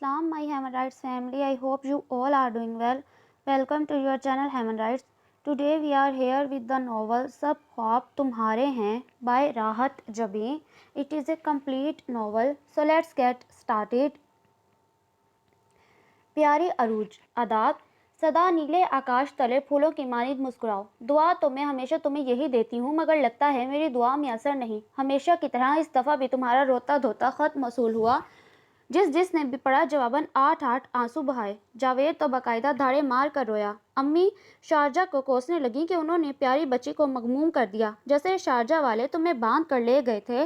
Assalam, my Human Rights family. I hope you all are doing well. Welcome to your channel Human Rights. Today we are here with the novel सब ख्वाब तुम्हारे हैं by राहत जबी. It is a complete novel. So let's get started. प्यारी अरूज, आदाब. सदा नीले आकाश तले फूलों की मानिंद मुस्कुराओ. दुआ तो मैं हमेशा तुम्हें यही देती हूँ, मगर लगता है मेरी दुआ में असर नहीं. हमेशा की तरह इस दफ़ा भी तुम्हारा रोता धोता ख़त मौसूल हुआ. जिसने भी पढ़ा जवाबन 8 आंसू बहाए. जावेद तो बाकायदा धाड़े मार कर रोया. अम्मी शारजा को कोसने लगी कि उन्होंने प्यारी बच्ची को मगमूम कर दिया, जैसे शारजा वाले तुम्हें बांध कर ले गए थे.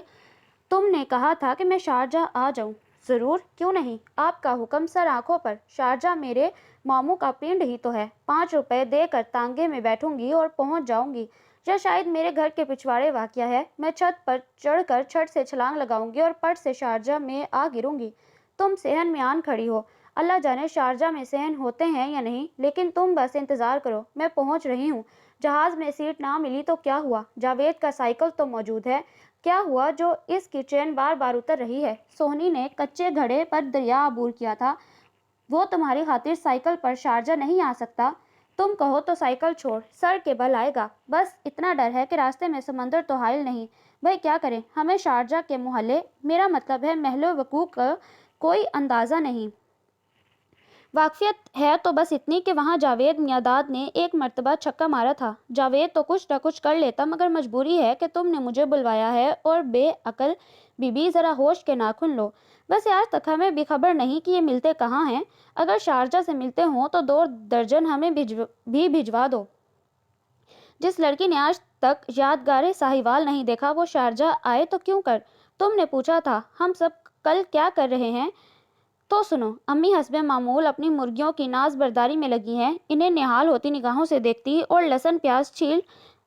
तुमने कहा था कि मैं शारजा आ जाऊं. ज़रूर, क्यों नहीं, आपका हुक्म सर आंखों पर. शारजा मेरे मामू का पिंड ही तो है. 5 रुपए देकर तांगे में बैठूंगी और पहुंच जाऊंगी. या शायद मेरे घर के पिछवाड़े वाक़या है. मैं छत पर चढ़कर छत से छलांग लगाऊंगी और पट से शारजा में आ गिरूंगी. तुम सहन में आन खड़ी हो. अल्लाह जाने शारजा में सहन होते हैं या नहीं, लेकिन तुम बस इंतज़ार करो, मैं पहुंच रही हूँ. जहाज़ में सीट ना मिली तो क्या हुआ, जावेद का साइकिल तो मौजूद है. क्या हुआ जो इसकी ट्रेन बार बार उतर रही है. सोहनी ने कच्चे घड़े पर दरिया अबूर किया था. वो तुम्हारी खातिर साइकिल पर शारजा नहीं आ सकता. तुम कहो तो साइकिल छोड़, सर के बल आएगा. बस इतना डर है कि रास्ते में समंदर तो हायल नहीं. भाई क्या करें, हमें शारजा के मोहल्ले, मेरा मतलब है महलो वकूफ़ का कोई अंदाज़ा नहीं. वाकफियत है तो बस इतनी कि वहाँ जावेद मियाँदाद ने एक मर्तबा छक्का मारा था. जावेद तो कुछ न कुछ कर लेता, मगर मजबूरी है कि तुमने मुझे बुलवाया है. और बेअकल बीबी, ज़रा होश के नाखून लो. वैसे आज तक हमें भी खबर नहीं कि ये मिलते कहाँ हैं. अगर शारजा से मिलते हों तो 2 दर्जन हमें भिजवा दो. जिस लड़की ने आज तक यादगार साहिवाल नहीं देखा, वो शारजा आए तो क्यों कर. तुमने पूछा था हम सब कल क्या कर रहे हैं. तो सुनो, अम्मी हस्बे मामूल अपनी मुर्गियों की नाज बर्दारी में लगी हैं. इन्हें निहाल होती निगाहों से देखती और लहसुन प्याज छील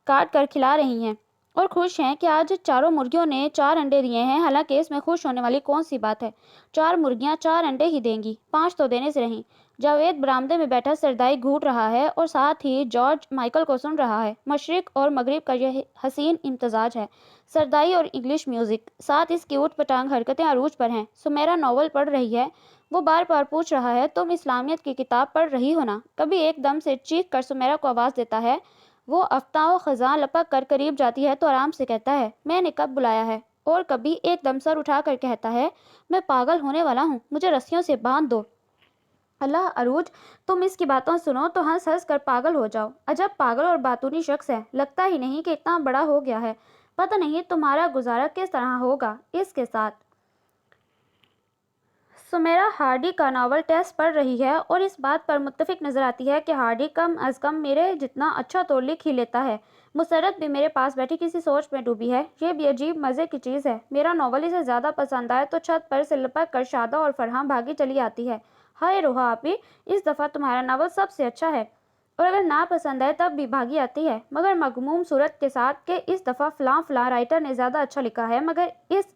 काट कर खिला रही हैं. और खुश हैं कि आज चारों मुर्गियों ने 4 अंडे दिए हैं. हालांकि इसमें खुश होने वाली कौन सी बात है. 4 मुर्गियां 4 अंडे ही देंगी, 5 तो देने से रहीं. जावेद बरामदे में बैठा सरदाई घूट रहा है और साथ ही जॉर्ज माइकल को सुन रहा है. मशरिक और मगरिब का यह हसीन इम्तजाज है. सरदाई और इंग्लिश म्यूज़िक, साथ इसकी ऊट पटांग हरकतें अरूज पर हैं. सुमेरा नावल पढ़ रही है. वो बार बार पूछ रहा है, तुम इस्लामियत की किताब पढ़ रही हो ना. कभी एकदम से चीख कर सुमेरा को आवाज़ देता है. वो अफ्ताह ख़ज़ां लपक कर करीब जाती है तो आराम से कहता है, मैंने कब बुलाया है. और कभी एकदम सर उठा कर कहता है, मैं पागल होने वाला हूँ, मुझे रस्सियों से बांध दो. अल्लाह अरूज, तुम इसकी बातों सुनो तो हंस हंस कर पागल हो जाओ. अजब पागल और बातूनी शख्स है. लगता ही नहीं कि इतना बड़ा हो गया है. पता नहीं तुम्हारा गुजारा किस तरह होगा इसके साथ. सुमेरा हार्डी का नावल टेस्ट पढ़ रही है और इस बात पर मुत्तफिक नज़र आती है कि हार्डी कम अज़ कम मेरे जितना अच्छा तो लिख ही लेता है. मुसर्रत भी मेरे पास बैठी किसी सोच में डूबी है. ये भी अजीब मज़े की चीज़ है. मेरा नावल इसे ज़्यादा पसंद आए तो छत पर से लपक कर शादा और फरहां भागी चली आती है. हाय रोहा आपी, इस दफ़ा तुम्हारा नावल सबसे अच्छा है. और अगर ना पसंद आए तब भी भागी आती है, मगर मगमूम सूरत के साथ कि इस दफ़ा फ़लाँ राइटर ने ज़्यादा अच्छा लिखा है. मगर इस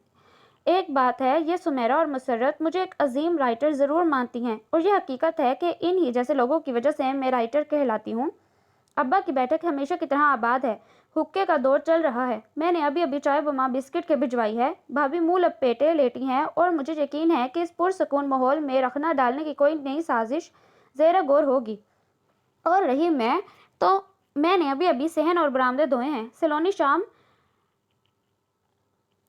एक बात है, ये सुमेरा और मुसर्रत मुझे एक अजीम राइटर ज़रूर मानती हैं. और ये हकीकत है कि इन ही जैसे लोगों की वजह से मैं राइटर कहलाती हूँ. अब्बा की बैठक हमेशा की तरह आबाद है. हुक्के का दौर चल रहा है. मैंने अभी अभी चाय बमा बिस्किट के भिजवाई है. भाभी मुँह लपेटे लेटी हैं और मुझे यकीन है कि इस पुरसकून माहौल में रखना डालने की कोई नई साजिश ज़ेर गौर होगी. और रही मैं, तो मैंने अभी अभी सहन और बरामदे धोए हैं. सलोनी शाम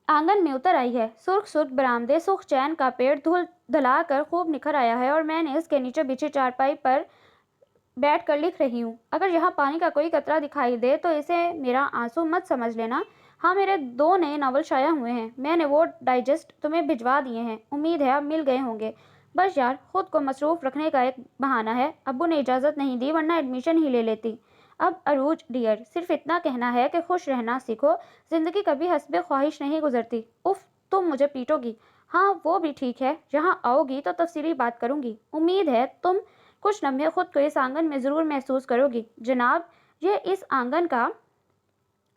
आंगन में उतर आई है. सुर्ख सुर्ख बरामदे, सुख चैन का पेड़ धुल धला कर खूब निखर आया है और मैंने इसके नीचे बिछी चारपाई पर बैठ कर लिख रही हूँ. अगर यहाँ पानी का कोई कतरा दिखाई दे तो इसे मेरा आंसू मत समझ लेना. हाँ, मेरे 2 नए नावल शाया हुए हैं. मैंने वो डाइजेस्ट तुम्हें भिजवा दिए हैं. उम्मीद है अब मिल गए होंगे. बस यार, खुद को मसरूफ़ रखने का एक बहाना है. अब्बू ने इजाज़त नहीं दी, वरना एडमिशन ही ले लेती. अब अरूज डियर, सिर्फ इतना कहना है कि खुश रहना सीखो. ज़िंदगी कभी हस्बे ख्वाहिश नहीं गुजरती. उफ़, तुम मुझे पीटोगी. हाँ, वो भी ठीक है. यहाँ आओगी तो तफसीली बात करूँगी. उम्मीद है तुम कुछ लम्हे खुद को इस आंगन में ज़रूर महसूस करोगी. जनाब, ये इस आंगन का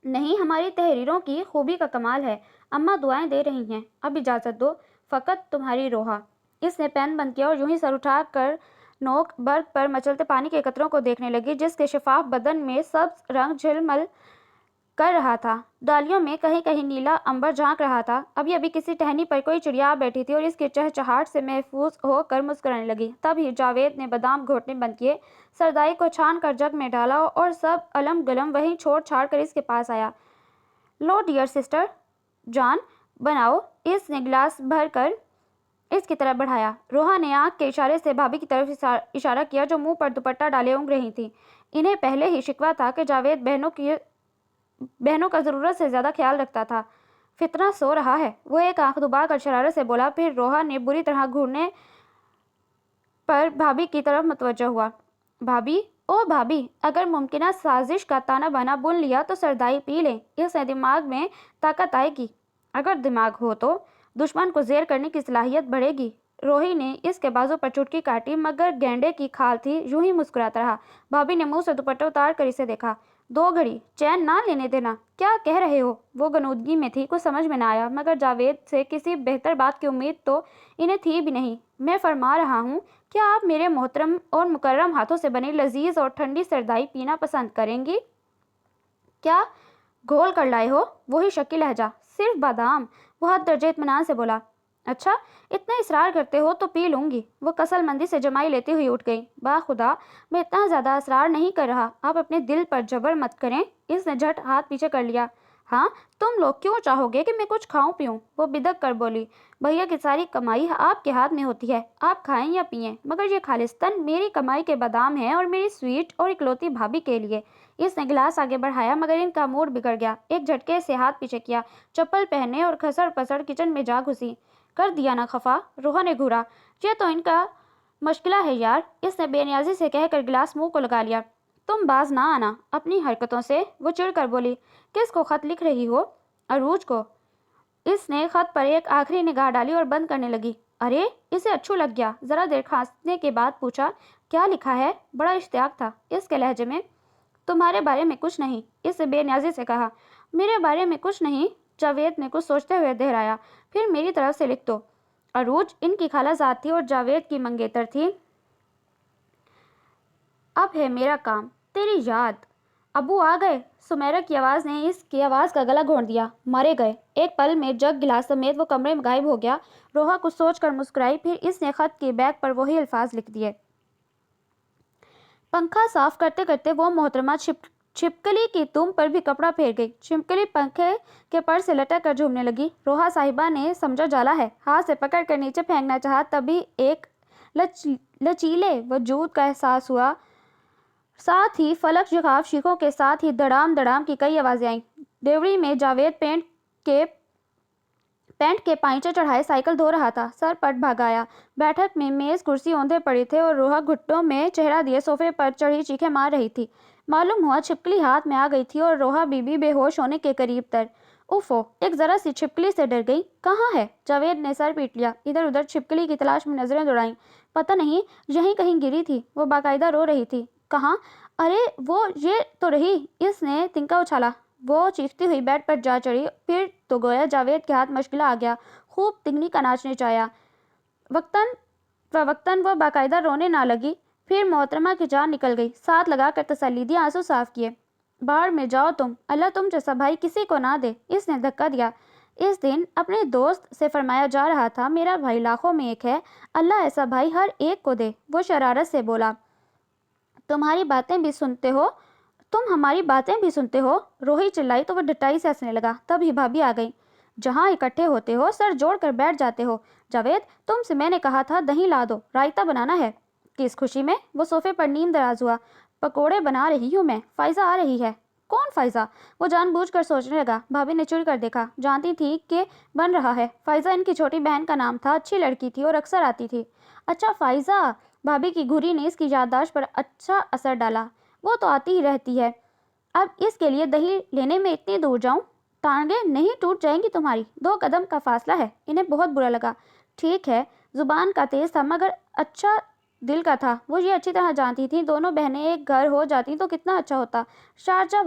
नहीं, हमारी तहरीरों की खूबी का कमाल है. अम्मा दुआएं दे रही हैं. अब इजाज़त दो. फ़कत तुम्हारी रोहा. इसने पेन बंद किया और यूं ही सर उठा कर नोक बर्ग पर मचलते पानी के कतरों को देखने लगी, जिसके शफाफ बदन में सब्ज रंग झिलमल कर रहा था। डालियों में कहीं कहीं नीला अंबर झांक रहा था। अभी अभी किसी टहनी पर कोई चिड़िया आ बैठी थी और इसकी चहचहाहट से महफूज होकर मुस्कुराने लगी। तभी जावेद ने बादाम घोटने बंद किए, सरदाई को छान कर जग में डाला और सब अलम गलम वहीं छोड़ छाड़ कर इसके पास आया। लो डियर सिस्टर, जान बनाओ। इसने गिलास भर कर इसकी तरफ बढ़ाया। रोहा ने आंख के इशारे से भाभी की तरफ इशारा किया जो मुंह पर दुपट्टा डाले ऊँग रही थी। इन्हें पहले ही शिकवा था कि जावेद बहनों का ज़रूरत से ज़्यादा ख्याल रखता था। फितना सो रहा है, वो एक आंख दुबा कर शरारत से बोला। फिर रोहा ने बुरी तरह घूरने पर भाभी की तरफ मुतवज्जो हुआ। भाभी, ओ भाभी, अगर मुमकिन साजिश का ताना बाना बुन लिया तो सरदाई पी लें, इससे दिमाग में ताकत आएगी। अगर दिमाग हो तो दुश्मन को ज़ेर करने की सलाहियत बढ़ेगी। रोही ने इसके बाजू पर चुटकी काटी, मगर गेंडे की खाल थी, यूं ही मुस्कुराता रहा। भाभी ने मुंह से दुपट्टा उतार कर इसे देखा। 2 घड़ी चैन ना लेने देना, क्या कह रहे हो? वो गनूदगी में थी, कुछ समझ में ना आया, मगर जावेद से किसी बेहतर बात की उम्मीद तो इन्हें थी भी नहीं। मैं फरमा रहा हूँ, क्या आप मेरे मोहतरम और मुकर्रम हाथों से बनी लजीज और ठंडी सरदाई पीना पसंद करेंगी? क्या घोल कर लाए हो? वही शक्की लहजा, सिर्फ बादाम। वो हद दर्जे इत्मीनान से बोला। अच्छा, इतना इसरार करते हो तो पी लूंगी। वो कसलमंदी से जमाई लेती हुई उठ गई। बाखुदा, मैं इतना ज़्यादा इसरार नहीं कर रहा, आप अपने दिल पर जबर मत करें। इसने झट हाथ पीछे कर लिया। हाँ, तुम लोग क्यों चाहोगे कि मैं कुछ खाऊं पीऊं? वो बिदक कर बोली। भैया की सारी कमाई आपके हाथ में होती है, आप खाएं या पिएं, मगर ये खालिस्तान मेरी कमाई के बादाम है और मेरी स्वीट और इकलौती भाभी के लिए। इसने गिलास आगे बढ़ाया, मगर इनका मूड बिगड़ गया। एक झटके से हाथ पीछे किया, चप्पल पहने और खसड़ पसड़ किचन में जा घुसी। कर दिया ना खफा? रोहा ने घूरा। ये तो इनका मशकिला है यार, इसने बेनियाजी से कहकर गिलास मुंह को लगा लिया। तुम बाज ना आना अपनी हरकतों से, वो चिढ़कर बोली। किसको खत लिख रही हो? अरूज को। इसने खत पर एक आखिरी निगाह डाली और बंद करने लगी। अरे, इसे अच्छू लग गया। जरा देर खांसने के बाद पूछा, क्या लिखा है? बड़ा इश्तियाक था इसके लहजे में। तुम्हारे बारे में कुछ नहीं, इसने बेनियाजी से कहा। मेरे बारे में कुछ नहीं? जावेद ने कुछ सोचते हुए दोहराया। फिर मेरी तरफ से लिख दो। अरूज इनकी खालाजाद थी और जावेद की मंगेतर थी। अब है मेरा काम, तेरी याद। अबू आ गए? सुमेरा की आवाज़ ने इसकी आवाज़ का गला घोंट दिया। मारे गए। एक पल में जग गिलास समेत वो कमरे में गायब हो गया। रोहा कुछ सोचकर मुस्कुराई, फिर इसने खत के बैग पर वही अल्फाज लिख दिए। पंखा साफ करते करते वो मोहतरमा छिपकली की तुम पर भी कपड़ा फेर गई। छिपकली पंखे के पर से लटक कर झूमने लगी। रोहा साहिबा ने समझा जाला है, हाथ से पकड़ कर नीचे फेंकना चाहा, तभी एक लचीले वजूद का एहसास हुआ। साथ ही फलक शिकाफ शीखों के साथ ही दड़ाम दड़ाम की कई आवाज़ें आईं। देवड़ी में जावेद पैंट के पाइंचे चढ़ाए साइकिल धो रहा था। सर पट भगाया। बैठक में मेज कुर्सी औंधे पड़ी थे और रोहा घुट्टों में चेहरा दिए सोफे पर चढ़ी चीखें मार रही थी। मालूम हुआ छिपकली हाथ में आ गई थी और रोहा बीबी बेहोश होने के करीब तर। उफो, एक जरा सी छिपकली से डर गई। कहाँ है? जावेद ने सर पीट लिया। इधर उधर छिपकली की तलाश में नजरें दौड़ाईं। पता नहीं, यहीं कहीं गिरी थी। वो बाकायदा रो रही थी। कहाँ? अरे वो ये तो रही। इसने तिनका उछाला। वो चीखती हुई बेड पर जा चढ़ी। फिर तो गोया जावेद के हाथ मशकिला आ गया। खूब तिगनी का नाच नचाया। वक्तन वो बाकायदा रोने ना लगी। फिर मोहतरमा की जान निकल गई। साथ लगाकर तसल्ली दी, आंसू साफ किए। बाहर में जाओ तुम, अल्लाह तुम जैसा भाई किसी को ना दे। इसने धक्का दिया। इस दिन अपने दोस्त से फरमाया जा रहा था, मेरा भाई लाखों में एक है, अल्लाह ऐसा भाई हर एक को दे। वो शरारत से बोला। तुम्हारी बातें भी सुनते हो? तुम हमारी बातें भी सुनते हो? रोही चिल्लाई तो वह डटाई से हंसने लगा। तभी भाभी आ गई। जहाँ इकट्ठे होते हो सर जोड़ कर बैठ जाते हो। जावेद, तुमसे मैंने कहा था दही ला दो, रायता बनाना है। किस खुशी में? वो सोफे पर नीम दराज हुआ। पकोड़े बना रही हूँ मैं, फाइजा आ रही है। कौन फाइजा? वो जानबूझकर सोचने लगा। भाभी ने चिढ़ कर देखा। जानती थी कि बन रहा है। फाइजा इनकी छोटी बहन का नाम था। अच्छी लड़की थी और अक्सर आती थी। अच्छा फाइजा। भाभी की घुरी ने इसकी याददाश्त पर अच्छा असर डाला। वो तो आती ही रहती है। अब इसके लिए दही लेने में इतनी दूर जाऊं? टांगे नहीं टूट जाएंगी तुम्हारी। 2 कदम का फासला है। इन्हें बहुत बुरा लगा। ठीक है, जुबान का तेज था मगर अच्छा दिल का था। वो ये अच्छी तरह जानती थी, दोनों बहनें एक घर हो जाती तो कितना अच्छा होता। शारजा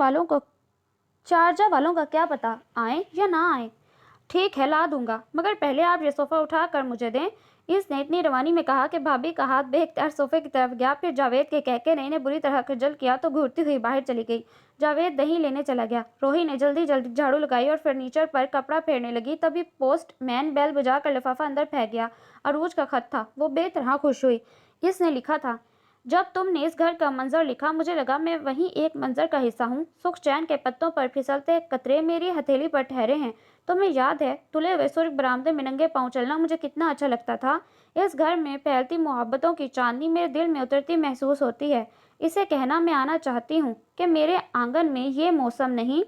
वालों का क्या पता आए या ना आए। ٹھیک ہے لا دوں گا، مگر پہلے آپ یہ صوفہ اٹھا کر مجھے دیں۔ اس نے اتنی روانی میں کہا کہ بھابھی کا ہاتھ بے اختیار صوفے کی طرف گیا۔ پھر جاوید کے کہکے نے انہیں بری طرح خجل کیا تو گھورتی ہوئی باہر چلی گئی۔ جاوید دہی لینے چلا گیا۔ روہی نے جلدی جلدی جھاڑو لگائی اور فرنیچر پر کپڑا پھیرنے لگی۔ تبھی پوسٹ مین بیل بجا کر لفافہ اندر پھینک گیا۔ عروج کا خط تھا۔ وہ بے طرح خوش ہوئی۔ اس نے لکھا تھا، جب تم نے اس گھر کا منظر لکھا مجھے لگا میں وہیں ایک منظر کا حصہ ہوں۔ سکھ چین کے پتوں پر پھسلتے قطرے میری ہتھیلی پر ٹھہرے ہیں۔ تمہیں یاد ہے دھلے ہوئے سرخ برآمدے میں ننگے پاؤں چلنا مجھے کتنا اچھا لگتا تھا۔ اس گھر میں پھیلتی محبتوں کی چاندنی میرے دل میں اترتی محسوس ہوتی ہے۔ اسے کہنا میں آنا چاہتی ہوں کہ میرے آنگن میں یہ موسم نہیں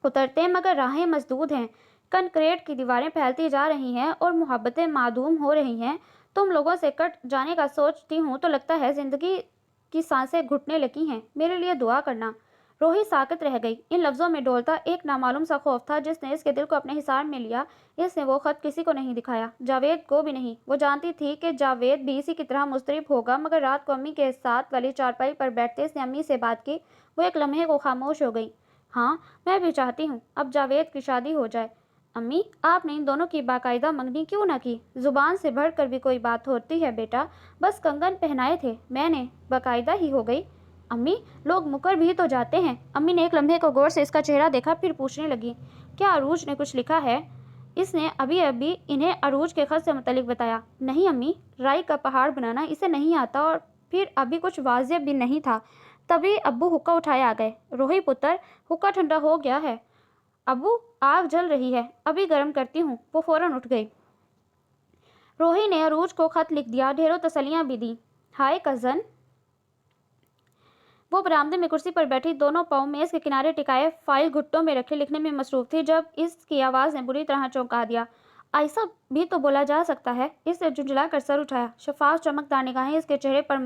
اترتے مگر راہیں مسدود ہیں۔ کنکریٹ کی دیواریں پھیلتی جا رہی ہیں اور محبتیں معدوم ہو رہی ہیں۔ تم لوگوں سے کٹ جانے کا سوچتی ہوں تو لگتا ہے زندگی کی سانسیں گھٹنے لگی ہیں۔ میرے لیے دعا کرنا۔ روہی ساکت رہ گئی۔ ان لفظوں میں ڈولتا ایک نامعلوم سا خوف تھا جس نے اس کے دل کو اپنے حصار میں لیا۔ اس نے وہ خط کسی کو نہیں دکھایا، جاوید کو بھی نہیں۔ وہ جانتی تھی کہ جاوید بھی اسی کی طرح مضطرب ہوگا، مگر رات کو امی کے ساتھ والی چارپائی پر بیٹھتے اس نے امی سے بات کی۔ وہ ایک لمحے کو خاموش ہو گئی۔ ہاں میں بھی چاہتی ہوں اب جاوید کی شادی ہو جائے۔ امی آپ نے ان دونوں کی باقاعدہ منگنی کیوں نہ کی؟ زبان سے بڑھ کر بھی کوئی بات ہوتی ہے بیٹا، بس کنگن پہنائے تھے میں نے، باقاعدہ ہی ہو گئی۔ امی لوگ مکر بھی تو جاتے ہیں۔ امی نے ایک لمحے کو غور سے اس کا چہرہ دیکھا، پھر پوچھنے لگی، کیا عروج نے کچھ لکھا ہے؟ اس نے ابھی انہیں عروج کے خط سے متعلق بتایا۔ نہیں امی، رائی کا پہاڑ بنانا اسے نہیں آتا اور پھر ابھی کچھ واضح بھی نہیں تھا۔ تبھی ابو حقہ اٹھائے آ گئے۔ روہی پتر حقہ ٹھنڈا ہو گیا ہے۔ ابو آگ جل رہی ہے، ابھی گرم کرتی ہوں۔ وہ فوراً اٹھ گئی۔ روہی نے عروج کو خط لکھ دیا، ڈھیروں تسلیاں بھی دیں۔ ہائے کزن۔ وہ برآمدے میں کرسی پر بیٹھی، دونوں پاؤں میز کے کنارے ٹکائے، فائل گھٹوں میں رکھے لکھنے میں مصروف تھی جب اس کی آواز نے بری طرح چونکا دیا۔ آئسا بھی تو بولا جا سکتا ہے۔ اس نے جھنجھلا کر سر اٹھایا۔ شفاف چمکدار نگاہیں اس کے چہرے پر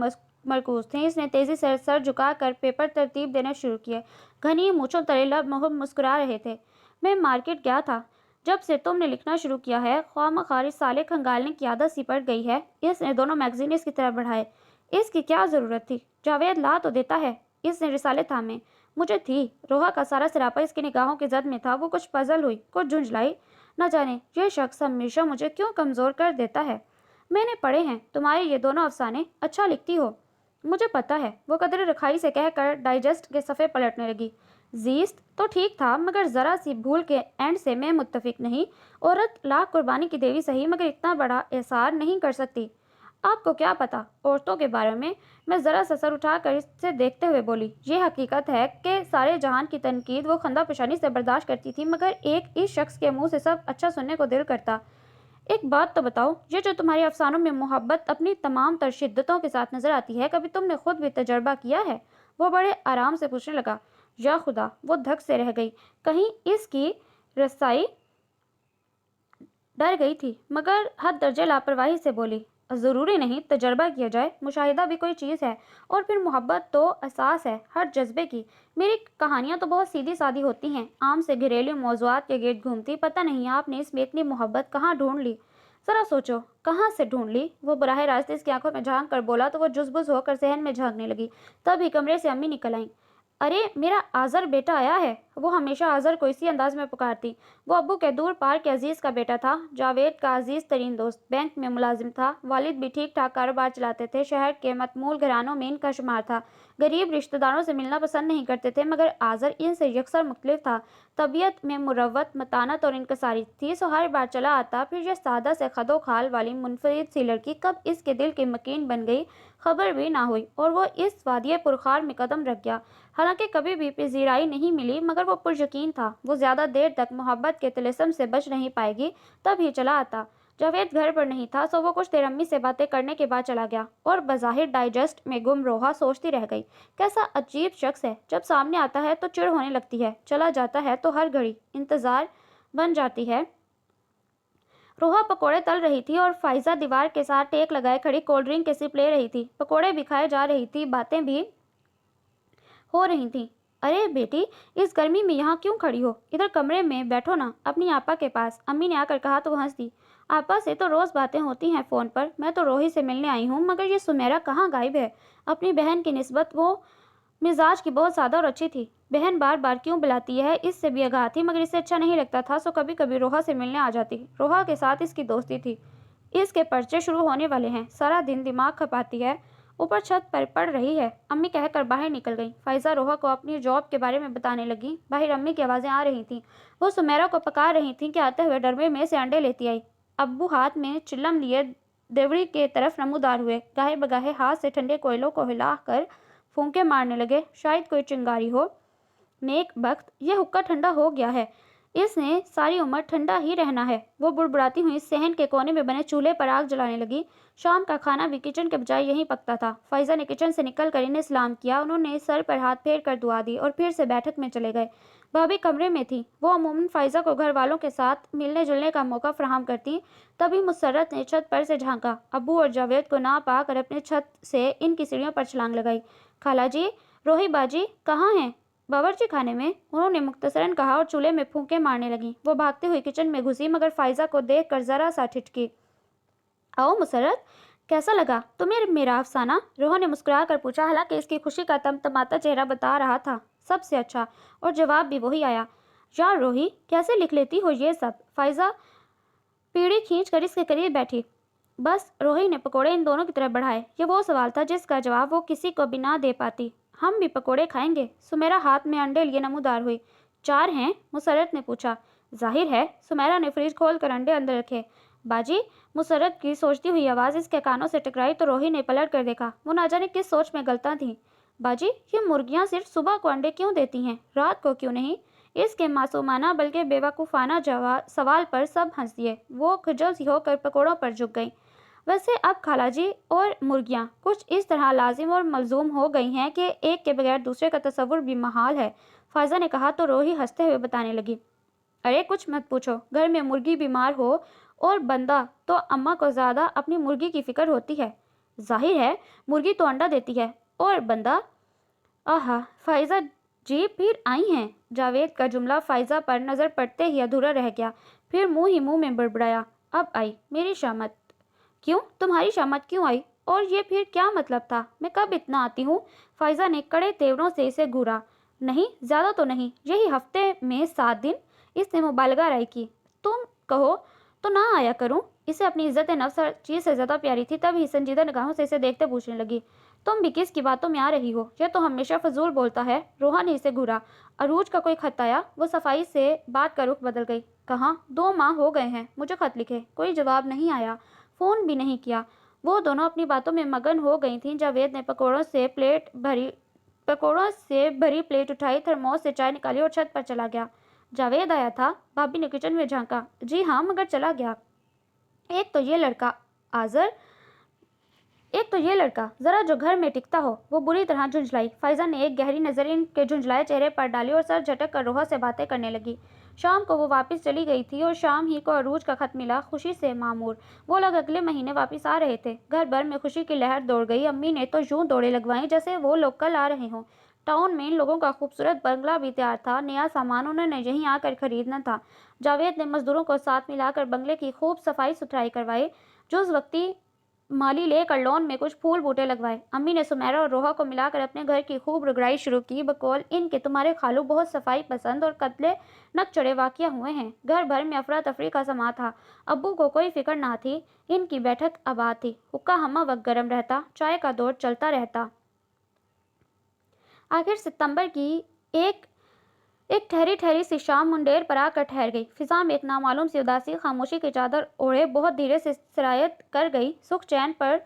مرکوز تھیں۔ اس نے تیزی سے سر جھکا کر پیپر ترتیب دینے شروع کیے۔ گھنی مونچھوں تلے لب مسکرا رہے تھے۔ میں مارکیٹ گیا تھا۔ جب سے تم نے لکھنا شروع کیا ہے خواہ مخواہ رسالے کھنگالنے کی عادت سی پڑ گئی ہے۔ اس نے دونوں میگزین اس کی طرف بڑھائے۔ اس کی کیا ضرورت تھی؟ جاوید لا تو دیتا ہے۔ اس نے رسالے تھامے۔ مجھے تھی۔ روحا کا سارا سراپا اس کی نگاہوں کی زد میں تھا۔ وہ کچھ پزل ہوئی، کچھ جھنجھلائی۔ نہ جانے یہ شخص ہمیشہ مجھے کیوں کمزور کر دیتا ہے۔ میں نے پڑھے ہیں تمہارے یہ دونوں افسانے، اچھا لکھتی ہو۔ مجھے پتا ہے۔ وہ قدر رکھائی سے کہہ کر ڈائجسٹ کے صفحے پلٹنے لگی۔ زیست تو ٹھیک تھا مگر ذرا سی بھول کے اینڈ سے میں متفق نہیں۔ عورت لاکھ قربانی کی دیوی صحیح مگر اتنا بڑا احسار نہیں کر سکتی۔ آپ کو کیا پتا عورتوں کے بارے میں ذرا سا سر اٹھا کر اسے دیکھتے ہوئے بولی۔ یہ حقیقت ہے کہ سارے جہان کی تنقید وہ خندہ پیشانی سے برداشت کرتی تھی مگر ایک اس شخص کے منہ سے سب اچھا سننے کو دل کرتا۔ ایک بات تو بتاؤ، یہ جو تمہارے افسانوں میں محبت اپنی تمام تر شدتوں کے ساتھ نظر آتی ہے، کبھی تم نے خود بھی تجربہ کیا ہے؟ وہ بڑے آرام سے پوچھنے لگا۔ یا خدا، وہ دھک سے رہ گئی۔ کہیں اس کی رسائی ڈر گئی تھی مگر حد درجے لاپرواہی سے بولی، ضروری نہیں تجربہ کیا جائے، مشاہدہ بھی کوئی چیز ہے۔ اور پھر محبت تو اساس ہے ہر جذبے کی۔ میری کہانیاں تو بہت سیدھی سادی ہوتی ہیں، عام سے گھریلو موضوعات کے گرد گھومتی۔ پتہ نہیں آپ نے اس میں اتنی محبت کہاں ڈھونڈ لی؟ ذرا سوچو، کہاں سے ڈھونڈ لی؟ وہ براہ راست اس کی آنکھوں میں جھانک کر بولا تو وہ جزبز ہو کر صحن میں جھانکنے لگی۔ تبھی کمرے سے امی نکل آئیں۔ ارے میرا آذر بیٹا آیا ہے۔ وہ ہمیشہ آذر کو اسی انداز میں پکارتی۔ وہ ابو کے دور پار کے عزیز کا بیٹا تھا، جاوید کا عزیز ترین دوست۔ بینک میں ملازم تھا، والد بھی ٹھیک ٹھاک کاروبار چلاتے تھے، شہر کے متمول گھرانوں میں ان کا شمار تھا۔ غریب رشتہ داروں سے ملنا پسند نہیں کرتے تھے مگر آذر ان سے یکسر مختلف تھا۔ طبیعت میں مروت، متانت اور انکساری تھی، سو ہر بار چلا آتا۔ پھر یہ سادہ سے خد و خال والی منفرد سی لڑکی کب اس کے دل کی مکین بن گئی خبر بھی نہ ہوئی اور وہ اس وادی پرخار میں قدم رکھ گیا۔ حالانکہ کبھی بھی پذیرائی نہیں ملی مگر وہ پریقین تھا وہ زیادہ دیر تک محبت کے طلسم سے بچ نہیں پائے گی۔ تب ہی چلا آتا۔ جاوید گھر پر نہیں تھا سو وہ کچھ دیر امی سے باتیں کرنے کے بعد چلا گیا اور بظاہر ڈائجسٹ میں گم روحا سوچتی رہ گئی، کیسا عجیب شخص ہے، جب سامنے آتا ہے تو چڑ ہونے لگتی ہے، چلا جاتا ہے تو ہر گھڑی انتظار بن جاتی ہے۔ روحا پکوڑے تل رہی تھی اور فائزہ دیوار کے ساتھ ٹیک لگائے کھڑی کولڈ ڈرنک کے سپ لے رہی تھی۔ پکوڑے بھی کھائے جا رہی تھی، باتیں بھی ہو رہی تھیں۔ ارے بیٹی، اس گرمی میں یہاں کیوں کھڑی ہو؟ ادھر کمرے میں بیٹھو نا، اپنی آپا کے پاس۔ امی نے آ کر کہا تو وہ ہنس دی۔ آپا سے تو روز باتیں ہوتی ہیں فون پر، میں تو روہی سے ملنے آئی ہوں مگر یہ سمیرا کہاں غائب ہے؟ اپنی بہن کی نسبت وہ मिजाज की बहुत सादा और अच्छी थी। बहन बार बार क्यों बुलाती है इससे भी आगाह थी, मगर इससे अच्छा नहीं लगता था, सो कभी कभी रोहा से मिलने आ जाती। रोहा के साथ इसकी दोस्ती थी। इसके पर्चे शुरू होने वाले हैं, सारा दिन दिमाग खपाती है, ऊपर छत पर पड़ रही है। अम्मी कहकर बाहर निकल गई। फाइजा रोहा को अपनी जॉब के बारे में बताने लगी। बाहर अम्मी की आवाज़ें आ रही थीं। वो सुमेरा को पका रही थीं कि आते हुए डरमे में से अंडे लेती आई। अब्बू हाथ में चिल्लम लिए देवड़ी के तरफ नमूदार हुए। गाहे बगाहे हाथ से ठंडे कोयलों को हिलाकर फूंके मारने लगे। शायद कोई चिंगारी हो। नेक बख्त, यह हुक्का ठंडा हो गया है, इसने सारी उम्र ठंडा ही रहना है। वो बुड़बुड़ाती हुई सहन के कोने में बने चूल्हे पर आग जलाने लगी। शाम का खाना भी किचन के बजाय यहीं पकता था। फाइजा ने किचन से निकल कर इन्हें सलाम किया। उन्होंने सर पर हाथ फेर कर दुआ दी और फिर से बैठक में चले गए। भाभी कमरे में थी। वो अमूमन फाइजा को घर वालों के साथ मिलने जुलने का मौका फराहम करती। तभी मुसर्रत ने छत पर से झांका। अब्बू और जावेद को ना पाकर अपने छत से इनकी सीढ़ियों पर छलांग लगाई। खाला जी, रोही बाजी कहाँ हैं? बावर्ची खाने में, उन्होंने मुख्तसरन कहा और चूल्हे में फूंके मारने लगी। वो भागते हुए किचन में घुसी, मगर फाइजा को देखकर जरा सा ठिठकी। आओ मुसर्रत, कैसा लगा तुम्हें मेरा अफसाना? रोहा ने मुस्कुरा कर पूछा, हालांकि इसकी खुशी का तमतमाता चेहरा बता रहा था सबसे अच्छा, और जवाब भी वही आया। यार रोही, कैसे लिख लेती हो ये सब? फाइजा पीढ़ी खींच कर इसके करीब बैठी। बस, रोही ने पकोड़े इन दोनों की तरफ बढ़ाए। ये वो सवाल था जिसका जवाब वो किसी को भी ना दे पाती। हम भी पकोड़े खाएंगे? सुमेरा हाथ में अंडे लिए नमूदार हुई। 4 हैं? मुसर्रत ने पूछा। जाहिर है। सुमेरा ने फ्रिज खोल कर अंडे अंदर रखे। बाजी, मुसर्रत की सोचती हुई आवाज़ इसके कानों से टकराई तो रोही ने पलट कर देखा। वो ना जाने किस सोच में गलता थी। बाजी, ये मुर्गियाँ सिर्फ सुबह को अंडे क्यों देती हैं, रात को क्यों नहीं? इसके मासूमाना बल्कि बेवकूफ़ाना सवाल पर सब हंस दिए। वो खजल सी होकर पकोड़ों पर झुक गई। वैसे अब खालाजी और मुर्गियाँ कुछ इस तरह लाजिम और मलजूम हो गई हैं कि एक के बगैर दूसरे का तस्वुर भी महाल है। फायजा ने कहा तो रोही हंसते हुए बताने लगी। अरे कुछ मत पूछो, घर में मुर्गी बीमार हो और बंदा तो अम्मा को ज़्यादा अपनी मुर्गी की फिक्र होती है। जाहिर है, मुर्गी तो अंडा देती है और बंदा। आहा, फाइजा जी फिर आई हैं। जावेद का जुमला फाइजा पर नज़र पड़ते ही अधूरा रह गया। फिर मुंह में बड़बड़ाया। अब आई मेरी शामत। क्यों, तुम्हारी शामत क्यों आई? और ये फिर क्या मतलब था? मैं कब इतना आती हूँ? फाइजा ने कड़े तेवरों से इसे घूरा। नहीं, ज़्यादा तो नहीं, यही हफ्ते में 7 दिन। इसने मुबालगा राय की। तुम कहो तो ना आया करूँ। इसे अपनी इज्जत नफ्स हर चीज़ से ज़्यादा प्यारी थी। तभी संजीदा निगाहों से इसे देखते पूछने लगी, तुम भी किस की बातों में आ रही हो? यह तो हमेशा फजूल बोलता है। रोहा ने इसे घूरा। अरूज का कोई खत आया? वो सफाई से बात का रुख बदल गई। कहाँ? 2 माह हो गए हैं मुझे खत लिखे, कोई जवाब नहीं आया, फ़ोन भी नहीं किया। वो दोनों अपनी बातों में मगन हो गई थीं। जावेद ने पकौड़ों से भरी प्लेट उठाई, थर्मोस से चाय निकाली और छत पर चला गया। जावेद आया था? भाभी ने किचन में झांका। जी हाँ, मगर चला गया। एक तो ये लड़का जरा जो घर में टिकता हो। वो बुरी तरह झुंझलाई। फाइजा ने एक गहरी नजर इनके झुंझलाए चेहरे पर डाली और सर झटक कर रोहा से बातें करने लगी। शाम को वो वापस चली गई थी और शाम ही को अरूज का खत मिला, खुशी से मामूर। वो लोग अगले महीने वापस आ रहे थे। घर भर में खुशी की लहर दौड़ गई। अम्मी ने तो यूं दौड़े लगवाई जैसे वो लोग कल आ रहे हों। टाउन में इन लोगों का खूबसूरत बंगला भी तैयार था। नया सामान उन्होंने यहीं आकर खरीदना था। जावेद ने मजदूरों को साथ मिलाकर बंगले की खूब सफाई सुथराई करवाई। जुज वक्ती माली लेकर लॉन में कुछ फूल बूटे लगवाए। अम्मी ने सुमेरा और रोहा को मिलाकर अपने घर की खूब रुगड़ाई शुरू की। बकौल इनके तुम्हारे खालू बहुत सफाई पसंद और कत्ले नक चढ़े वाकिया हुए हैं। घर भर में अफरा तफरी का समा था। अब्बू को कोई फिक्र ना थी। इनकी बैठक आबाद थी। हुक्का हमा वक्त गर्म रहता, चाय का दौर चलता रहता। आखिर सितंबर की एक ठहरी ठहरी सी शाम मुंडेर पर आकर ठहर गई। फिजा में एक नामालूम सी उदासी खामोशी की चादर ओढ़े बहुत धीरे से सिरायत कर गई। सुख चैन पर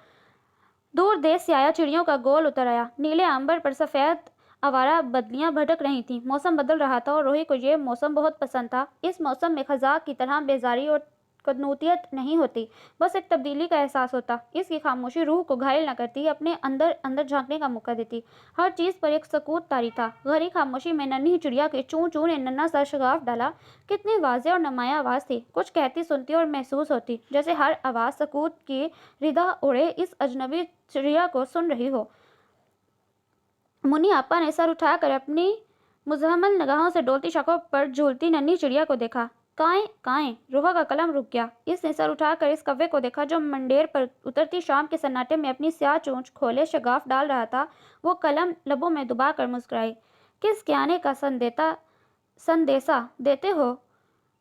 दूर देश से आया चिड़ियों का गोल उतर आया। नीले अंबर पर सफ़ेद आवारा बदलियां भटक रही थीं। मौसम बदल रहा था और रोही को यह मौसम बहुत पसंद था। इस मौसम में खज़ा की तरह बेजारी और कदनूतियत नहीं होती, बस एक तब्दीली का एहसास होता। इसकी खामोशी रूह को घायल न करती, अपने अंदर अंदर झांकने का मौका देती। हर चीज़ पर एक सकूत तारी था। गहरी खामोशी में नन्ही चिड़िया के चूं चूं ने नन्हा सा शगाफ डाला। कितनी वाज़ेह और नुमाया आवाज़ थी। कुछ कहती, सुनती और महसूस होती, जैसे हर आवाज़ सकूत की रिदा ओढ़े इस अजनबी चिड़िया को सुन रही हो। मुन्नी आपा ने सर उठाकर अपनी मुजहमल निगाहों से डोलती शाखों पर झूलती नन्ही चिड़िया को देखा। کائیں کائیں روحا کا قلم رک گیا۔ اس نے سر اٹھا کر اس کوے کو دیکھا جو منڈیر پر اترتی شام کے سناٹے میں اپنی سیاہ چونچ کھولے شگاف ڈال رہا تھا۔ وہ قلم لبوں میں دبا کر مسکرائی۔ کس کے آنے کا سندیسا دیتے ہو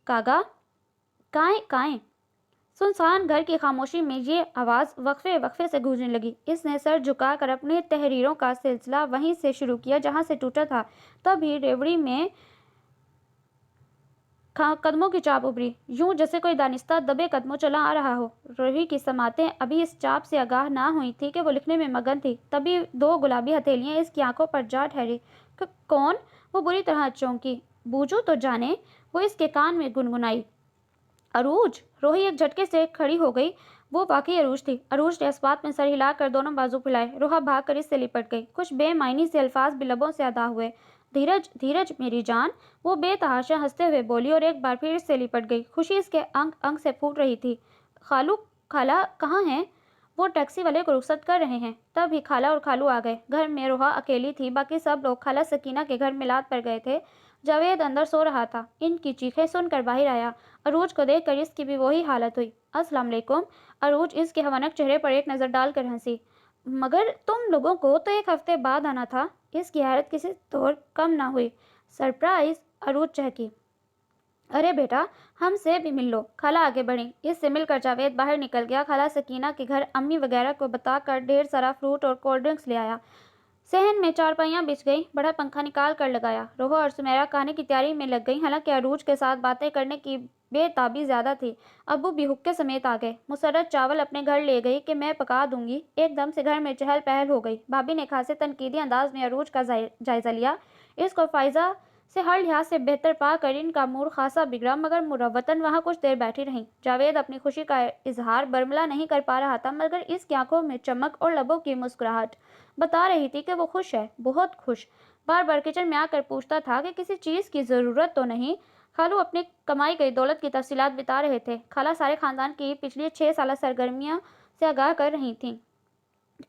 کاغا؟ کائیں کائیں۔ سنسان گھر کی خاموشی میں یہ آواز وقفے وقفے سے گونجنے لگی۔ اس نے سر جھکا کر اپنی تحریروں کا سلسلہ وہیں سے شروع کیا جہاں سے ٹوٹا تھا۔ تب ہی ریوڑی میں قدموں کی چاپ ابھری، یوں جیسے کوئی دانستہ دبے قدموں چلا آ رہا ہو۔ روحی کی سماعتیں ابھی اس چاپ سے آگاہ نہ ہوئی تھی کہ وہ لکھنے میں مگن تھی۔ تبھی دو گلابی ہتھیلیاں اس کی آنکھوں پر جا ٹھہری۔ کون؟ وہ بری طرح چونکی۔ بوجھو تو جانے، وہ اس کے کان میں گنگنائی۔ عروج! روحی ایک جھٹکے سے کھڑی ہو گئی۔ وہ واقعی عروج تھی۔ عروج نے اس بات میں سر ہلا کر دونوں بازو پھیلائے۔ روحا بھاگ کر اس سے لپٹ گئی۔ کچھ بے معنی سے الفاظ بھی لبوں سے ادا ہوئے۔ دھیرج دھیرج میری جان، وہ بے تحاشا ہنستے ہوئے بولی اور ایک بار پھر اس سے لپٹ گئی۔ خوشی اس کے انگ انگ سے پھوٹ رہی تھی۔ خالو خالہ کہاں ہیں؟ وہ ٹیکسی والے کو رخصت کر رہے ہیں۔ تب ہی خالہ اور خالو آ گئے۔ گھر میں روحا اکیلی تھی، باقی سب لوگ خالہ سکینہ کے گھر میلاد پر گئے تھے۔ جاوید اندر سو رہا تھا۔ ان کی چیخیں سن کر باہر آیا۔ عروج کو دیکھ کر اس کی بھی وہی حالت ہوئی۔ السلام علیکم۔ عروج اس کے حونک چہرے پر ایک نظر ڈال کر ہنسی۔ مگر تم لوگوں کو تو ایک ہفتے بعد آنا تھا۔ اس کی حیرت کسی طور کم نہ ہوئی۔ سرپرائز! عروج چہکی۔ ارے بیٹا، ہم سے بھی مل لو۔ خالہ آگے بڑھیں۔ اس سے مل کر جاوید باہر نکل گیا۔ خالہ سکینہ کے گھر امی وغیرہ کو بتا کر ڈھیر سارا فروٹ اور کولڈ ڈرنکس لے آیا۔ صحن میں چارپائیاں بچھ گئیں۔ بڑا پنکھا نکال کر لگایا۔ روحا اور سمیرہ کھانے کی تیاری میں لگ گئیں، حالانکہ عروج کے ساتھ باتیں کرنے کی بے تابی زیادہ تھی۔ ابو بھی حقے سمیت آ گئے۔ مسرت چاول اپنے گھر لے گئی کہ میں پکا دوں گی۔ ایک دم سے گھر میں چہل پہل ہو گئی۔ بھابی نے خاصے تنقیدی انداز میں عروج کا جائزہ لیا۔ اس کو فائزہ سے ہر لحاظ سے بہتر پا کر ان کا موڈ خاصا بگڑا، مگر مروتاً وہاں کچھ دیر بیٹھی رہیں۔ جاوید اپنی خوشی کا اظہار برملا نہیں کر پا رہا تھا، مگر اس کی آنکھوں میں چمک اور لبوں کی مسکراہٹ بتا رہی تھی کہ وہ خوش ہے، بہت خوش۔ بار بار کچن میں آ کر پوچھتا تھا کہ کسی چیز کی ضرورت تو نہیں۔ خالو اپنی کمائی گئی دولت کی تفصیلات بتا رہے تھے۔ خالہ سارے خاندان کی پچھلی 6 سالہ سرگرمیوں سے آگاہ کر رہی تھیں۔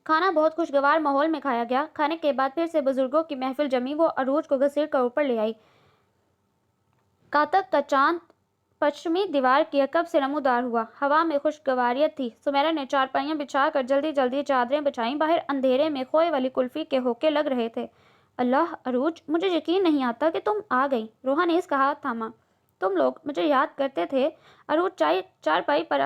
کھانا بہت خوشگوار ماحول میں کھایا گیا۔ کھانے کے بعد پھر سے بزرگوں کی محفل جمی۔ وہ عروج کو گھسیٹ کر اوپر لے آئی۔ کاتک کا چاند پشچمی دیوار کی عقب سے نمودار ہوا۔ ہوا میں خوشگواریت تھی۔ سمیرہ نے چارپائیاں بچھا کر جلدی جلدی چادریں بچھائیں۔ باہر اندھیرے میں کھوئے والی کلفی کے ہوکے لگ رہے تھے۔ اللہ عروج، مجھے یقین نہیں آتا کہ تم آ گئی۔ روحا نے اس کا ہاتھ تھاما۔ تم لوگ مجھے یاد کرتے تھے؟ عروج چارپائی پر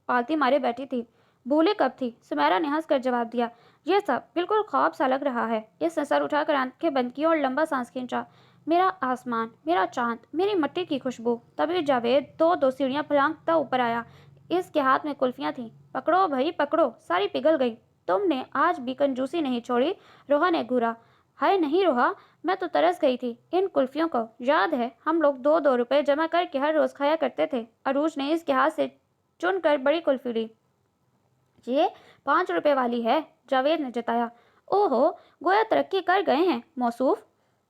پالتی مارے بیٹھی تھی۔ بھولے کب تھی؟ سمیرہ نے ہنس کر جواب دیا۔ یہ سب بالکل خواب سا لگ رہا ہے۔ اس نے سر اٹھا کر آنکھیں بند کی اور لمبا سانس کھینچا۔ میرا آسمان، میرا چاند، میری مٹی کی خوشبو۔ تبھی جاوید دو سیڑھیاں پھلانگتا اوپر آیا۔ اس کے ہاتھ میں کلفیاں تھیں۔ پکڑو بھائی پکڑو، ساری پگھل گئی۔ تم نے آج بھی کنجوسی نہیں چھوڑی۔ روحا نے گھورا۔ ہائے نہیں روحا، میں تو ترس گئی تھی ان کلفیوں کو۔ یاد ہے ہم لوگ 2 روپے جمع کر کے ہر روز کھایا کرتے تھے۔ عروج نے اس کے ہاتھ سے چن کر بڑی کلفی لی۔ یہ 5 روپے والی ہے، جاوید نے جتایا۔ اوہو، گویا ترقی کر گئے ہیں موصوف۔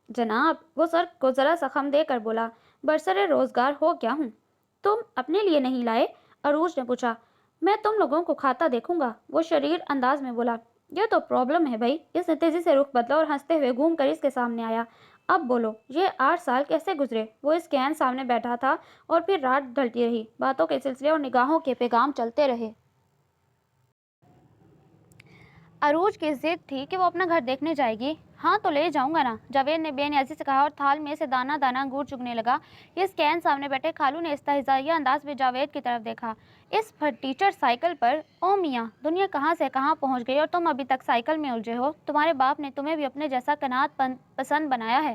جناب، وہ سر کو ذرا سا خم دے کر بولا۔ برسر روزگار ہو گیا ہوں۔ تم اپنے لیے نہیں لائے؟ عروج نے پوچھا۔ میں تم لوگوں کو کھاتا دیکھوں گا، وہ شریر انداز میں بولا۔ یہ تو پرابلم ہے بھائی۔ اس نے تیزی سے رخ بدلا اور ہنستے ہوئے گھوم کر اس کے سامنے آیا۔ اب بولو، یہ 8 سال کیسے گزرے؟ وہ اس کے عین سامنے بیٹھا تھا اور پھر رات ڈھلتی رہی۔ باتوں کے سلسلے اور نگاہوں کے پیغام چلتے رہے۔ عروج کی ضد تھی کہ وہ اپنا گھر دیکھنے جائے گی۔ ہاں تو لے جاؤں گا نا، جاوید نے بے نیازی سے کہا اور تھال میں سے دانہ دانہ انگور چگنے لگا۔ اس کے عین سامنے بیٹھے خالو نے استہزائیہ انداز میں جاوید کی طرف دیکھا۔ اس ٹیچر سائیکل پر؟ او میاں، دنیا کہاں سے کہاں پہنچ گئی اور تم ابھی تک سائیکل میں الجھے ہو۔ تمہارے باپ نے تمہیں بھی اپنے جیسا قناعت پسند بنایا ہے۔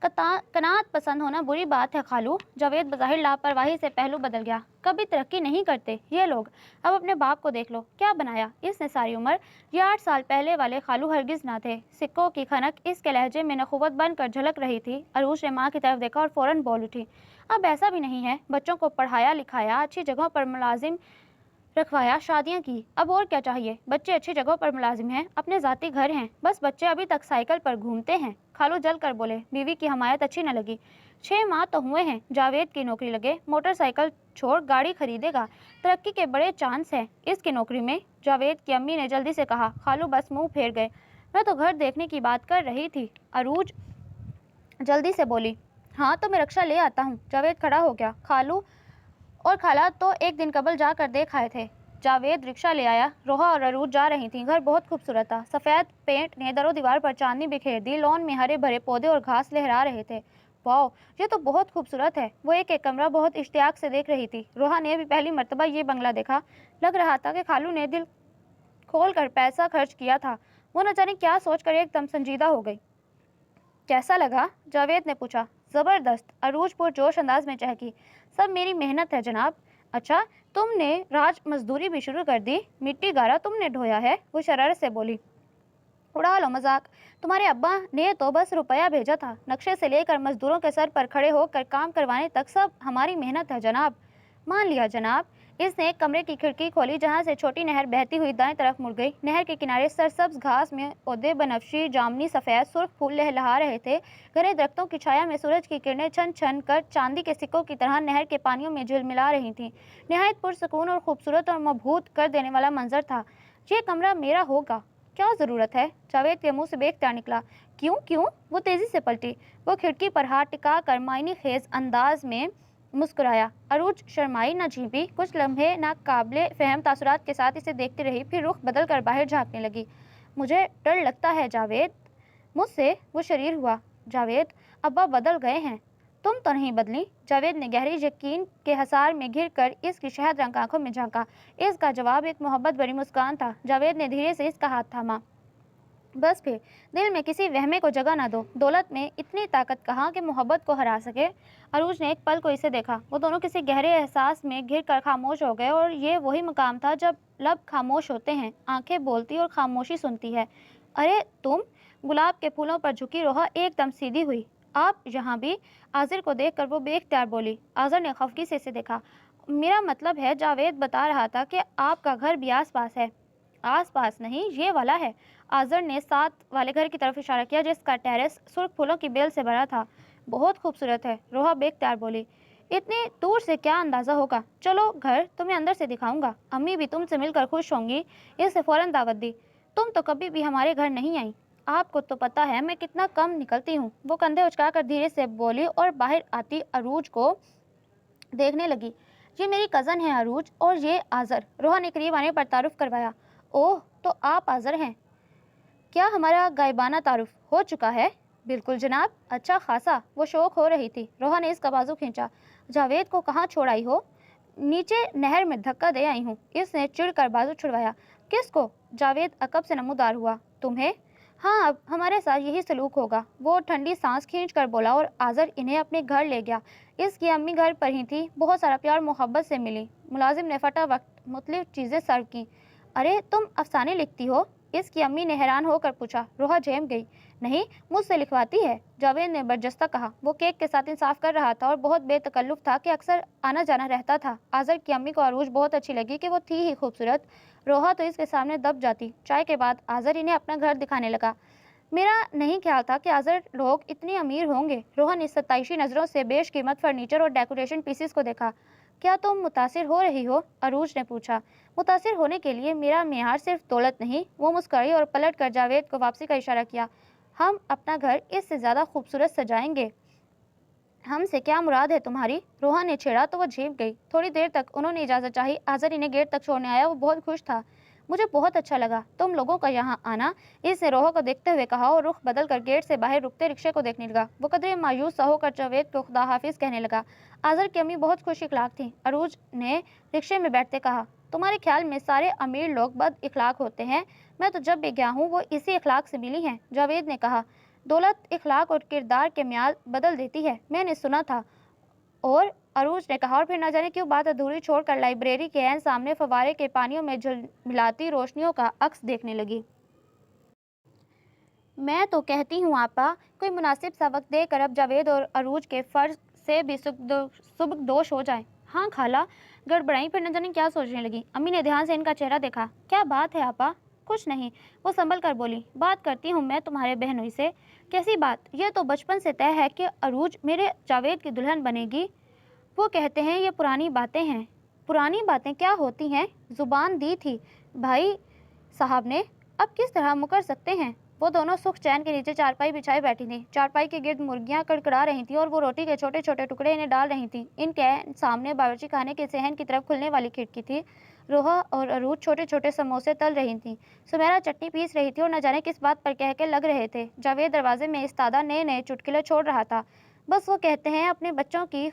قناعت پسند ہونا بری بات ہے خالو۔ جاوید بظاہر لاپرواہی سے پہلو بدل گیا۔ کبھی ترقی نہیں کرتے یہ لوگ۔ اب اپنے باپ کو دیکھ لو، کیا بنایا اس نے ساری عمر۔ یہ 8 سال پہلے والے خالو ہرگز نہ تھے۔ سکوں کی کھنک اس کے لہجے میں نخوت بن کر جھلک رہی تھی۔ عروج نے ماں کی طرف دیکھا اور فوراً بول اٹھی۔ اب ایسا بھی نہیں ہے، بچوں کو پڑھایا لکھایا، اچھی جگہوں پر ملازم رکھوایا، شادیاں کی، اب اور کیا چاہیے۔ بچے اچھی جگہوں پر ملازم ہیں، اپنے ذاتی گھر ہیں، بس بچے ابھی تک سائیکل پر گھومتے ہیں۔ خالو جل کر بولے۔ بیوی کی حمایت اچھی نہ لگی۔ 6 ماہ تو ہوئے ہیں جاوید کی نوکری لگے، موٹر سائیکل چھوڑ گاڑی خریدے گا۔ ترقی کے بڑے چانس ہیں اس کی نوکری میں، جاوید کی امی نے جلدی سے کہا۔ خالو بس منہ پھیر گئے۔ میں تو گھر دیکھنے کی بات کر رہی تھی، عروج جلدی سے بولی۔ हाँ तो मैं रक्षा ले आता हूँ। जावेद खड़ा हो गया। खालू और खाला तो एक दिन कबल जा कर देख आए थे। जावेद रिक्शा ले आया। रोहा और अरूज जा रही थीं। घर बहुत खूबसूरत था। सफ़ेद पेंट ने दरो दीवार पर चांदनी बिखेर दी। लॉन में हरे भरे पौधे और घास लहरा रहे थे। वाह, ये तो बहुत खूबसूरत है। वो एक एक कमरा बहुत इश्तियाक से देख रही थी। रोहा ने भी पहली मर्तबा ये बंगला देखा। लग रहा था कि खालू ने दिल खोल कर पैसा खर्च किया था। वो न जाने क्या सोचकर एकदम संजीदा हो गई। कैसा लगा? जावेद ने पूछा। ज़बरदस्त, अरूज पुरजोश अंदाज में चहकी। सब मेरी मेहनत है जनाब। अच्छा, तुमने राज मजदूरी भी शुरू कर दी? मिट्टी गारा तुमने ढोया है? वो शरारत से बोली। उड़ा लो मजाक। तुम्हारे अब्बा ने तो बस रुपया भेजा था। नक्शे से लेकर मजदूरों के सर पर खड़े होकर काम करवाने तक सब हमारी मेहनत है जनाब। मान लिया जनाब। इसने एक कमरे की खिड़की खोली जहां से छोटी नहर बहती हुई दाएं तरफ मुड़ गई। नहर के किनारे सरसब्ज घास में पौधे बनफशी, जामनी, सफ़ेद, सुर्ख फूल लहलहा रहे थे। घने दरख्तों की छाया में सूरज की किरणें छन छन कर चांदी के सिक्कों की तरह नहर के पानियों में झिलमिला रही थीं। नहायत पुरसकून और खूबसूरत और मबहूत कर देने वाला मंजर था। ये कमरा मेरा होगा। क्या ज़रूरत है? जावेद के मुंह से बेख्तियार निकला। क्यों क्यों? वो तेज़ी से पलटी। वो खिड़की पर हाथ टिका कर मायने खेज अंदाज में मुस्कुराया। अरूज शर्माई न झींपी। कुछ लम्हे नाकाबिले फ़हम तासुरात के साथ इसे देखती रही, फिर रुख बदल कर बाहर झाँकने लगी। मुझे डर लगता है जावेद। मुझसे? वो शरीर हुआ। जावेद, अब्बा बदल गए हैं। तुम तो नहीं बदली। जावेद ने गहरी यकीन के हसार में घिर कर इसकी शहद रंग आंखों में झांका। इसका जवाब एक मोहब्बत भरी मुस्कान था। जावेद ने धीरे से इसका हाथ थामा। बस फिर, दिल में किसी वहमे को जगह न दो। दौलत में इतनी ताकत कहाँ कि मोहब्बत को हरा सके। अरूज ने एक पल को इसे देखा। वो दोनों किसी गहरे एहसास में घिर कर खामोश हो गए, और ये वही मकाम था जब लब खामोश होते हैं, आंखें बोलती और खामोशी सुनती है। अरे तुम? गुलाब के फूलों पर झुकी रोहा एकदम सीधी हुई। आप यहाँ भी? आजिर को देखकर वो बेख्तियार बोली। आजिर ने खफगी से इसे देखा। मेरा मतलब है, जावेद बता रहा था कि आपका घर भी आस पास है। आस पास नहीं, ये वाला है। आजर ने साथ वाले घर की तरफ इशारा किया जिसका टेरेस सुर्ख फूलों की बेल से भरा था। बहुत खूबसूरत है, रोहा बेख्तियार बोली। इतनी दूर से क्या अंदाज़ा होगा? चलो घर, तुम्हें अंदर से दिखाऊंगा। अम्मी भी तुमसे मिलकर खुश होंगी। इससे फ़ौरन दावत दी। तुम तो कभी भी हमारे घर नहीं आई। आपको तो पता है मैं कितना कम निकलती हूँ। वो कंधे उचकाकर धीरे से बोली और बाहर आती अरूज को देखने लगी। ये मेरी कज़न है अरूज, और ये आज़र। रोहा ने करीब आने पर तारुफ करवाया। ओह, तो आप आज़र हैं। क्या हमारा गायबाना तारुफ हो चुका है? बिल्कुल जनाब, अच्छा खासा। वो शौक हो रही थी। रोहा ने इसका बाजू खींचा। जावेद को कहाँ छोड़ आई हो? नीचे नहर में धक्का दे आई हूँ। इसने चिढ़कर बाजू छुड़वाया। किसको? जावेद अकब से नमूदार हुआ। तुम्हें? हाँ, अब हमारे साथ यही सलूक होगा। वो ठंडी सांस खींच कर बोला, और आज़र इन्हें अपने घर ले गया। इसकी अम्मी घर पर ही थी। बहुत सारा प्यार मोहब्बत से मिली। मुलाजिम ने फटा वक्त मुख्तलिफ चीज़ें सर्व की। अरे तुम अफसाने लिखती हो? इसकी अम्मी ने हैरान होकर पूछा। रोहा झेम गई। नहीं, मुझसे लिखवाती है, जावेद ने बरजस्ता कहा। वो केक के साथ इंसाफ कर रहा था और बहुत बेतकल्लुफ था कि अक्सर आना जाना रहता था। आज़र की अम्मी को अरूज बहुत अच्छी लगी कि वो थी ही खूबसूरत। रोहा तो इसके सामने दब जाती। चाय के बाद आज़र इन्हें अपना घर दिखाने लगा। मेरा नहीं ख्याल था कि आज़र लोग इतने अमीर होंगे। रोहा ने सताइशी नज़रों से बेशकीमत फर्नीचर और डेकोरेशन पीसेस को देखा। क्या तुम मुतासिर हो रही हो? अरूज ने पूछा। मुतासिर होने के लिए मेरा मेयार सिर्फ दौलत नहीं। वो मुस्कुराई और पलट कर जावेद को वापसी का इशारा किया। हम अपना घर इससे ज़्यादा खूबसूरत सजाएंगे। हमसे क्या मुराद है तुम्हारी? रोहा ने छेड़ा तो वो झेप गई। थोड़ी देर तक उन्होंने इजाज़त चाही। आज़र इन्हें गेट तक छोड़ने आया। वो बहुत खुश था। मुझे बहुत अच्छा लगा तुम लोगों का यहाँ आना, इसने रोहा को देखते हुए कहा, और रुख बदल कर गेट से बाहर रुकते रिक्शे को देखने लगा। वो कदरे मायूस सा होकर जावेद को खुदा हाफिज कहने लगा। आज़र की अम्मी बहुत खुश इखलाक थी। अरूज ने रिक्शे में बैठते कहा, तुम्हारे ख्याल में सारे अमीर लोग बद इखलाक होते हैं? मैं तो जब भी गया हूँ वो इसी इखलाक से मिली हैं। जावेद ने कहा। दौलत इखलाक और किरदार के म्यार बदल देती है, मैंने सुना था। और अरूज ने कहा, और फिर न जाने क्यों बात अधूरी छोड़कर लाइब्रेरी के ऐन सामने फव्वारे के पानियों में झिलमिलाती रोशनियों का अक्स देखने लगी। मैं तो कहती हूँ आपा, कोई मुनासिब सा वक्त देकर अब जावेद और अरूज के फर्ज से भी सुबकदोश हो जाए। हाँ खाला, गड़बड़ाई, फिर न जाने क्या सोचने लगी। अम्मी ने ध्यान से इनका चेहरा देखा। क्या बात है आपा? कुछ नहीं, वो संभल कर बोली। बात करती हूँ मैं तुम्हारे बहनोई से। कैसी बात? यह तो बचपन से तय है कि अरूज मेरे जावेद की दुल्हन बनेगी। वो कहते हैं ये पुरानी बातें हैं। पुरानी बातें क्या होती हैं? जुबान दी थी भाई साहब ने, अब किस तरह मुकर सकते हैं? वो दोनों सुख चैन के नीचे चारपाई बिछाई बैठी थीं। चारपाई के गिर्द मुर्गियां कड़कड़ा रही थीं और वो रोटी के छोटे छोटे टुकड़े इन्हें डाल रही थीं। इनके सामने बावर्ची खाने के सहन की तरफ खुलने वाली खिड़की थी। रोहा और अरूज छोटे छोटे समोसे तल रही थीं। सुमेरा चटनी पीस रही थी और न जाने किस बात पर कह के लग रहे थे। जावेद दरवाजे में इस्तादा नए नए चुटकुले छोड़ रहा था। बस वो कहते हैं अपने बच्चों की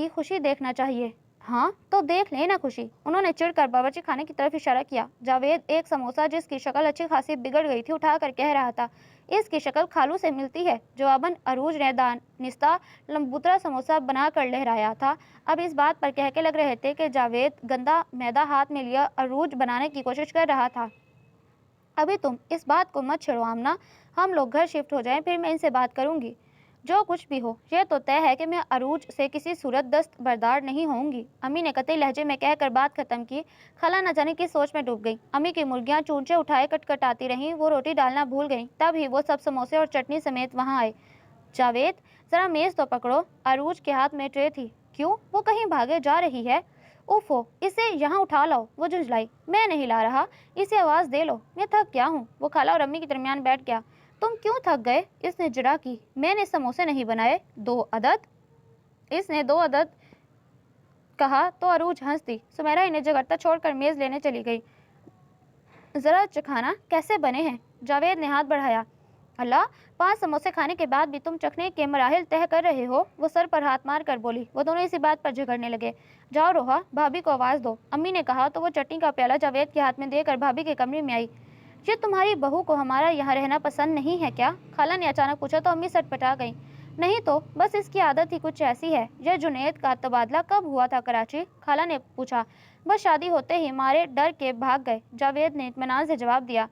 खुशी देखना चाहिए। हाँ तो देख ले ना खुशी। उन्होंने चिढ़कर बावर्ची खाने की तरफ इशारा किया। जावेद एक समोसा जिसकी शक्ल अच्छी खासी बिगड़ गई थी उठाकर कह रहा था, इसकी शक्ल खालू से मिलती है। जवाबन अरूज ने दानिस्ता लंबूतरा समोसा बना कर लहराया था। अब इस बात पर कह के लग रहे थे कि जावेद गंदा मैदा हाथ में लिया अरूज बनाने की कोशिश कर रहा था। अभी तुम इस बात को मत छेड़ो आमना, हम लोग घर शिफ्ट हो जाएं, फिर मैं इनसे बात करूंगी। जो कुछ भी हो, यह तो तय है कि मैं अरूज से किसी सूरत दस्त बरदार नहीं होऊंगी। अम्मी ने कतई लहजे में कहकर बात खत्म की। खाला न जाने की सोच में डूब गई। अम्मी की मुर्गियां चूंचे उठाए कटकटाती रहीं। वो रोटी डालना भूल गई। तब ही वो सब समोसे और चटनी समेत वहां आए। जावेद जरा मेज तो पकड़ो। अरूज के हाथ में ट्रे थी। क्यों, वो कहीं भागे जा रही है? उफो, इसे यहाँ उठा लाओ। वो झुंझलाई। मैं नहीं ला रहा, इसे आवाज दे लो, मैं थक गया हूँ। वो खाला और अम्मी के दरमियान बैठ गया। तुम क्यों थक गए? इसने जिड़ा की। मैंने समोसे नहीं बनाए। 2 अदद। इसने 2 अदद कहा तो अरूज हंस दी। सुमेरा इन्हें जगरता छोड़कर मेज लेने चली गई। जरा चखाना कैसे बने हैं? जावेद ने हाथ बढ़ाया। अल्लाह, 5 समोसे खाने के बाद भी तुम चखने के मराहिल तय कर रहे हो। वो सर पर हाथ मार कर बोली। वो दोनों इसी बात पर झगड़ने लगे। जाओ रोहा, भाभी को आवाज दो। अम्मी ने कहा तो वो चटनी का प्याला जावेद के हाथ में देकर भाभी के कमरे में आई। ये तुम्हारी बहू को हमारा यहाँ रहना पसंद नहीं है क्या? खाला ने अचानक पूछा तो अम्मी सटपटा गई। नहीं तो बस इसकी आदत ही कुछ ऐसी है। यह जुनैद का तबादला कब हुआ था कराची? खाला ने पूछा। बस शादी होते ही मारे डर के भाग गए। जावेद ने इत्मीनान से जवाब दिया।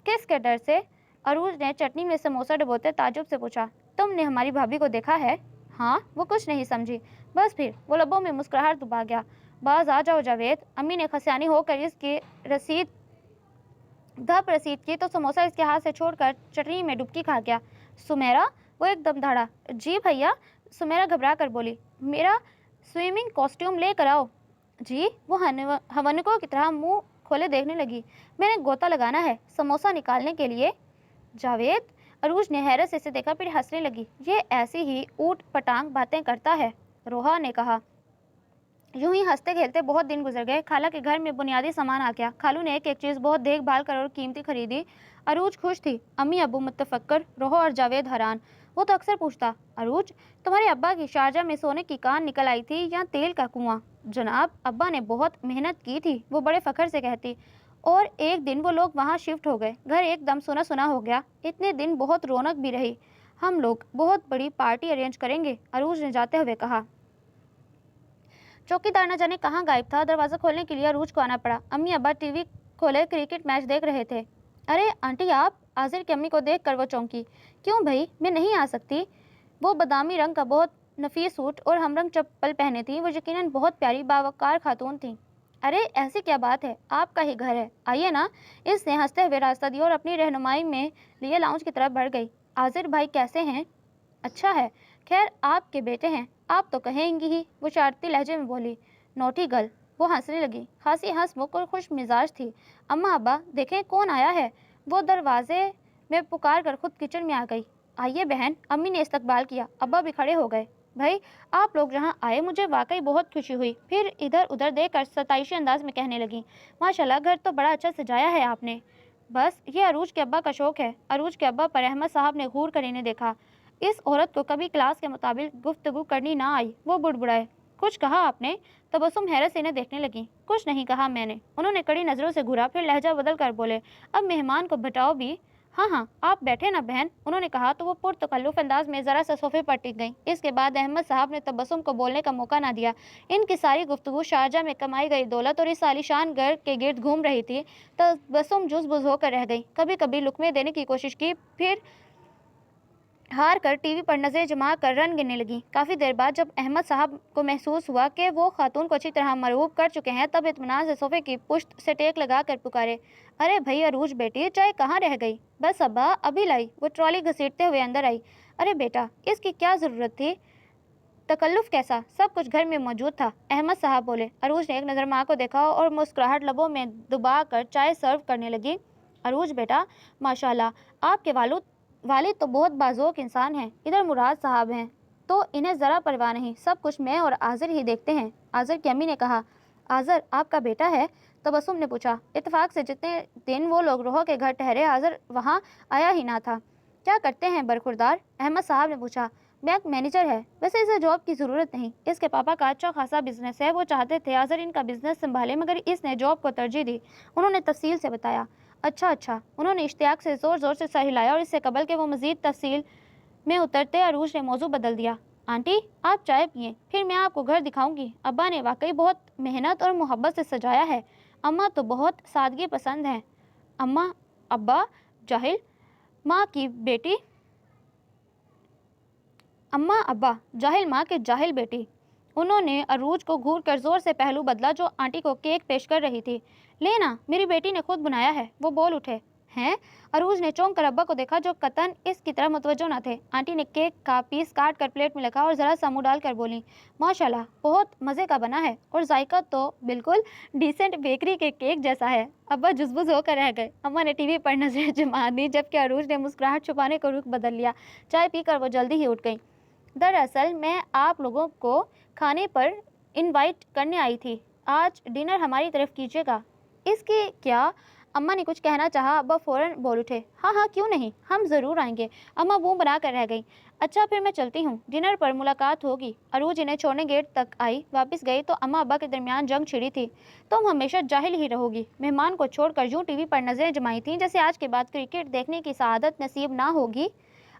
किसके डर से? अरूज ने चटनी में समोसा डुबोते ताजुब से पूछा। तुमने हमारी भाभी को देखा है? हाँ, वो कुछ नहीं समझी। बस फिर वो लबों में मुस्कुराहट दुबा गया। बाज आ जाओ जावेद। अम्मी ने खसियानी होकर इसकी रसीद की तो समोसा इसके हाथ से छोड़कर चटनी में डुबकी खा गया। सुमेरा, वो एकदम दौड़ा। जी भैया। सुमेरा घबरा कर बोली। मेरा स्विमिंग कॉस्ट्यूम लेकर आओ। जी। वो हवनकों की तरह मुंह खोले देखने लगी। मैंने गोता लगाना है समोसा निकालने के लिए। जावेद। अरूज ने हैरत से इसे देखा, फिर हंसने लगी। ये ऐसी ही ऊट पटांग बातें करता है, रोहा ने कहा। यूं ही हंसते खेलते बहुत दिन गुजर गए। खाला के घर में बुनियादी सामान आ गया। खालू ने एक एक चीज़ बहुत देखभाल कर और कीमती खरीदी। अरूज खुश थी। अम्मी अबू मुतफक्कर, रोहा और जावेद हैरान। वो तो अक्सर पूछता, अरूज तुम्हारे अब्बा की शारजा में सोने की कान निकल आई थी या तेल का कुआं? जनाब, अब्बा ने बहुत मेहनत की थी, वो बड़े फखर से कहती। और एक दिन वो लोग वहाँ शिफ्ट हो गए। घर एकदम सुना सुना हो गया। इतने दिन बहुत रौनक भी रही। हम लोग बहुत बड़ी पार्टी अरेंज करेंगे, अरूज ने जाते हुए कहा। चौकीदार न जाने कहाँ गायब था। दरवाज़ा खोलने के लिए अरूज को आना पड़ा। अम्मी अब्बा टीवी खोले क्रिकेट मैच देख रहे थे। अरे आंटी आप? आजिर की अम्मी को देख कर वो चौंकी। क्यों भाई, मैं नहीं आ सकती? वो बादामी रंग का बहुत नफीस सूट और हमरंग चप्पल पहने थी। वो यकीनन बहुत प्यारी बावकार खातून थी। अरे ऐसी क्या बात है, आपका ही घर है, आइए ना। इसने हंसते हुए रास्ता दिया और अपनी रहनुमाई में लिए लाउंज की तरफ बढ़ गई। आजिर भाई कैसे हैं? अच्छा है, खैर आपके बेटे हैं, आप तो कहेंगी ही, वो शरारती लहजे में बोली। Naughty girl. वो हंसने लगी, खासी हंसमुख और खुश मिजाज थी। अम्मा अब्बा देखें कौन आया है। वो दरवाजे में पुकार कर खुद किचन में आ गई। आइए बहन, अम्मी ने इस्तकबाल किया। अब्बा भी खड़े हो गए। भाई आप लोग जहाँ आए मुझे वाकई बहुत खुशी हुई। फिर इधर उधर देखकर सताइशी अंदाज में कहने लगी, माशाल्लाह घर तो बड़ा अच्छा सजाया है आपने। बस ये अरूज के अब्बा का शौक है। अरूज के अब्बा पर अहमद साहब ने घूर कर इन्हें देखा। इस औरत को कभी क्लास के मुताबिक गुफ्तगू करनी ना आई। वो बुड़बुड़ाए। कुछ कहा आपने? तबस्सुम हैरत से इन्हें देखने लगी। कुछ नहीं कहा मैंने। उन्होंने कड़ी नज़रों से घूरा, फिर लहजा बदल कर बोले, अब मेहमान को बटाओ भी। हाँ हाँ आप बैठे ना बहन, उन्होंने कहा तो वो पुरतकल्लुफ़ अंदाज में ज़रा सा सोफे पर टिक गई। इसके बाद अहमद साहब ने तबस्सुम को बोलने का मौका ना दिया। इनकी सारी गुफ्तगू शारजा में कमाई गई दौलत और इस आलीशान घर के गिर्द घूम रही थी। तबस्सुम जुज़-बुज़ होकर रह गई। कभी कभी लुकमे देने की कोशिश की, फिर हार कर टीवी पर नजरें जमा कर रन गिनने लगी। काफ़ी देर बाद जब अहमद साहब को महसूस हुआ कि वो खातून को अच्छी तरह मरऊब कर चुके हैं, तब इत्मीनान से सोफे की पुश्त से टेक लगा कर पुकारे, अरे भई अरूज बेटी, चाय कहाँ रह गई? बस अब्बा अभी लाई। वो ट्रॉली घसीटते हुए अंदर आई। अरे बेटा, इसकी क्या ज़रूरत थी? तकल्लुफ़ कैसा, सब कुछ घर में मौजूद था, अहमद साहब बोले। अरूज ने एक नज़र माँ को देखा और मुस्कुराहट लबों में दबा कर चाय सर्व करने लगी। अरूज बेटा, माशाल्लाह, आपके वालिद तो बहुत बाज़ोक इंसान हैं। इधर मुराद साहब हैं तो इन्हें ज़रा परवाह नहीं, सब कुछ मैं और आज़र ही देखते हैं। आज़र की अम्मी ने कहा, आज़र आपका बेटा है? तबस्सुम ने पूछा। इत्तेफाक से जितने दिन वो लोग रोह के घर ठहरे, आज़र वहाँ आया ही ना था। क्या करते हैं बरखुरदार? अहमद साहब ने पूछा। बैंक मैनेजर है। वैसे इसे जॉब की ज़रूरत नहीं, इसके पापा का अच्छा खासा बिजनेस है। वो चाहते थे आज़र इनका बिजनेस संभाले, मगर इसने जॉब को तरजीह दी। उन्होंने तफसील से बताया। अच्छा अच्छा, उन्होंने इश्तियाक से ज़ोर ज़ोर से सर हिलाया और इससे कबल के वो मज़ीद तफसील में उतरते अरूज ने मौजू बदल दिया। आंटी, आप चाय पिए, फिर मैं आपको घर दिखाऊंगी। अब्बा ने वाकई बहुत मेहनत और मोहब्बत से सजाया है। अम्मा तो बहुत सादगी पसंद हैं। अम्मा, अब्बा जाहिल माँ की बेटी अम्मा अब्बा जाहिल माँ के जाहिल बेटी। उन्होंने अरूज को घूर कर जोर से पहलू बदला जो आंटी को केक पेश कर रही थी। लेना, मेरी बेटी ने खुद बनाया है। वो बोल उठे। हैं? अरूज ने चौंक कर अब्बा को देखा जो कतन इसकी तरफ मुतवज्जो न थे। आंटी ने केक का पीस काट कर प्लेट में रखा और ज़रा सा मुँह डाल कर बोली, माशाल्लाह, बहुत मज़े का बना है और जायका तो बिल्कुल डिसेंट बेकरी के केक जैसा है। अब्बा जुज़बुज़ होकर रह गए। अम्मा ने टीवी पर नजरें जमा दी जबकि अरूज ने मुस्कुराहट छुपाने का रुख बदल लिया। चाय पीकर वो जल्दी ही उठ गई। दरअसल मैं आप लोगों को खाने पर इनवाइट करने आई थी। आज डिनर हमारी तरफ कीजिएगा। इसके क्या? अम्मा ने कुछ कहना चाहा, अब्बा फ़ौरन बोल उठे। हाँ हाँ, क्यों नहीं, हम ज़रूर आएंगे। अम्मा मुँह बना कर रह गई। अच्छा, फिर मैं चलती हूँ, डिनर पर मुलाकात होगी। अरूज इन्हें छोड़ने गेट तक आई। वापस गई तो अम्मा अब्बा के दरमियान जंग छिड़ी थी। तुम हमेशा जाहिल ही रहोगी। मेहमान को छोड़कर यूँ टीवी पर नजरें जमाई थीं जैसे आज के बाद क्रिकेट देखने की सआदत नसीब ना होगी।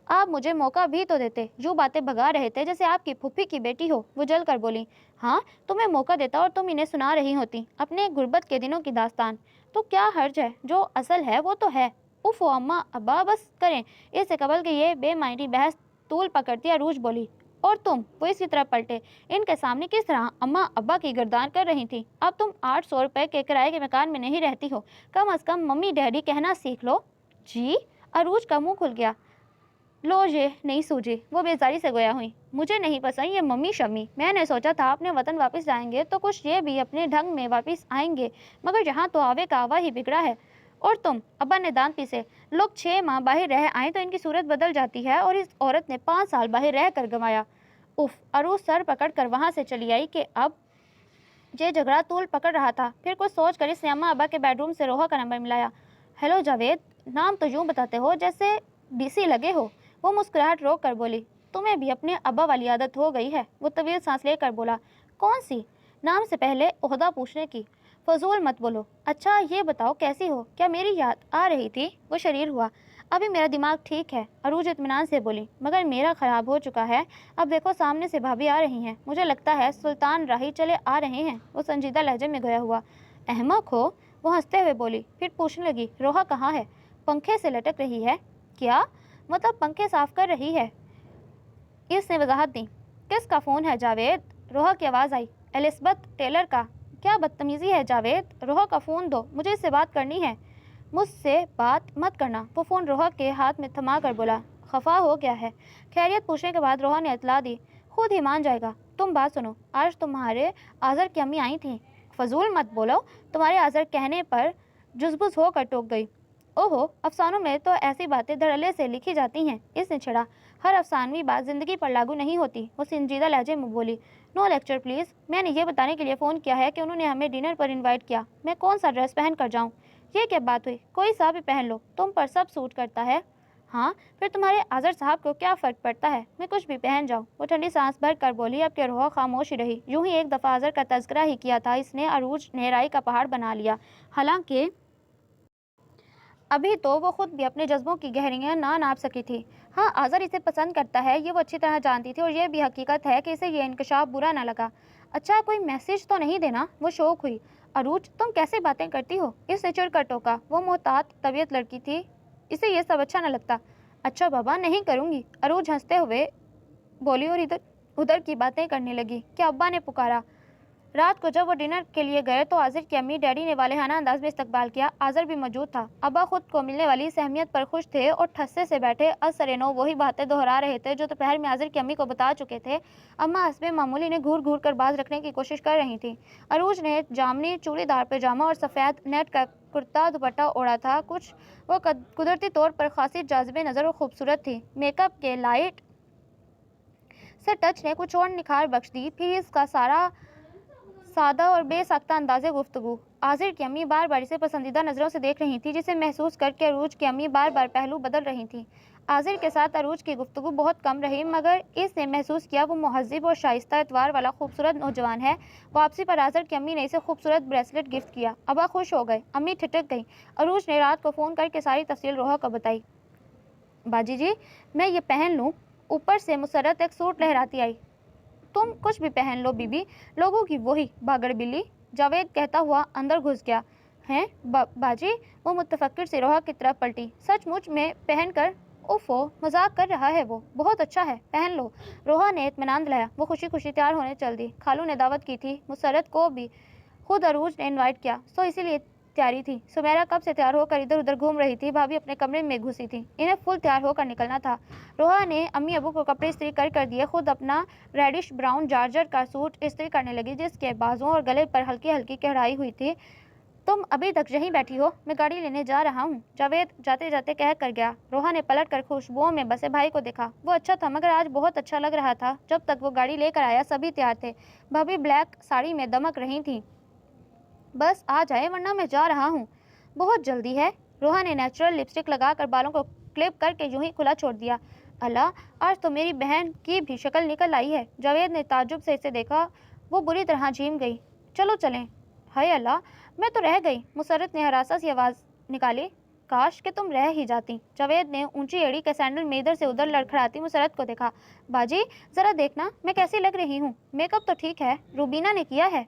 आप मुझे मौका भी तो देते। यूँ बातें भगा रहे थे जैसे आपकी फूफी की बेटी हो। वो जल कर बोली। हाँ, तुम्हें मौका देता और तुम इन्हें सुना रही होती अपने गुर्बत के दिनों की दास्तान। तो क्या हर्ज है, जो असल है वो तो है। उफ़ अम्मा अब्बा बस करें। इससे कबल के ये बेमायनी बहस तूल पकड़ती अरूज बोली। और तुम? वो इसकी तरफ पलटे। इनके सामने किस तरह अम्मा अब्बा की गर्दान कर रही थी। अब तुम 800 रुपये के किराए के मकान में नहीं रहती हो। कम अज़ कम मम्मी डैडी कहना सीख लो। जी? अरूज का मुँह खुल गया। लो ये नहीं सूझी। वो बेजारी से गोया हुई। मुझे नहीं पसंद ये मम्मी शम्मी। मैंने सोचा था अपने वतन वापस जाएंगे तो कुछ ये भी अपने ढंग में वापस आएंगे, मगर यहाँ तो आवे का आवा ही बिगड़ा है। और तुम? अब्बा ने दांत पीसे। लोग 6 माह बाहर रह आए तो इनकी सूरत बदल जाती है और इस औरत ने 5 साल बाहर रह कर गंवाया। उफ, अरूज सर पकड़ कर वहाँ से चली आई कि अब ये झगड़ा तूल पकड़ रहा था। फिर कुछ सोच कर इसने अम्मा अब्बा के बेडरूम से रोहा का नंबर मिलाया। हेलो जावेद, नाम तो यूँ बताते हो जैसे डीसी लगे हो। वो मुस्कुराहट रोक कर बोली। तुम्हें भी अपने अब्बा वाली आदत हो गई है। वो तवील सांस लेकर बोला। कौन सी? नाम से पहले ओहदा पूछने की। फजूल मत बोलो। अच्छा ये बताओ कैसी हो? क्या मेरी याद आ रही थी? वो शरीर हुआ। अभी मेरा दिमाग ठीक है, अरूज इत्मीनान से बोली, मगर मेरा ख़राब हो चुका है। अब देखो सामने से भाभी आ रही हैं। मुझे लगता है सुल्तान राही चले आ रहे हैं। वो संजीदा लहजे में गया हुआ। अहमक हो? वो हंसते हुए बोली। फिर पूछने लगी, रोहा कहाँ है? पंखे से लटक रही है। क्या मतलब? पंखे साफ कर रही है, इसने वजाहत दी। किसका फ़ोन है जावेद? रोहा की आवाज़ आई। एलिज़ाबेथ टेलर का। क्या बदतमीज़ी है जावेद, रोहा का फ़ोन दो, मुझे इससे बात करनी है। मुझसे बात मत करना। वो फ़ोन रोहा के हाथ में थमा कर बोला। खफा हो गया है? खैरियत पूछने के बाद रोहा ने इतला दी। खुद ही मान जाएगा। तुम बात सुनो, आज तुम्हारे आज़र की अम्मी आई थी। फजूल मत बोलो। तुम्हारे आज़र कहने पर जुज़बुज़ होकर टोक गई। ओहो, अफसानों में तो ऐसी बातें धड़ल्ले से लिखी जाती हैं, इसने छिड़ा। हर अफसानवी बात ज़िंदगी पर लागू नहीं होती। वो संजीदा लहजे में बोली। No lecture please. मैंने ये बताने के लिए फ़ोन किया है कि उन्होंने हमें डिनर पर इनवाइट किया। मैं कौन सा ड्रेस पहन कर जाऊँ? ये क्या बात हुई? कोई सा भी पहन लो, तुम पर सब सूट करता है। हाँ, फिर तुम्हारे आज़र साहब को क्या फ़र्क पड़ता है? मैं कुछ भी पहन जाऊँ। वो ठंडी सांस भर कर बोली। अब के रोहा खामोश ही रही। यूं ही एक दफ़ा आज़र का तज़किरा ही किया था इसने, अरूज ने राई का पहाड़ बना लिया। हालांकि अभी तो वो खुद भी अपने जज्बों की गहराइयाँ ना नाप सकी थी। हाँ, आज़र इसे पसंद करता है, ये वो अच्छी तरह जानती थी और यह भी हकीकत है कि इसे ये इंकशाफ बुरा ना लगा। अच्छा, कोई मैसेज तो नहीं देना? वो शौक हुई। अरूज, तुम कैसे बातें करती हो? इसने चिढ़ कर टोका। वो मोहतात तबीयत लड़की थी, इसे ये सब अच्छा न लगता। अच्छा बाबा, नहीं करूँगी, अरूज हंसते हुए बोली और इधर उधर की बातें करने लगी। क्या अब्बा ने पुकारा? रात को जब वो डिनर के लिए गए तो आज़िर की अम्मी डैडी ने वालेहाना अंदाज में इस्तकबाल किया। आज़िर भी मौजूद था। अब्बा खुद को मिलने वाली इस अहमियत पर खुश थे और ठस्से से बैठे असरनो वही बातें दोहरा रहे थे जो दोपहर में आज़िर की अम्मी को बता चुके थे। अम्मा हस्बे मामूली ने घूर घूर कर बाज रखने की कोशिश कर रही थी। अरूज ने जामनी चूड़ीदार पैजामा और सफ़ेद नेट का कुर्ता दुपट्टा ओढ़ा था। कुछ वो कुदरती तौर पर खासी जाज़िबे नज़र और खूबसूरत थी। मेकअप के लाइट से टच ने कुछ और निखार बख्श दी। फिर इसका सादा और बेसाख्ता अंदाज़े गुफ्तगू। आज़िर की अम्मी बार बार इसे पसंदीदा नज़रों से देख रही थी, जिसे महसूस करके अरूज की अम्मी बार बार पहलू बदल रही थी। आज़िर के साथ अरूज की गुफ्तगू बहुत कम रही, मगर इसने महसूस किया वो मुहज़्ज़िब और शाइस्ता एतवार वाला खूबसूरत नौजवान है। वापसी पर आज़िर की अम्मी ने इसे खूबसूरत ब्रेसलेट गिफ्ट किया। अब्बा खुश हो गए, अम्मी ठिठक गई। अरूज ने रात को फ़ोन करके सारी तफसील रोहा को बताई। बाजी जी, मैं ये पहन लूँ? ऊपर से मुसर्रत एक सूट लहराती आई। तुम कुछ भी पहन लो बीबी, लोगों की वही भागड़ बिल्ली, जावेद कहता हुआ अंदर घुस गया। हैं बाजी? वो मुतफक्किर से रोहा की तरफ पलटी। सचमुच में पहन कर? उफ़ो, मजाक कर रहा है वो, बहुत अच्छा है, पहन लो। रोहा ने इत्मीनान दिलाया। वो खुशी खुशी तैयार होने चल दी। खालू ने दावत की थी, मुसर्रत को भी खुद अरूज ने इनवाइट किया, सो इसीलिए तैयारी थी। सुमेरा कब से तैयार होकर इधर उधर घूम रही थी। भाभी अपने कमरे में घुसी थी, इन्हें फुल तैयार होकर निकलना था। रोहा ने अम्मी अबू को कपड़े इस्त्री कर दिए, खुद अपना रेडिश ब्राउन जार्जर का सूट इस्त्री करने लगी, जिसके बाजुओं और गले पर हल्की हल्की कढ़ाई हुई थी। तुम अभी तक यहीं बैठी हो? मैं गाड़ी लेने जा रहा हूँ, जावेद जाते जाते कह कर गया। रोहा ने पलट कर खुशबुओं में बसे भाई को देखा। वो अच्छा था, मगर आज बहुत अच्छा लग रहा था। जब तक वो गाड़ी लेकर आया सभी तैयार थे। भाभी ब्लैक साड़ी में दमक रही थी। बस आ जाए वरना मैं जा रहा हूँ। बहुत जल्दी है। रोहा ने नेचुरल लिपस्टिक लगाकर बालों को क्लिप करके यूं ही खुला छोड़ दिया। अल्लाह, आज तो मेरी बहन की भी शक्ल निकल आई है। जावेद ने ताज्जुब से इसे देखा। वो बुरी तरह झीम गई। चलो चलें। हाय अल्लाह, मैं तो रह गई। मुसर्रत ने हरासा सी आवाज़ निकाली। काश कि तुम रह ही जाती। जावेद ने ऊंची एड़ी के सैंडल में इधर से उधर लड़खड़ाती मुसर्रत को देखा। बाजी, ज़रा देखना मैं कैसी लग रही हूँ। मेकअप तो ठीक है, रूबीना ने किया है।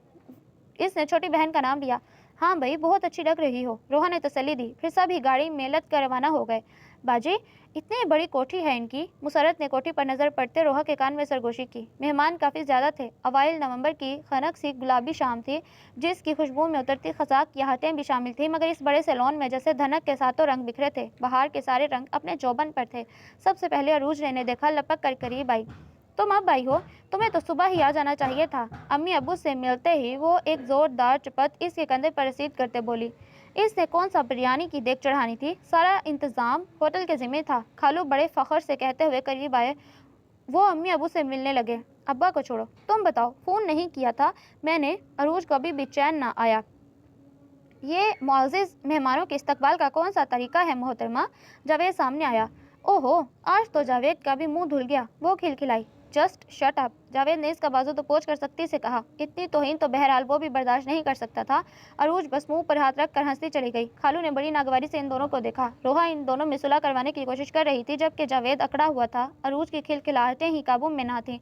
इसने छोटी बहन का नाम लिया। हाँ भाई, बहुत अच्छी लग रही हो, रोहा ने तसल्ली दी। फिर सभी गाड़ी में लद कर रवाना हो गए। बाजी, इतनी बड़ी कोठी है इनकी। मुसर्रत ने कोठी पर नज़र पड़ते रोहा के कान में सरगोशी की। मेहमान काफ़ी ज़्यादा थे। अवाइल नवंबर की खनक सी गुलाबी शाम थी, जिसकी खुशबू में उतरती खजाक की आहटें भी शामिल थी, मगर इस बड़े सैलून में जैसे धनक के सातों रंग बिखरे थे। बाहर के सारे रंग अपने जौबन पर थे। सबसे पहले अरूज ने देखा, लपक कर करीब आई। तुम अब आई हो? तुम्हें तो सुबह ही आ जाना चाहिए था। अम्मी अबू से मिलते ही वो एक ज़ोरदार चपत इसके कंधे पर रसीद करते बोली। इसने कौन सा बिरयानी की देख चढ़ानी थी? सारा इंतज़ाम होटल के ज़िम्मे था। खालू बड़े फ़ख्र से कहते हुए करीब आए। वो अम्मी अबू से मिलने लगे। अब्बा को छोड़ो, तुम बताओ। फ़ोन नहीं किया था मैंने। अरूज को अभी भी चैन ना आया। ये मुअज़्ज़िज़ मेहमानों के इस्तकबाल का कौन सा तरीका है मोहतरमा? जावेद सामने आया। ओहो, आज तो जावेद का भी मुंह धुल गया। वो खिलखिलाई। Just shut up. जावेद ने इसका बाजू तो पोंछ कर सख्ती से कहा। इतनी तौहीन तो बहरहाल वो भी बर्दाश्त नहीं कर सकता था। अरूज बस मुंह पर हाथ रख कर हंसती चली गई। खालू ने बड़ी नागवारी से इन दोनों को देखा। रोहा इन दोनों में सुलह करवाने की कोशिश कर रही थी, जबकि जावेद अकड़ा हुआ था। अरूज की खिलखिलाहटें ही काबू में ना थीं।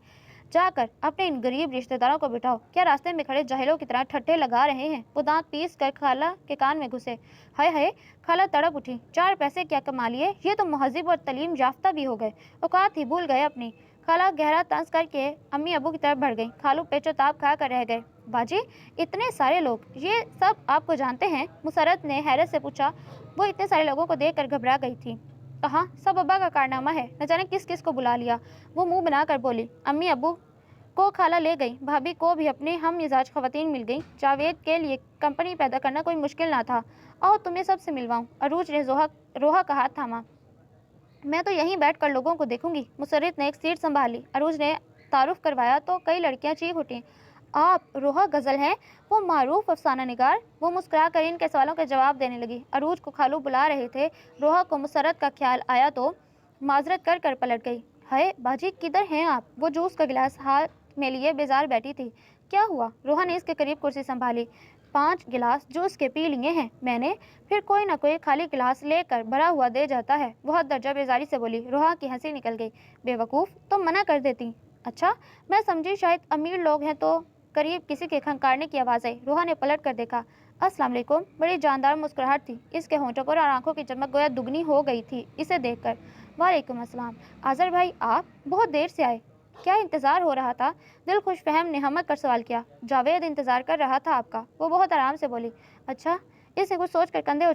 जाकर अपने इन गरीब रिश्तेदारों को बिठाओ। क्या रास्ते में खड़े जाहिलों की तरह ठट्ठे लगा रहे हैं? वो दांत पीस कर खाला के कान में घुसे। हाय हाय, खाला तड़प उठी। 4 पैसे क्या कमा लिए? ये तो मुहज़्ज़िब और तलीम याफ्ता भी हो गए, औकात ही भूल गए अपनी। खाला गहरा तंज करके अम्मी अबू की तरफ बढ़ गई। खालू पेचोताप खा कर रह गए। बाजी, इतने सारे लोग, ये सब आपको जानते हैं? मुसर्रत ने हैरत से पूछा। वो इतने सारे लोगों को देख कर घबरा गई थी। कहाँ, सब अब्बा का कारनामा है, न जाने किस किस को बुला लिया। वो मुंह बनाकर बोली। अम्मी अबू को खाला ले गई। भाभी को भी अपने हम मिजाज खवातीन मिल गई। जावेद के लिए कंपनी पैदा करना कोई मुश्किल ना था। आओ तुम्हें सबसे मिलवाऊं। अरूज ने रोहा का हाथ थामा। मैं तो यहीं बैठ कर लोगों को देखूंगी। मुसर्रत ने एक सीट संभाली। अरूज ने तारुफ करवाया तो कई लड़कियां चीख उठी। आप रोहा गज़ल हैं? वो मारूफ अफसाना निगार। वो मुस्कुरा कर इनके सवालों के जवाब देने लगी। अरूज को खालू बुला रहे थे। रोहा को मुसर्रत का ख्याल आया तो माजरत कर कर पलट गई। हाय बाजी, किधर हैं आप? वो जूस का गिलास हाथ में लिए बेजार बैठी थी। क्या हुआ? रोहा ने इसके करीब कुर्सी संभाली। 5 गिलास जूस के पी लिए हैं मैंने। फिर कोई ना कोई खाली गिलास लेकर भरा हुआ दे जाता है। बहुत दर्जा बेजारी से बोली। रोहा की हंसी निकल गई। बेवकूफ़, तुम मना कर देती। अच्छा, मैं समझी शायद अमीर लोग हैं तो। करीब किसी के खंकारने की आवाज़ आई। रोहा ने पलट कर देखा। अस्सलाम वालेकुम। बड़ी जानदार मुस्कुराहट थी इसके होंठों पर और आंखों की चमक गोया दुगनी हो गई थी इसे देखकर। वालेकुम अस्सलाम। आज़र भाई, आप बहुत देर से आए। کیا انتظار ہو رہا تھا؟ دل خوش فہم نے ہمت کر سوال کیا۔ جاوید انتظار کر رہا تھا آپ کا، وہ بہت آرام سے بولی۔ اچھا؟ اس نے کچھ سوچ کر کندھے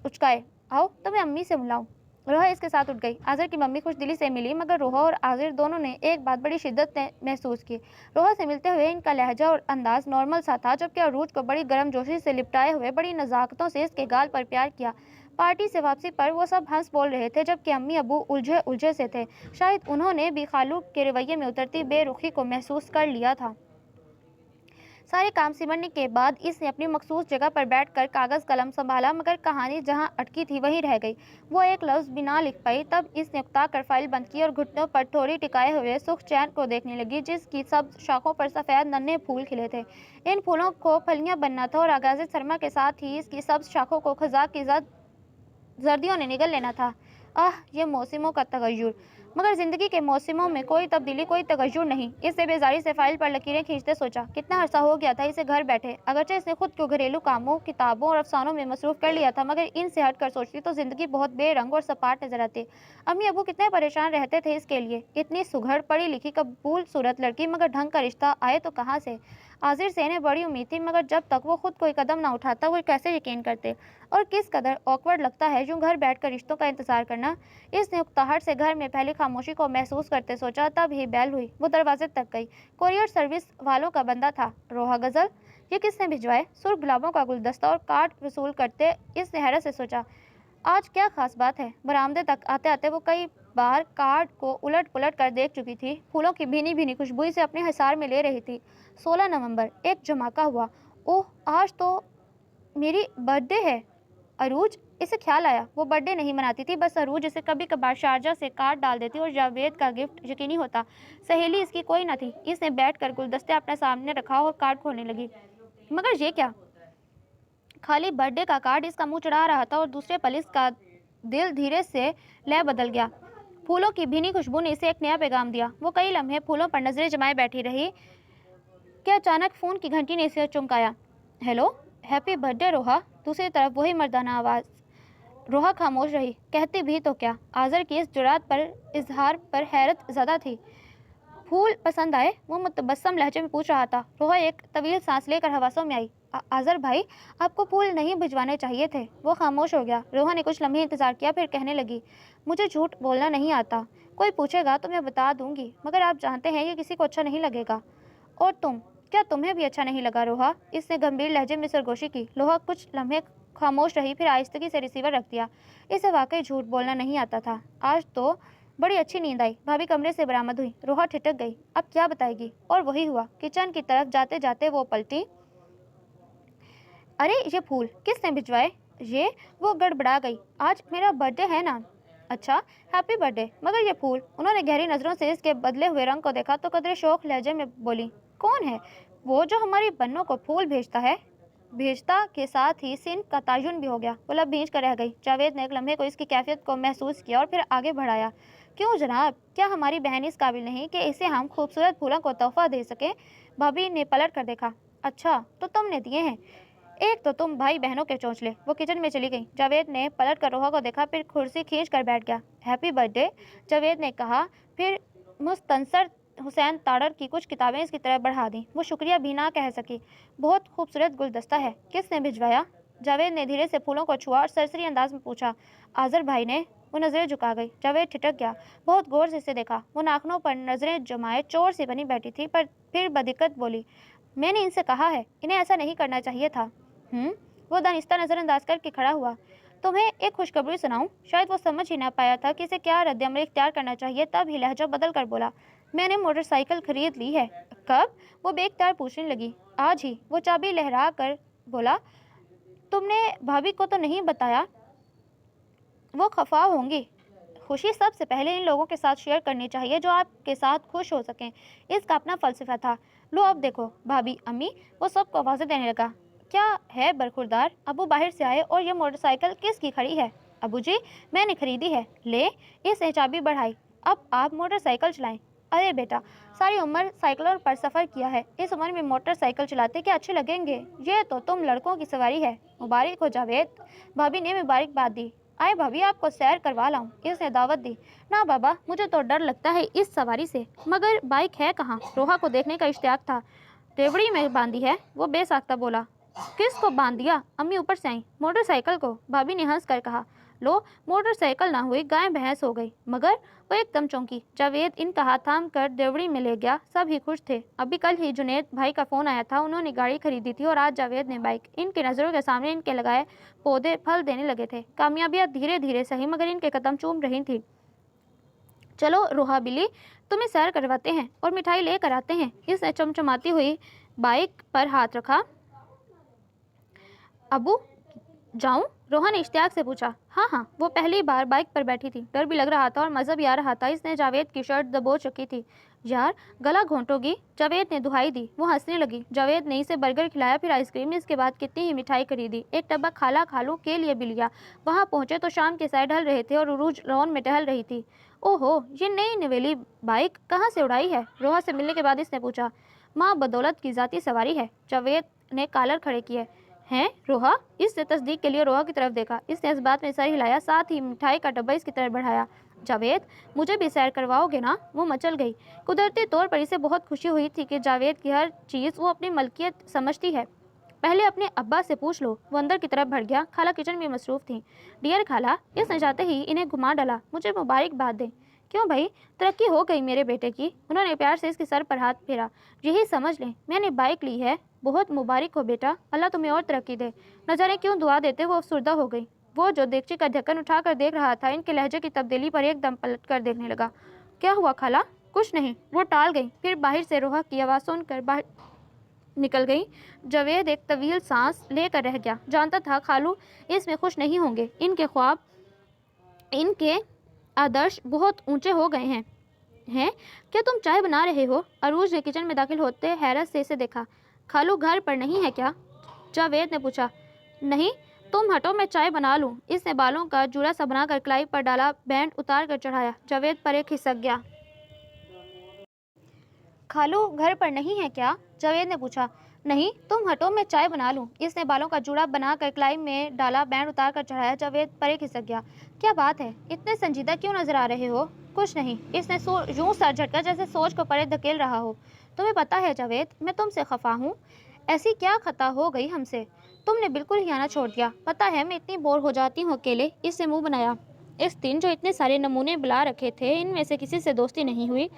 اچکائے۔ آؤ تمہیں امی سے ملاؤں۔ روحا اس کے ساتھ اٹھ گئی۔ آذر کی ممی خوش دلی سے ملی، مگر روحا اور آذر دونوں نے ایک بات بڑی شدت سے محسوس کی۔ روحا سے ملتے ہوئے ان کا لہجہ اور انداز نارمل سا تھا، جبکہ عروج کو بڑی گرم جوشی سے لپٹائے ہوئے بڑی نزاکتوں سے اس کے گال پر پیار کیا۔ پارٹی سے واپسی پر وہ سب ہنس بول رہے تھے، جبکہ امی ابو الجھے سے تھے۔ شاید انہوں نے بھی خالو کے رویے میں اترتی بے رخی کو محسوس کر لیا تھا۔ سارے کام سمٹنے کے بعد اس نے اپنی مخصوص جگہ پر بیٹھ کر کاغذ قلم سنبھالا، مگر کہانی جہاں اٹکی تھی وہیں رہ گئی۔ وہ ایک لفظ بھی نہ لکھ پائی۔ تب اس نے اکتا کر فائل بند کی اور گھٹنوں پر ٹھوڑی ٹکائے ہوئے سرخ چین کو دیکھنے لگی، جس کی سبز شاخوں پر سفید ننھے پھول کھلے تھے۔ ان پھولوں کو پھلیاں بننا تھا اور آغاز سرما کے ساتھ ہی اس کی سبز شاخوں کو خزاں کی زردیوں نے نگل لینا تھا۔ یہ موسموں کا تغیر! مگر زندگی کے موسموں میں کوئی تبدیلی، کوئی تغیر نہیں۔ اس نے بیزاری سے فائل پر لکیریں کھینچتے سوچا، کتنا عرصہ ہو گیا تھا اسے گھر بیٹھے۔ اگرچہ اس نے خود کو گھریلو کاموں، کتابوں اور افسانوں میں مصروف کر لیا تھا، مگر ان سے ہٹ کر سوچتی تو زندگی بہت بے رنگ اور سپاٹ نظر آتی۔ امی ابو کتنے پریشان رہتے تھے اس کے لیے۔ اتنی سگھڑ، پڑھی لکھی، قبول صورت لڑکی، مگر ڈھنگ کا رشتہ آئے تو کہاں سے؟ آذر سے انہیں بڑی امید تھی، مگر جب تک وہ خود کوئی قدم نہ اٹھاتا وہ کیسے یقین کرتے؟ اور کس قدر آکورڈ لگتا ہے یوں گھر بیٹھ کر رشتوں کا انتظار کرنا۔ اس نے اکتاہٹ سے گھر میں پھیلی خاموشی کو محسوس کرتے سوچا۔ تب ہی بیل ہوئی۔ وہ دروازے تک گئی۔ کوریئر سروس والوں کا بندہ تھا۔ روحا غزل؟ یہ کس نے بھجوائے؟ سرخ گلابوں کا گلدستہ اور کارڈ وصول کرتے اس نے حیرت سے سوچا، آج کیا خاص بات ہے؟ برآمدے تک آتے آتے وہ کئی بار کارڈ کو الٹ پلٹ کر دیکھ چکی تھی۔ پھولوں کی بھینی بھینی خوشبو اسے اپنے حصار میں لے رہی تھی۔ 16 نومبر، ایک جمعہ ہوا۔ اوہ، آج تو میری برتھ ڈے ہے۔ عروج؟ اسے خیال آیا وہ برتھ ڈے نہیں مناتی تھی، بس عروج اسے کبھی کبھار شارجہ سے کارڈ ڈال دیتی اور جاوید کا گفٹ یقینی ہوتا۔ سہیلی اس کی کوئی نہ تھی۔ اس نے بیٹھ کر گلدستے اپنے سامنے رکھا اور کارڈ کھولنے لگی، مگر یہ کیا؟ خالی برتھ ڈے کا کارڈ اس کا منہ چڑھا رہا تھا اور دوسرے پل اس کا دل دھیرے سے لے بدل گیا۔ پھولوں کی بھینی خوشبو نے اسے ایک نیا پیغام دیا۔ وہ کئی لمحے پھولوں پر نظریں جمائے بیٹھی رہی کہ اچانک فون کی گھنٹی نے اسے چمکایا۔ Hello, happy birthday Ruha. دوسری طرف وہی مردانہ آواز۔ روحا خاموش رہی۔ کہتی بھی تو کیا؟ آذر کی اس جرأت پر اظہار پر حیرت زدہ تھی۔ پھول پسند آئے؟ وہ متبسم لہجے میں پوچھ رہا تھا۔ روحا ایک طویل سانس لے کر حواسوں میں آئی۔ آذر بھائی، آپ کو پھول نہیں بھجوانے چاہیے تھے۔ وہ خاموش ہو گیا۔ روحا نے کچھ لمحے انتظار کیا، پھر کہنے لگی، مجھے جھوٹ بولنا نہیں آتا۔ کوئی پوچھے گا تو میں بتا دوں گی، مگر آپ جانتے ہیں کہ کسی کو اچھا نہیں لگے گا۔ اور کیا تمہیں بھی اچھا نہیں لگا روحا؟ اس نے گمبھیر لہجے میں سرگوشی کی۔ روحا کچھ لمحے خاموش رہی، پھر آہستگی سے ریسیور رکھ دیا۔ اسے واقعی جھوٹ بولنا نہیں آتا تھا۔ آج تو بڑی اچھی نیند آئی۔ بھابھی کمرے سے برآمد ہوئی۔ روحا ٹھٹک گئی۔ اب کیا بتائے گی؟ اور وہی ہوا۔ کچن کی طرف جاتے جاتے وہ پلٹی۔ ارے یہ پھول کس نے بھجوائے؟ وہ گڑبڑا گئی۔ آج میرا برتھ ڈے ہے نا؟ اچھا، ہیپی برتھ ڈے، مگر یہ پھول؟ انہوں نے گہری نظروں سے اس کے بدلے ہوئے رنگ کو دیکھا تو قدرے شوق لہجے میں بولی، کون ہے وہ جو ہماری بنوں کو پھول بھیجتا ہے؟ بھیجتا کے ساتھ ہی صنف کا تعین بھی ہو گیا۔ وہ لب بھینچ کر رہ گئی۔ جاوید نے ایک لمحے کو اس کی کیفیت کو محسوس کیا اور پھر آگے بڑھایا، کیوں جناب، کیا ہماری بہن اس قابل نہیں کہ اسے ہم خوبصورت پھولوں کو تحفہ دے سکیں؟ بھابھی نے پلٹ کر دیکھا۔ اچھا، تو تم نے دیے ہیں؟ ایک تو تم بھائی بہنوں کے چونچلے۔ وہ کچن میں چلی گئی۔ جاوید نے پلٹ کر روحا کو دیکھا، پھر کرسی کھینچ کر بیٹھ گیا۔ ہیپی برتھ ڈے، جاوید نے کہا، پھر مستنصر حسین تاڑر کی کچھ کتابیں اس کی طرف بڑھا دیں۔ وہ شکریہ بھی نہ کہہ سکی۔ بہت خوبصورت گلدستہ ہے۔ کس نے بھجوایا؟ جاوید نے دھیرے سے پھولوں کو چھوا اور سرسری انداز میں پوچھا۔ آذر بھائی نے۔ وہ نظریں جھکا گئی۔ جاوید ٹھٹک گیا۔ بہت غور سے اسے دیکھا۔ وہ ناخنوں پر نظریں جمائے چور سی بنی بیٹھی تھی، پر پھر بدقت بولی، میں نے ان سے کہا ہے، انہیں ایسا نہیں کرنا چاہیے تھا۔ وہ دانستہ نظر انداز کر کے کھڑا ہوا۔ تمہیں ایک خوشخبری سناؤں؟ شاید وہ سمجھ ہی نہ پایا تھا کہ اسے کیا رد عمل اختیار کرنا چاہیے، تب ہی لہجہ بدل کر بولا، میں نے موٹر سائیکل خرید لی ہے۔ کب؟ وہ بے اختیار پوچھنے لگی۔ آج ہی۔ وہ چابی لہرا کر بولا، تم نے بھابھی کو تو نہیں بتایا؟ وہ خفا ہوں گی۔ خوشی سب سے پہلے ان لوگوں کے ساتھ شیئر کرنی چاہیے جو آپ کے ساتھ خوش ہو سکیں۔ اس کا اپنا فلسفہ تھا۔ لو اب دیکھو بھابھی، امی، وہ سب کو آوازیں دینے لگا، کیا ہے برخوردار؟ ابو باہر سے آئے، اور یہ موٹر سائیکل کس کی کھڑی ہے؟ ابو جی، میں نے خریدی ہے۔ لے، اس نے چابی بڑھائی، اب آپ موٹر سائیکل چلائیں۔ ارے بیٹا، ساری عمر سائیکلوں پر سفر کیا ہے، اس عمر میں موٹر سائیکل چلاتے کیا اچھے لگیں گے؟ یہ تو تم لڑکوں کی سواری ہے۔ مبارک ہو جاوید، بھابھی نے مبارکباد دی۔ آئے بھابھی آپ کو سیر کروا لاؤں، اس نے دعوت دی۔ نہ بابا، مجھے تو ڈر لگتا ہے اس سواری سے، مگر بائک ہے کہاں؟ روحا کو دیکھنے کا اشتیاق تھا۔ ریوڑی میں باندھی ہے، وہ بے ساختہ بولا۔ کس کو باندھ دیا؟ امی اوپر سے آئیں۔ موٹر سائیکل کو، بھابھی نے ہنس کر کہا۔ لو، موٹر سائیکل نہ ہوئی گائے بھینس ہو گئی۔ مگر وہ ایک دم چونکی۔ جاوید ان کا ہاتھ تھام کر دیوڑی میں لے گیا۔ سب ہی خوش تھے۔ ابھی کل ہی جنید بھائی کا فون آیا تھا، انہوں نے گاڑی خریدی تھی اور آج جاوید نے بائک۔ ان کی نظروں کے سامنے ان کے لگائے پودے پھل دینے لگے تھے۔ کامیابیاں دھیرے دھیرے سہی مگر ان کے قدم چوم رہی تھیں۔ چلو روحا بلی، تمہیں سیر کرواتے ہیں اور مٹھائی لے کر آتے ہیں۔ اس نے چمچماتی ہوئی بائک پر ہاتھ رکھا۔ ابو جاؤں؟ روحا نے اشتیاق سے پوچھا۔ ہاں ہاں، وہ پہلی بار بائک پر بیٹھی تھی، ڈر بھی لگ رہا تھا اور مزہ بھی آ رہا تھا۔ اس نے جاوید کی شرٹ دبوچ رکھی تھی۔ یار گلا گھونٹو گی؟ جاوید نے دہائی دی۔ وہ ہنسنے لگی۔ جاوید نے اسے برگر کھلایا، پھر آئس کریم، اس کے بعد کتنی ہی مٹھائی خریدی۔ ایک ڈبہ کھالا کھالوں کے لیے بھی لیا۔ وہاں پہنچے تو شام کے سائے ڈھل رہے تھے اور عروج لون میں ٹہل رہی تھی۔ اوہو، یہ نئی نویلی بائک کہاں سے اڑائی ہے؟ روحا سے ملنے کے بعد اس نے پوچھا۔ ماں بدولت کی ذاتی سواری ہے۔ جاوید نے کالر کھڑے کیے۔ ہیں روحا؟ اس نے تصدیق کے لیے روحا کی طرف دیکھا۔ اس نے اس بات میں سر ہلایا، ساتھ ہی مٹھائی کا ڈبہ اس کی طرف بڑھایا۔ جاوید، مجھے بھی سیر کرواؤ گے نا؟ وہ مچل گئی۔ قدرتی طور پر اسے بہت خوشی ہوئی تھی کہ جاوید کی ہر چیز وہ اپنی ملکیت سمجھتی ہے۔ پہلے اپنے ابا سے پوچھ لو۔ وہ اندر کی طرف بڑھ گیا۔ خالہ کچن میں مصروف تھیں۔ ڈیئر خالہ، اس نے جاتے ہی انہیں گھما ڈالا، مجھے مبارکباد دیں۔ کیوں بھائی، ترقی ہو گئی میرے بیٹے کی؟ انہوں نے پیار سے اس کے سر پر ہاتھ پھیرا۔ یہی سمجھ لیں، میں نے بائک لی ہے۔ بہت مبارک ہو بیٹا، اللہ تمہیں اور ترقی دے۔ نہ جانے کیوں دعا دیتے وہ افسردہ ہو گئی۔ وہ جو دیگچی کا ڈھکن اٹھا کر دیکھ رہا تھا، ان کے لہجے کی تبدیلی پر ایک دم پلٹ کر دیکھنے لگا۔ کیا ہوا خالہ؟ کچھ نہیں، وہ ٹال گئی۔ پھر باہر سے روحا کی آواز سن کر باہر نکل گئی۔ جاوید ایک طویل سانس لے کر رہ گیا۔ جانتا تھا خالو اس میں خوش نہیں ہوں گے۔ ان کے خواب، ان کے آدرش بہت اونچے ہو گئے ہیں۔ کیا تم چائے بنا رہے ہو؟ عروج نے کچن میں داخل ہوتے حیرت سے اسے دیکھا۔ خالو گھر پر نہیں ہے کیا؟ جاوید نے پوچھا۔ نہیں، تم ہٹو میں چائے بنا لوں۔ اس نے بالوں کا جوڑا سا بنا کر کلائی پر ڈالا، بینڈ اتار کر چڑھایا۔ جاوید پر ایک کھسک گیا۔ خالو گھر پر نہیں ہے کیا؟ جاوید نے پوچھا۔ نہیں، تم ہٹو میں چائے بنا لوں۔ اس نے بالوں کا جوڑا بنا کر کلائی میں ڈالا، بینڈ اتار کر چڑھایا۔ جاوید پر ایک کھسک گیا۔ کیا بات ہے؟ اتنے سنجیدہ کیوں نظر آ رہے ہو؟ کچھ نہیں، اس نے یوں سر جھٹکا جیسے سوچ کو پرے دھکیل رہا ہو۔ تمہیں پتہ ہے جاوید، میں تم سے خفا ہوں۔ ایسی کیا خطا ہو گئی ہم سے؟ تم نے بالکل ہی آنا چھوڑ دیا۔ پتہ ہے میں اتنی بور ہو جاتی ہوں اکیلے۔ اس سے منہ بنایا۔ اس دن جو اتنے سارے نمونے بلا رکھے تھے، ان میں سے کسی سے دوستی نہیں ہوئی۔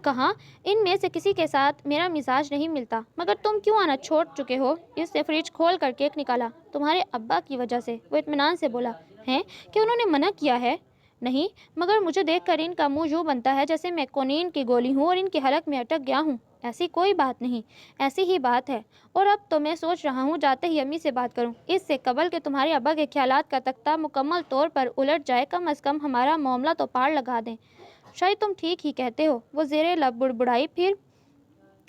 کہاں، ان میں سے کسی کے ساتھ میرا مزاج نہیں ملتا۔ مگر تم کیوں آنا چھوڑ چکے ہو؟ اس نے فریج کھول کر کیک نکالا۔ تمہارے ابا کی وجہ سے، وہ اطمینان سے بولا۔ ہیں کہ انہوں نے منع کیا ہے؟ نہیں، مگر مجھے دیکھ کر ان کا منہ یوں بنتا ہے جیسے میں کونین کی گولی ہوں اور ان کے حلق میں اٹک گیا ہوں۔ ایسی کوئی بات نہیں، ایسی ہی بات ہے۔ اور اب تو میں سوچ رہا ہوں جاتے ہی امی سے بات کروں، اس سے قبل کہ تمہارے ابا کے خیالات کا تختہ مکمل طور پر الٹ جائے، کم از کم ہمارا معاملہ تو پار لگا دیں۔ شاید تم ٹھیک ہی کہتے ہو، وہ زیر لب بڑبڑائی، پھر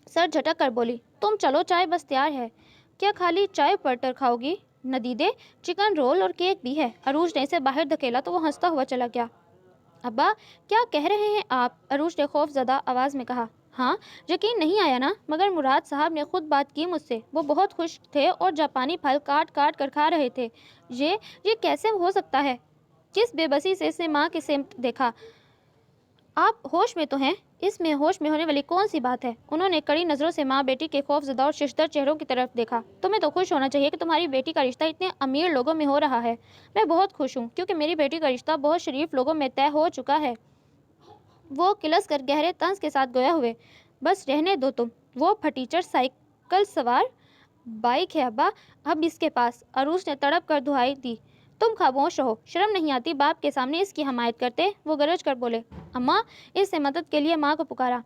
سر جھٹک کر بولی۔ تم چلو، چائے بس تیار ہے۔ کیا خالی چائے پرٹر کھاؤ گی؟ ندیدے، چکن رول اور کیک بھی ہے۔ عروج نے اسے باہر دھکیلا تو وہ ہنستا ہوا چلا گیا۔ ابا، کیا کہہ رہے ہیں آپ؟ عروج نے خوف زدہ آواز میں کہا۔ ہاں، یقین نہیں آیا نا؟ مگر مراد صاحب نے خود بات کی مجھ سے۔ وہ بہت خوش تھے اور جاپانی پھل کاٹ کاٹ کر کھا رہے تھے۔ یہ کیسے ہو سکتا ہے؟ کس بے بسی سے اس نے ماں کی سمت دیکھا۔ آپ ہوش میں تو ہیں؟ اس میں ہوش میں ہونے والی کون سی بات ہے؟ انہوں نے کڑی نظروں سے ماں بیٹی کے خوف زدہ اور ششدر چہروں کی طرف دیکھا۔ تمہیں تو خوش ہونا چاہیے کہ تمہاری بیٹی کا رشتہ اتنے امیر لوگوں میں ہو رہا ہے۔ میں بہت خوش ہوں کیونکہ میری بیٹی کا رشتہ بہت شریف لوگوں میں طے ہو چکا ہے۔ وہ کلس کر گہرے طنز کے ساتھ گویا ہوئے۔ بس رہنے دو تم، وہ پھٹیچر سائیکل سوار بائک ہے ابا اب اس کے پاس۔ عروج نے تڑپ کر دہائی دی۔ تم خاموش رہو، شرم نہیں آتی باپ کے سامنے اس کی حمایت کرتے؟ وہ گرج کر بولے۔ اماں، اس نے مدد کے لیے ماں کو پکارا۔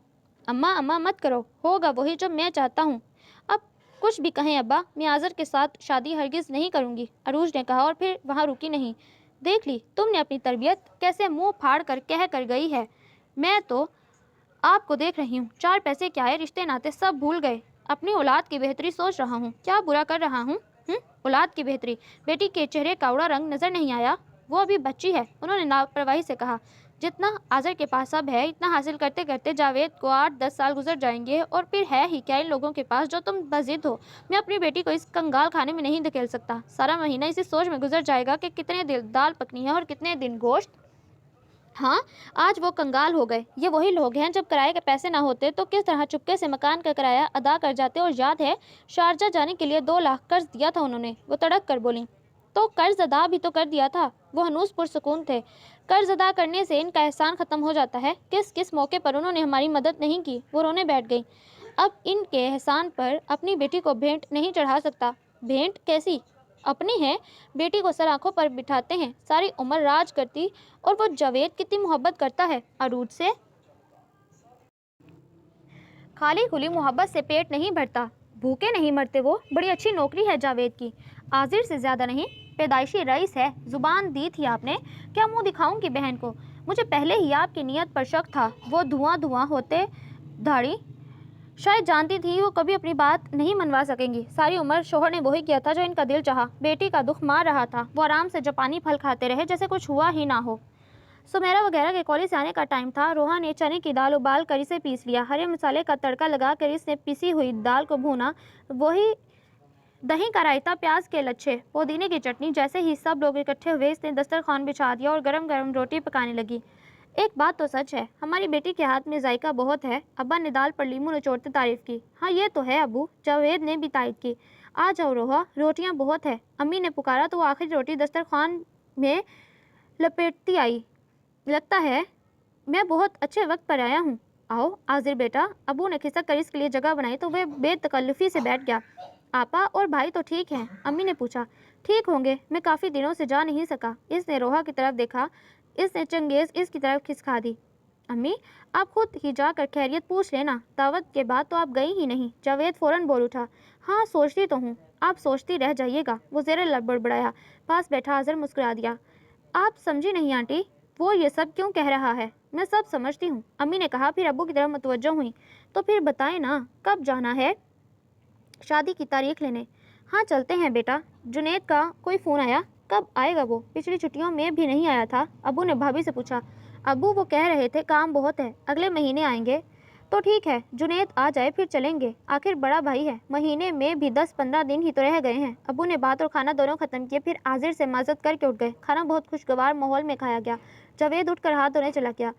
اماں اماں مت کرو، ہوگا وہی جو میں چاہتا ہوں۔ اب کچھ بھی کہیں ابا، میں آذر کے ساتھ شادی ہرگز نہیں کروں گی، عروج نے کہا اور پھر وہاں رکی نہیں۔ دیکھ لی تم نے اپنی تربیت کیسے منہ پھاڑ کر کہہ کر گئی ہے۔ میں تو آپ کو دیکھ رہی ہوں، چار پیسے کیا ہے، رشتے ناتے سب بھول گئے۔ اپنی اولاد کی بہتری سوچ رہا ہوں، کیا برا کر رہا ہوں؟ اولاد کی بہتری؟ بیٹی کے چہرے کا اڑا رنگ نظر نہیں آیا؟ وہ ابھی بچی ہے، انہوں نے لاپرواہی سے کہا۔ جتنا آذر کے پاس اب ہے اتنا حاصل کرتے کرتے جاوید کو 8-10 سال گزر جائیں گے، اور پھر ہے ہی کیا ان لوگوں کے پاس جو تم بضد ہو۔ میں اپنی بیٹی کو اس کنگال کھانے میں نہیں دھکیل سکتا۔ سارا مہینہ اسی سوچ میں گزر جائے گا کہ کتنے دن دال پکنی ہے اور کتنے دن گوشت۔ ہاں، آج وہ کنگال ہو گئے۔ یہ وہی لوگ ہیں جب کرائے کے پیسے نہ ہوتے تو کس طرح چپکے سے مکان کا کرایہ ادا کر جاتے، اور یاد ہے شارجہ جانے کے لیے 2 لاکھ قرض دیا تھا انہوں نے۔ وہ تڑک کر بولیں، تو قرض ادا بھی تو کر دیا تھا۔ وہ ہنوز پرسکون تھے۔ قرض ادا کرنے سے ان کا احسان ختم ہو جاتا ہے۔ کس کس موقع پر انہوں نے ہماری مدد نہیں کی۔ وہ رونے بیٹھ گئی۔ اب ان کے احسان پر اپنی بیٹی کو بھینٹ نہیں چڑھا سکتا۔ بھینٹ کیسی؟ اپنی ہے۔ بیٹی کو سر آنکھوں پر بٹھاتے ہیں، ساری عمر راج کرتی، اور وہ جاوید کتنی محبت کرتا ہے عروج سے۔ خالی کھلی محبت سے پیٹ نہیں بھرتا، بھوکے نہیں مرتے وہ۔ بڑی اچھی نوکری ہے جاوید کی، آذر سے زیادہ نہیں، پیدائشی رئیس ہے۔ زبان دی تھی آپ نے، کیا منہ دکھاؤں گی بہن کو؟ مجھے پہلے ہی آپ کی نیت پر شک تھا۔ وہ دھواں دھواں ہوتے دھاڑی، شاید جانتی تھی وہ کبھی اپنی بات نہیں منوا سکیں گی۔ ساری عمر شوہر نے وہی کیا تھا جو ان کا دل چاہا۔ بیٹی کا دکھ مار رہا تھا، وہ آرام سے جاپانی پھل کھاتے رہے جیسے کچھ ہوا ہی نہ ہو۔ سمیرا وغیرہ کے کالج سے آنے کا ٹائم تھا۔ روحا نے چنے کی دال ابال کر اسے پیس لیا، ہرے مسالے کا تڑکا لگا کر اس نے پسی ہوئی دال کو بھونا، وہی دہی کا رائتا، پیاز کے لچھے، پودینے کی چٹنی۔ جیسے ہی سب لوگ اکٹھے ہوئے اس نے دسترخوان بچھا دیا اور گرم گرم روٹی پکانے لگی۔ ایک بات تو سچ ہے، ہماری بیٹی کے ہاتھ میں ذائقہ بہت ہے۔ ابا نے دال پر لیموں نچوڑتے تعریف کی۔ ہاں یہ تو ہے ابو، جاوید نے بھی تائید کی۔ آ جاؤ روحا، روٹیاں بہت ہے، امی نے پکارا تو وہ آخری روٹی دسترخوان میں لپیٹتی آئی۔ لگتا ہے میں بہت اچھے وقت پر آیا ہوں۔ آؤ آذر بیٹا، ابو نے کھسک کر اس کے لیے جگہ بنائی تو وہ بے تکلفی سے بیٹھ گیا۔ آپا اور بھائی تو ٹھیک ہیں؟ امی نے پوچھا۔ ٹھیک ہوں گے، میں کافی دنوں سے جا نہیں سکا۔ اس نے روحا کی طرف دیکھا، اس نے چنگیز اس کی طرف کھسکا دی۔ امی آپ خود ہی جا کر خیریت پوچھ لینا، دعوت کے بعد تو آپ گئی ہی نہیں۔ جاوید فوراً بول اٹھا۔ ہاں سوچتی تو ہوں، آپ سوچتی رہ جائیے گا۔ وہ زیر لب بڑبڑایا۔ پاس بیٹھا آذر مسکرا دیا۔ آپ سمجھی نہیں آنٹی، وہ یہ سب کیوں کہہ رہا ہے؟ میں سب سمجھتی ہوں، امی نے کہا، پھر ابو کی طرف متوجہ ہوئی۔ تو پھر بتائیں نا، کب جانا ہے شادی کی تاریخ لینے؟ ہاں چلتے ہیں بیٹا۔ جنید کا کوئی فون آیا؟ کب آئے گا وہ؟ پچھلی چھٹیوں میں بھی نہیں آیا تھا؟ ابو نے بھابھی سے پوچھا۔ ابو وہ کہہ رہے تھے کام بہت ہے، اگلے مہینے آئیں گے۔ تو ٹھیک ہے، جنید آ جائے پھر چلیں گے، آخر بڑا بھائی ہے۔ مہینے میں بھی 10-15 دن ہی تو رہ گئے ہیں۔ ابو نے بات اور کھانا دونوں ختم کیے، پھر آذر سے معذرت کر کے اٹھ گئے۔ کھانا بہت خوشگوار ماحول میں کھایا گیا۔ جاوید اٹھ کر ہاتھ دھونے چلا گیا۔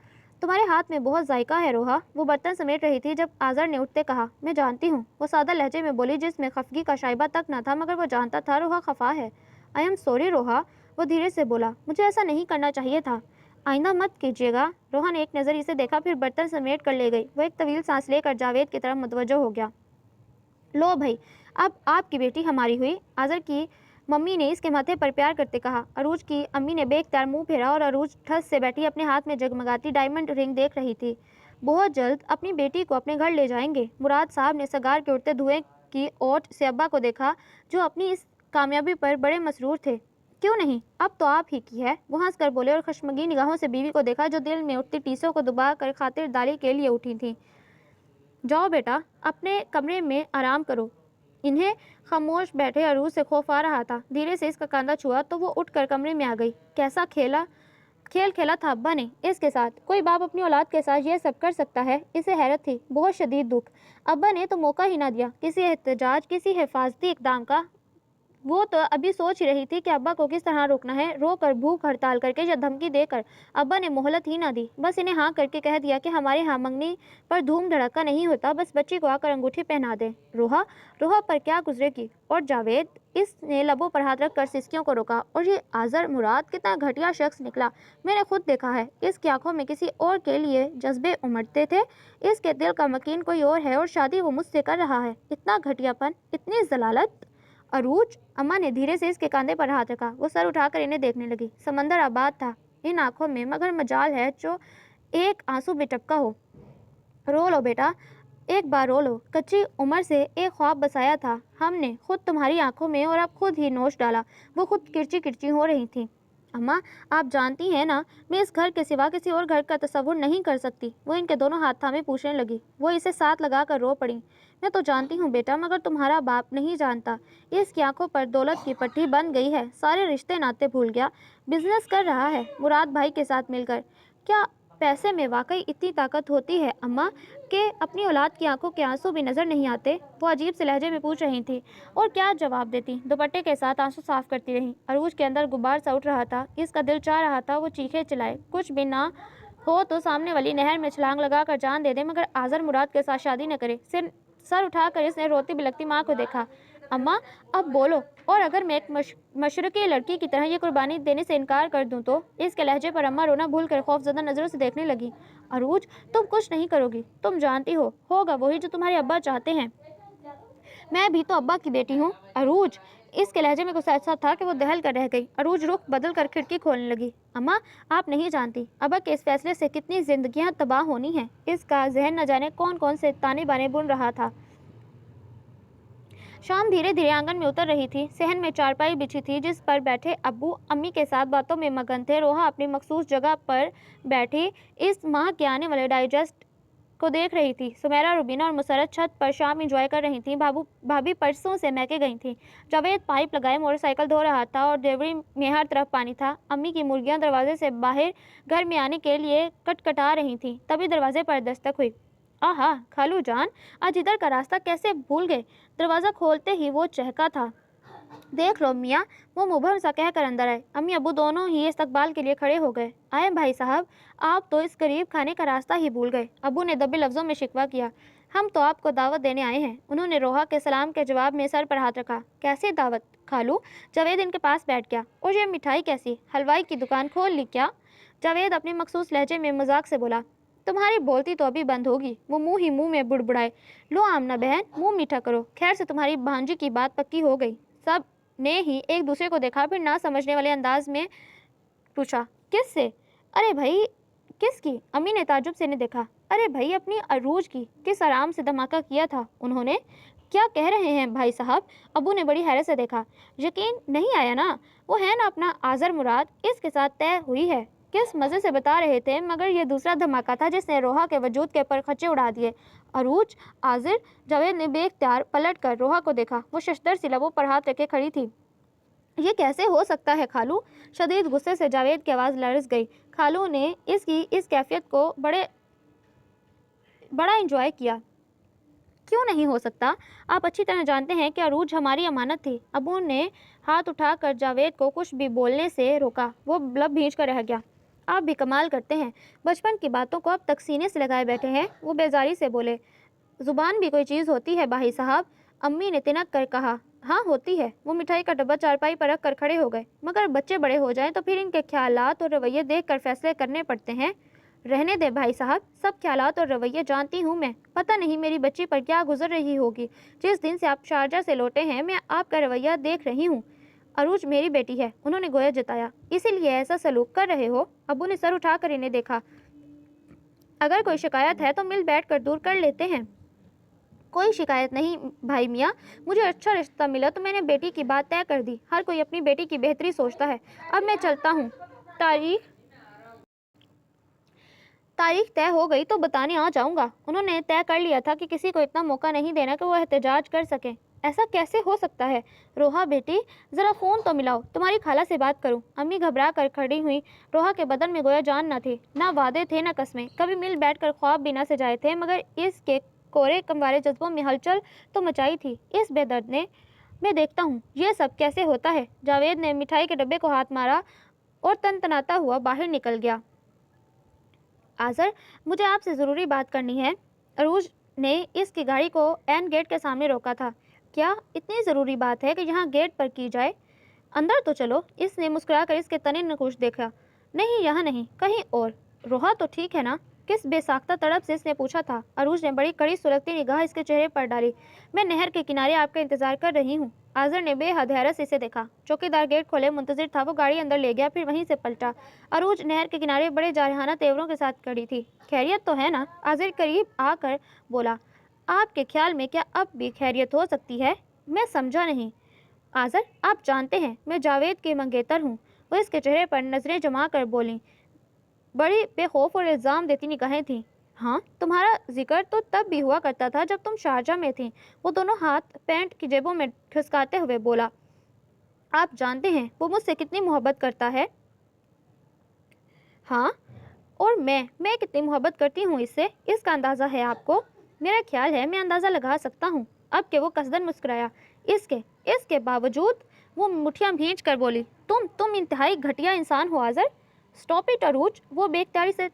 تمہارے ہاتھ میں بہت ذائقہ ہے روحا، وہ برتن سمیٹ رہی تھی جب آذر نے اٹھتے کہا۔ میں جانتی ہوں، وہ سادہ لہجے میں بولی جس میں خفگی کا شائبہ تک نہ تھا، مگر وہ جانتا تھا روحا خفا ہے۔ آئی ایم سوری روحا، وہ دھیرے سے بولا، مجھے ایسا نہیں کرنا چاہیے تھا، آئندہ مت کیجیے گا۔ روحا نے ایک نظر اسے دیکھا، پھر برتن سمیٹ کر لے گئی۔ وہ ایک طویل سانس لے کر جاوید کی طرف متوجہ ہو گیا۔ لو بھائی، اب آپ کی بیٹی ہماری ہوئی، آذر کی ممی نے اس کے ماتھے پر پیار کرتے کہا۔ عروج کی امی نے بے اختیار منہ پھیرا اور عروج ٹھس سے بیٹھی اپنے ہاتھ میں جگمگاتی ڈائمنڈ رنگ دیکھ رہی تھی۔ بہت جلد اپنی بیٹی کو اپنے گھر لے جائیں گے۔ مراد صاحب نے سگار کے اٹھتے دھوئیں کی اوٹ سے ابا کو دیکھا جو اپنی اس کامیابی پر بڑے مسرور تھے۔ کیوں نہیں، اب تو آپ ہی کی ہے، وہ ہنس کر بولے اور خشمگین نگاہوں سے بیوی کو دیکھا جو دل میں اٹھتی ٹیسوں کو دبا کر خاطر داری کے لیے اٹھی تھیں۔ جاؤ بیٹا، اپنے کمرے میں آرام کرو۔ انہیں خاموش بیٹھے عروج سے خوف آ رہا تھا۔ دھیرے سے اس کا کاندھا چھوا تو وہ اٹھ کر کمرے میں آ گئی۔ کیسا کھیل کھیلا تھا ابا نے اس کے ساتھ؟ کوئی باپ اپنی اولاد کے ساتھ یہ سب کر سکتا ہے؟ اسے حیرت تھی، بہت شدید دکھ۔ ابا نے تو موقع ہی نہ دیا کسی احتجاج، کسی حفاظتی اقدام کا۔ وہ تو ابھی سوچ ہی رہی تھی کہ ابا کو کس طرح روکنا ہے، رو کر، بھوک ہڑتال کر کے یا دھمکی دے کر۔ ابا نے مہلت ہی نہ دی، بس انہیں ہاں کر کے کہہ دیا کہ ہمارے ہاں منگنی پر دھوم دھڑکا نہیں ہوتا، بس بچی کو آ کر انگوٹھی پہنا دیں۔ روحا پر کیا گزرے گی؟ اور جاوید؟ اس نے لبوں پر ہاتھ رکھ کر سسکیوں کو روکا۔ اور یہ آذر مراد کتنا گھٹیا شخص نکلا، میں نے خود دیکھا ہے۔ اس کی آنکھوں میں کسی اور کے لیے جذبے امڑتے تھے، اس کے دل کا مکین کوئی اور ہے، اور شادی وہ مجھ سے کر رہا ہے۔ اتنا گھٹیا پن، اتنی ضلالت! عروج! اماں نے دھیرے سے اس کے کاندھے پر ہاتھ رکھا۔ وہ سر اٹھا کر انہیں دیکھنے لگی۔ سمندر آباد تھا ان آنکھوں میں، مگر مجال ہے جو ایک آنسو بھی ٹپکا ہو۔ رو لو بیٹا، ایک بار رو لو، کچی عمر سے ایک خواب بسایا تھا ہم نے خود تمہاری آنکھوں میں، اور اب خود ہی نوچ ڈالا۔ وہ خود کرچی کرچی ہو رہی تھیں۔ اماں آپ جانتی ہیں نا، میں اس گھر کے سوا کسی اور گھر کا تصور نہیں کر سکتی۔ وہ ان کے دونوں ہاتھ تھامے پوچھنے لگی۔ وہ اسے ساتھ لگا کر رو پڑیں۔ میں تو جانتی ہوں بیٹا، مگر تمہارا باپ نہیں جانتا۔ اس کی آنکھوں پر دولت کی پٹی بن گئی ہے، سارے رشتے ناطے بھول گیا، بزنس کر رہا ہے مراد بھائی کے ساتھ مل کر۔ کیا پیسے میں واقعی اتنی طاقت ہوتی ہے اماں کہ اپنی اولاد کی آنکھوں کے آنسو بھی نظر نہیں آتے؟ وہ عجیب سے لہجے میں پوچھ رہی تھی اور کیا جواب دیتی، دوپٹے کے ساتھ آنسو صاف کرتی رہی۔ عروج کے اندر غبار سا اٹھ رہا تھا، اس کا دل چاہ رہا تھا وہ چیخے چلائے، کچھ بھی نہ ہو تو سامنے والی نہر میں چھلانگ لگا کر جان دے دے، مگر آذر مراد کے ساتھ شادی نہ کرے۔ سر اٹھا کر اس نے روتی بلکتی ماں کو دیکھا۔ اماں اب بولو، اور اگر میں ایک مشرقی لڑکی کی طرح یہ قربانی دینے سے انکار کر دوں تو؟ اس کے لہجے پر اماں رونا بھول کر خوف زدہ نظروں سے دیکھنے لگی۔ عروج تم کچھ نہیں کرو گی، تم جانتی ہو ہوگا وہی جو تمہارے ابا چاہتے ہیں۔ میں بھی تو ابا کی بیٹی ہوں۔ عروج، اس کے لہجے میں کچھ ایسا تھا کہ وہ دہل کر رہ گئی۔ عروج رخ بدل کر کھڑکی کھولنے لگی۔ اماں آپ نہیں جانتی ابا کے اس فیصلے سے کتنی زندگیاں تباہ ہونی ہیں۔ اس کا ذہن نہ جانے کون کون سے تانے بانے بن رہا تھا۔ شام دھیرے دھیرے آنگن میں اتر رہی تھی۔ صحن میں چارپائی بچھی تھی جس پر بیٹھے ابو امی کے ساتھ باتوں میں مگن تھے۔ روحا اپنی مخصوص جگہ پر بیٹھی اس ماہ کے آنے والے ڈائجسٹ کو دیکھ رہی تھی۔ سمیرا، روبینہ اور مسرت چھت پر شام انجوائے کر رہی تھیں۔ بھابھی پرسوں سے میکے گئی تھیں۔ جاوید پائپ لگائے موٹر سائیکل دھو رہا تھا اور دیوری میں ہر طرف پانی تھا۔ امی کی مرغیاں دروازے سے باہر گھر میں آنے کے لیے کٹکٹا رہی تھیں، تبھی دروازے پر دستک ہوئی۔ آہا خالو جان، آج ادھر کا راستہ کیسے بھول گئے؟ دروازہ کھولتے ہی وہ چہکا تھا۔ دیکھ لو میاں، وہ مبہم سا کہہ کر اندر آئے۔ امی ابو دونوں ہی استقبال کے لیے کھڑے ہو گئے۔ آئے بھائی صاحب، آپ تو اس قریب کھانے کا راستہ ہی بھول گئے، ابو نے دبے لفظوں میں شکوہ کیا۔ ہم تو آپ کو دعوت دینے آئے ہیں۔ انہوں نے روحا کے سلام کے جواب میں سر پر ہاتھ رکھا۔ کیسے دعوت خالو؟ جاوید ان کے پاس بیٹھ گیا۔ اور یہ مٹھائی کیسی؟ حلوائی کی دکان کھول لی کیا؟ جاوید اپنے مخصوص لہجے میں مذاق سے بولا۔ تمہاری بولتی تو ابھی بند ہوگی، وہ منہ ہی منہ میں بڑبڑائے۔ لو آمنہ بہن، منہ میٹھا کرو، خیر سے تمہاری بھانجی کی بات پکی ہو گئی۔ سب نے ہی ایک دوسرے کو دیکھا، پھر نہ سمجھنے والے انداز میں پوچھا، کس سے؟ ارے بھائی کس کی؟ امی نے تعجب سے انہیں دیکھا۔ ارے بھائی اپنی عروج کی، کس آرام سے دھماکہ کیا تھا انہوں نے؟ کیا کہہ رہے ہیں بھائی صاحب؟ ابو نے بڑی حیرت سے دیکھا۔ یقین نہیں آیا نا؟ وہ ہے نا اپنا آذر مراد، اس کے ساتھ طے ہوئی ہے۔ کس مزے سے بتا رہے تھے، مگر یہ دوسرا دھماکہ تھا جس نے روحا کے وجود کے پرخچے اڑا دیے۔ عروج، آذر؟ جاوید نے بے اختیار پلٹ کر روحا کو دیکھا۔ وہ ششدر سی لبوں پر ہاتھ رکھے کھڑی تھی۔ یہ کیسے ہو سکتا ہے خالو؟ شدید غصے سے جاوید کی آواز لرز گئی۔ خالو نے اس کی اس کیفیت کو بڑا انجوائے کیا۔ کیوں نہیں ہو سکتا؟ آپ اچھی طرح جانتے ہیں کہ عروج ہماری امانت تھی۔ ابو نے ہاتھ اٹھا کر جاوید کو کچھ بھی بولنے سے روکا۔ وہ لب بھینچ کر رہ گیا۔ آپ بھی کمال کرتے ہیں، بچپن کی باتوں کو اب تک سینے سے لگائے بیٹھے ہیں۔ وہ بیزاری سے بولے۔ زبان بھی کوئی چیز ہوتی ہے بھائی صاحب، امی نے تنک کر کہا۔ ہاں ہوتی ہے۔ وہ مٹھائی کا ڈبہ چارپائی پر رکھ کر کھڑے ہو گئے۔ مگر بچے بڑے ہو جائیں تو پھر ان کے خیالات اور رویے دیکھ کر فیصلے کرنے پڑتے ہیں۔ رہنے دے بھائی صاحب، سب خیالات اور رویے جانتی ہوں میں۔ پتہ نہیں میری بچی پر کیا گزر رہی ہوگی۔ جس دن سے آپ شارجہ سے لوٹے ہیں میں آپ کا رویہ دیکھ رہی ہوں۔ عروج میری بیٹی ہے، انہوں نے گویا جتایا، اسی لیے ایسا سلوک کر رہے ہو۔ ابو نے سر اٹھا کر انہیں دیکھا۔ اگر کوئی شکایت ہے تو مل بیٹھ کر دور کر لیتے ہیں۔ کوئی شکایت نہیں بھائی میاں، مجھے اچھا رشتہ ملا تو میں نے بیٹی کی بات طے کر دی۔ ہر کوئی اپنی بیٹی کی بہتری سوچتا ہے۔ اب میں چلتا ہوں۔ تاریخ طے ہو گئی تو بتانے آ جاؤں گا۔ انہوں نے طے کر لیا تھا کہ کسی کو اتنا موقع نہیں دینا کہ وہ احتجاج کر سکے۔ ایسا کیسے ہو سکتا ہے؟ روحا بیٹی، ذرا فون تو ملاؤ، تمہاری خالہ سے بات کروں۔ امی گھبرا کر کھڑی ہوئی۔ روحا کے بدن میں گویا جان نہ تھی، نہ وعدے تھے نہ قسمیں۔ کبھی مل بیٹھ کر خواب بھی نہ سجائے تھے، مگر اس کے کورے کموارے جذبوں میں ہلچل تو مچائی تھی۔ اس بے درد نے، میں دیکھتا ہوں یہ سب کیسے ہوتا ہے۔ جاوید نے مٹھائی کے ڈبے کو ہاتھ مارا اور تنتناتا ہوا باہر نکل گیا۔ آذر، مجھے آپ سے ضروری بات کرنی ہے۔ عروج نے اس کی گاڑی کو عین گیٹ کے سامنے روکا تھا۔ کیا اتنی ضروری بات ہے کہ یہاں گیٹ پر کی جائے؟ اندر تو چلو۔ اس نے مسکرا کر اس کے تنے نقوش دیکھا۔ نہیں یہاں نہیں، کہیں اور۔ روحا تو ٹھیک ہے نا؟ کس بے ساختہ تڑپ سے اس نے پوچھا تھا۔ عروج نے بڑی کڑی سلگتی نگاہ اس کے چہرے پر ڈالی۔ میں نہر کے کنارے آپ کا انتظار کر رہی ہوں۔ آذر نے بے حد حیرت سے اسے دیکھا۔ چوکیدار گیٹ کھولے منتظر تھا۔ وہ گاڑی اندر لے گیا، پھر وہیں سے پلٹا۔ عروج نہر کے کنارے بڑے جارحانہ تیوروں کے ساتھ کھڑی تھی۔ خیریت تو ہے نا؟ آذر قریب آ کر بولا۔ آپ کے خیال میں کیا اب بھی خیریت ہو سکتی ہے؟ میں سمجھا نہیں۔ آذر، آپ جانتے ہیں میں جاوید کی منگیتر ہوں۔ وہ اس کے چہرے پر نظریں جما کر بولیں۔ بڑی بے خوف اور الزام دیتی نگاہیں تھیں۔ ہاں، تمہارا ذکر تو تب بھی ہوا کرتا تھا جب تم شارجہ میں تھیں۔ وہ دونوں ہاتھ پینٹ کی جیبوں میں کھسکاتے ہوئے بولا۔ آپ جانتے ہیں وہ مجھ سے کتنی محبت کرتا ہے؟ ہاں، اور میں کتنی محبت کرتی ہوں اس سے، اس کا اندازہ ہے آپ کو؟ میرا خیال ہے میں اندازہ لگا سکتا ہوں۔ اب کہ وہ قصدن مسکرایا، اس کے باوجود وہ مٹھیاں بھینچ کر بولی، تم انتہائی گھٹیا انسان ہو آذر۔ اسٹاپ اٹ عروج، وہ بے اختیاری سے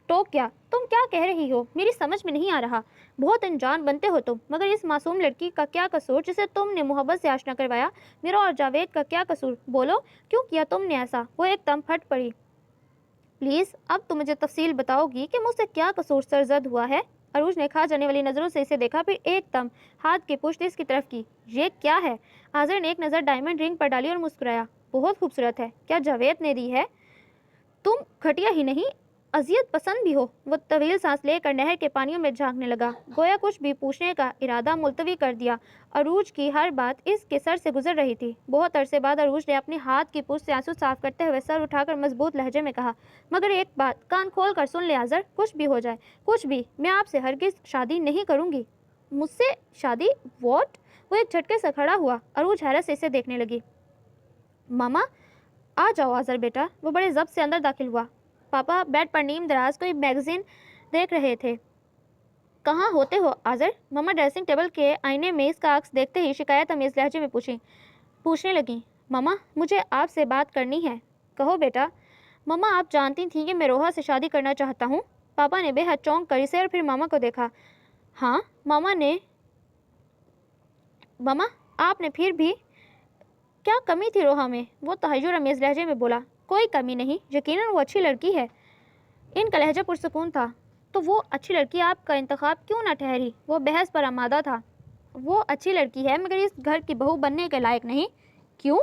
ٹوک گیا۔ تم کیا کہہ رہی ہو؟ میری سمجھ میں نہیں آ رہا۔ بہت انجان بنتے ہو تم، مگر اس معصوم لڑکی کا کیا قصور جسے تم نے محبت سے آشنا کروایا؟ میرا اور جاوید کا کیا قصور؟ بولو، کیوں کیا تم نے ایسا؟ وہ ایک دم پھٹ پڑی۔ پلیز اب تم مجھے تفصیل بتاؤ گی کہ مجھ سے کیا قصور سرزد ہوا ہے؟ عروج نے کھا جانے والی نظروں سے اسے دیکھا، پھر ایک دم ہاتھ کی پشت اس کی طرف کی۔ یہ کیا ہے؟ آذر نے ایک نظر ڈائمنڈ رنگ پر ڈالی اور مسکرایا۔ بہت خوبصورت ہے۔ کیا جاوید نے دی ہے؟ تم گھٹیا ہی نہیں، اذیت پسند بھی ہو۔ وہ طویل سانس لے کر نہر کے پانیوں میں جھانکنے لگا، گویا کچھ بھی پوچھنے کا ارادہ ملتوی کر دیا۔ عروج کی ہر بات اس کے سر سے گزر رہی تھی۔ بہت عرصے بعد عروج نے اپنے ہاتھ کی پشت سے آنسو صاف کرتے ہوئے سر اٹھا کر مضبوط لہجے میں کہا، مگر ایک بات کان کھول کر سن لے آذر، کچھ بھی ہو جائے، کچھ بھی، میں آپ سے ہرگز شادی نہیں کروں گی۔ مجھ سے شادی؟ واٹ؟ وہ ایک جھٹکے سے کھڑا ہوا۔ عروج حیرت سے اسے دیکھنے لگی۔ ماما آ جاؤ آذر بیٹا۔ وہ بڑے ضبط سے اندر داخل ہوا۔ پاپا بیڈ پر نیم دراز کوئی میگزین دیکھ رہے تھے۔ کہاں ہوتے ہو آذر؟ ماما ڈریسنگ ٹیبل کے آئینے میں اس کا عکس دیکھتے ہی شکایت امیز لہجے میں پوچھنے لگیں، ماما مجھے آپ سے بات کرنی ہے۔ کہو بیٹا۔ ماما آپ جانتی تھیں کہ میں روحا سے شادی کرنا چاہتا ہوں؟ پاپا نے بے حد چونک کر اسے اور پھر ماما کو دیکھا۔ ہاں ماما آپ نے پھر بھی؟ کیا کمی تھی روحا میں؟ وہ تحیر امیز لہجے میں بولا۔ کوئی کمی نہیں، یقیناً وہ اچھی لڑکی ہے۔ ان کا لہجہ پرسکون تھا۔ تو وہ اچھی لڑکی آپ کا انتخاب کیوں نہ ٹھہری؟ وہ بحث پر آمادہ تھا۔ وہ اچھی لڑکی ہے مگر اس گھر کی بہو بننے کے لائق نہیں۔ کیوں؟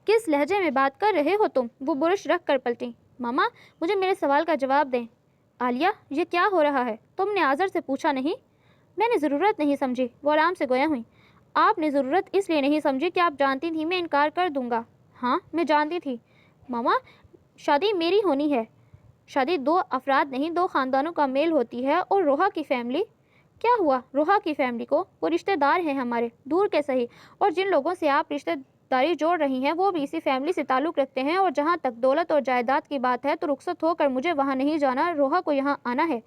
کس لہجے میں بات کر رہے ہو تم؟ وہ برش رکھ کر پلٹی۔ ماما مجھے میرے سوال کا جواب دیں۔ عالیہ یہ کیا ہو رہا ہے؟ تم نے آذر سے پوچھا نہیں؟ میں نے ضرورت نہیں سمجھی، وہ آرام سے گویا ہوئی۔ آپ نے ضرورت اس لیے نہیں سمجھی کہ آپ جانتی تھی میں انکار کر دوں گا۔ ہاں میں جانتی تھی۔ ماما شادی میری ہونی ہے۔ شادی دو افراد نہیں، دو خاندانوں کا میل ہوتی ہے، اور روحا کی فیملی؟ کیا ہوا روحا کی فیملی کو؟ وہ رشتہ دار ہیں ہمارے، دور کے صحیح، اور جن لوگوں سے آپ رشتہ داری جوڑ رہی ہیں وہ بھی اسی فیملی سے تعلق رکھتے ہیں، اور جہاں تک دولت اور جائیداد کی بات ہے تو رخصت ہو کر مجھے وہاں نہیں جانا، روحا کو یہاں آنا ہے۔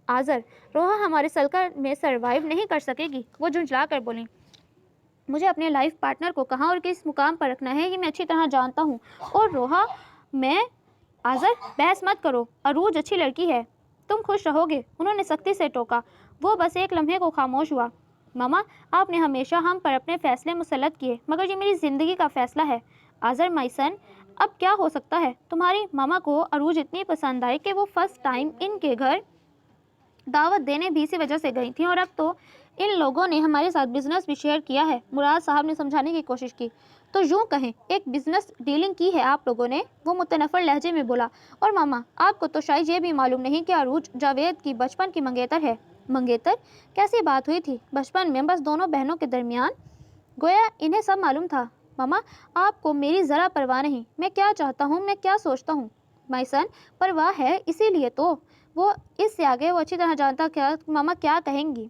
آذر روحا ہمارے سلکہ میں سروائیو نہیں کر سکے گی، وہ جھنجھلا کر بولیں۔ مجھے اپنے لائف پارٹنر کو کہاں اور کس مقام پر رکھنا ہے یہ میں اچھی طرح جانتا ہوں، اور روحا میں… آذر بحث مت کرو، عروج اچھی لڑکی ہے، تم خوش رہو گے، انہوں نے سختی سے ٹوکا۔ وہ بس ایک لمحے کو خاموش ہوا۔ ماما آپ نے ہمیشہ ہم پر اپنے فیصلے مسلط کیے، مگر یہ میری زندگی کا فیصلہ ہے۔ آذر مائی سن، اب کیا ہو سکتا ہے؟ تمہاری ماما کو عروج اتنی پسند آئی کہ وہ فرسٹ ٹائم ان کے گھر دعوت دینے بھی اسی وجہ سے گئی تھیں، اور اب تو ان لوگوں نے ہمارے ساتھ بزنس بھی شیئر کیا ہے۔ مراد صاحب نے سمجھانے کی کوشش کی۔ تو یوں کہیں ایک بزنس ڈیلنگ کی ہے آپ لوگوں نے، وہ متنفر لہجے میں بولا۔ اور ماما آپ کو تو شاید یہ بھی معلوم نہیں کہ عروج جاوید کی بچپن کی منگیتر ہے۔ منگیتر؟ کیسی بات ہوئی تھی بچپن میں بس دونوں بہنوں کے درمیان؟ گویا انہیں سب معلوم تھا۔ ماما آپ کو میری ذرا پرواہ نہیں، میں کیا چاہتا ہوں، میں کیا سوچتا ہوں۔ مائی سن پرواہ ہے، اسی لیے تو وہ اس سے آگے وہ اچھی طرح جانتا کیا ماما کیا کہیں گی۔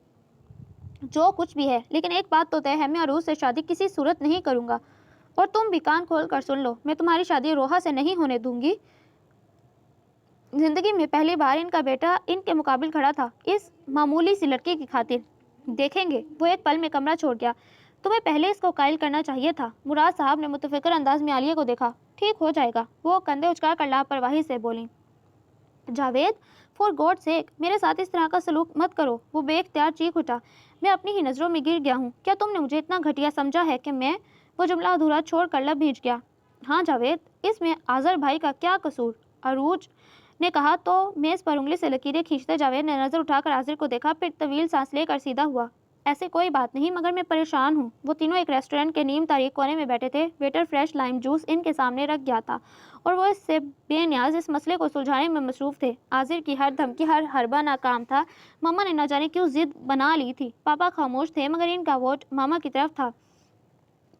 جو کچھ بھی ہے، لیکن ایک بات تو طے ہے، میں عروج سے شادی کسی صورت نہیں کروں گا، اور تم بھی کان کھول کر سن لو، میں تمہاری شادی روحا سے نہیں ہونے دوں گی۔ زندگی میں پہلی بار ان کا بیٹا ان کے مقابل کھڑا تھا، اس معمولی سی لڑکی کی خاطر۔ دیکھیں گے۔ وہ ایک پل میں کمرہ چھوڑ گیا۔ تمہیں پہلے اس کو قائل کرنا چاہیے تھا۔ مراد صاحب نے متفکر انداز میں عالیہ کو دیکھا۔ ٹھیک ہو جائے گا، وہ کندھے اچکا کر لاپرواہی سے بولیں۔ جاوید فار گاڈ سیک میرے ساتھ اس طرح کا سلوک مت کرو، وہ بے اختیار چیخ اٹھا۔ میں اپنی ہی نظروں میں گر گیا ہوں، کیا تم نے مجھے اتنا گھٹیا سمجھا ہے کہ میں… وہ جملہ ادھورا چھوڑ کر لب بھیج گیا۔ ہاں جاوید اس میں آذر بھائی کا کیا قصور؟ عروج نے کہا تو میز پر انگلی سے لکیریں کھینچتے جاوید نے نظر اٹھا کر آذر کو دیکھا، پھر طویل سانس لے کر سیدھا ہوا۔ ایسی کوئی بات نہیں، مگر میں پریشان ہوں۔ وہ تینوں ایک ریسٹورینٹ کے نیم تاریک کونے میں بیٹھے تھے۔ ویٹر فریش لائم جوس ان کے سامنے رکھ گیا تھا، اور وہ اس سے بے نیاز اس مسئلے کو سلجھانے میں مصروف تھے۔ آذر کی ہر دھمکی، ہر حربہ ناکام تھا۔ ماما نے نہ جانے کیوں ضد بنا لی تھی۔ پاپا خاموش تھے، مگر ان کا ووٹ ماما کی طرف تھا۔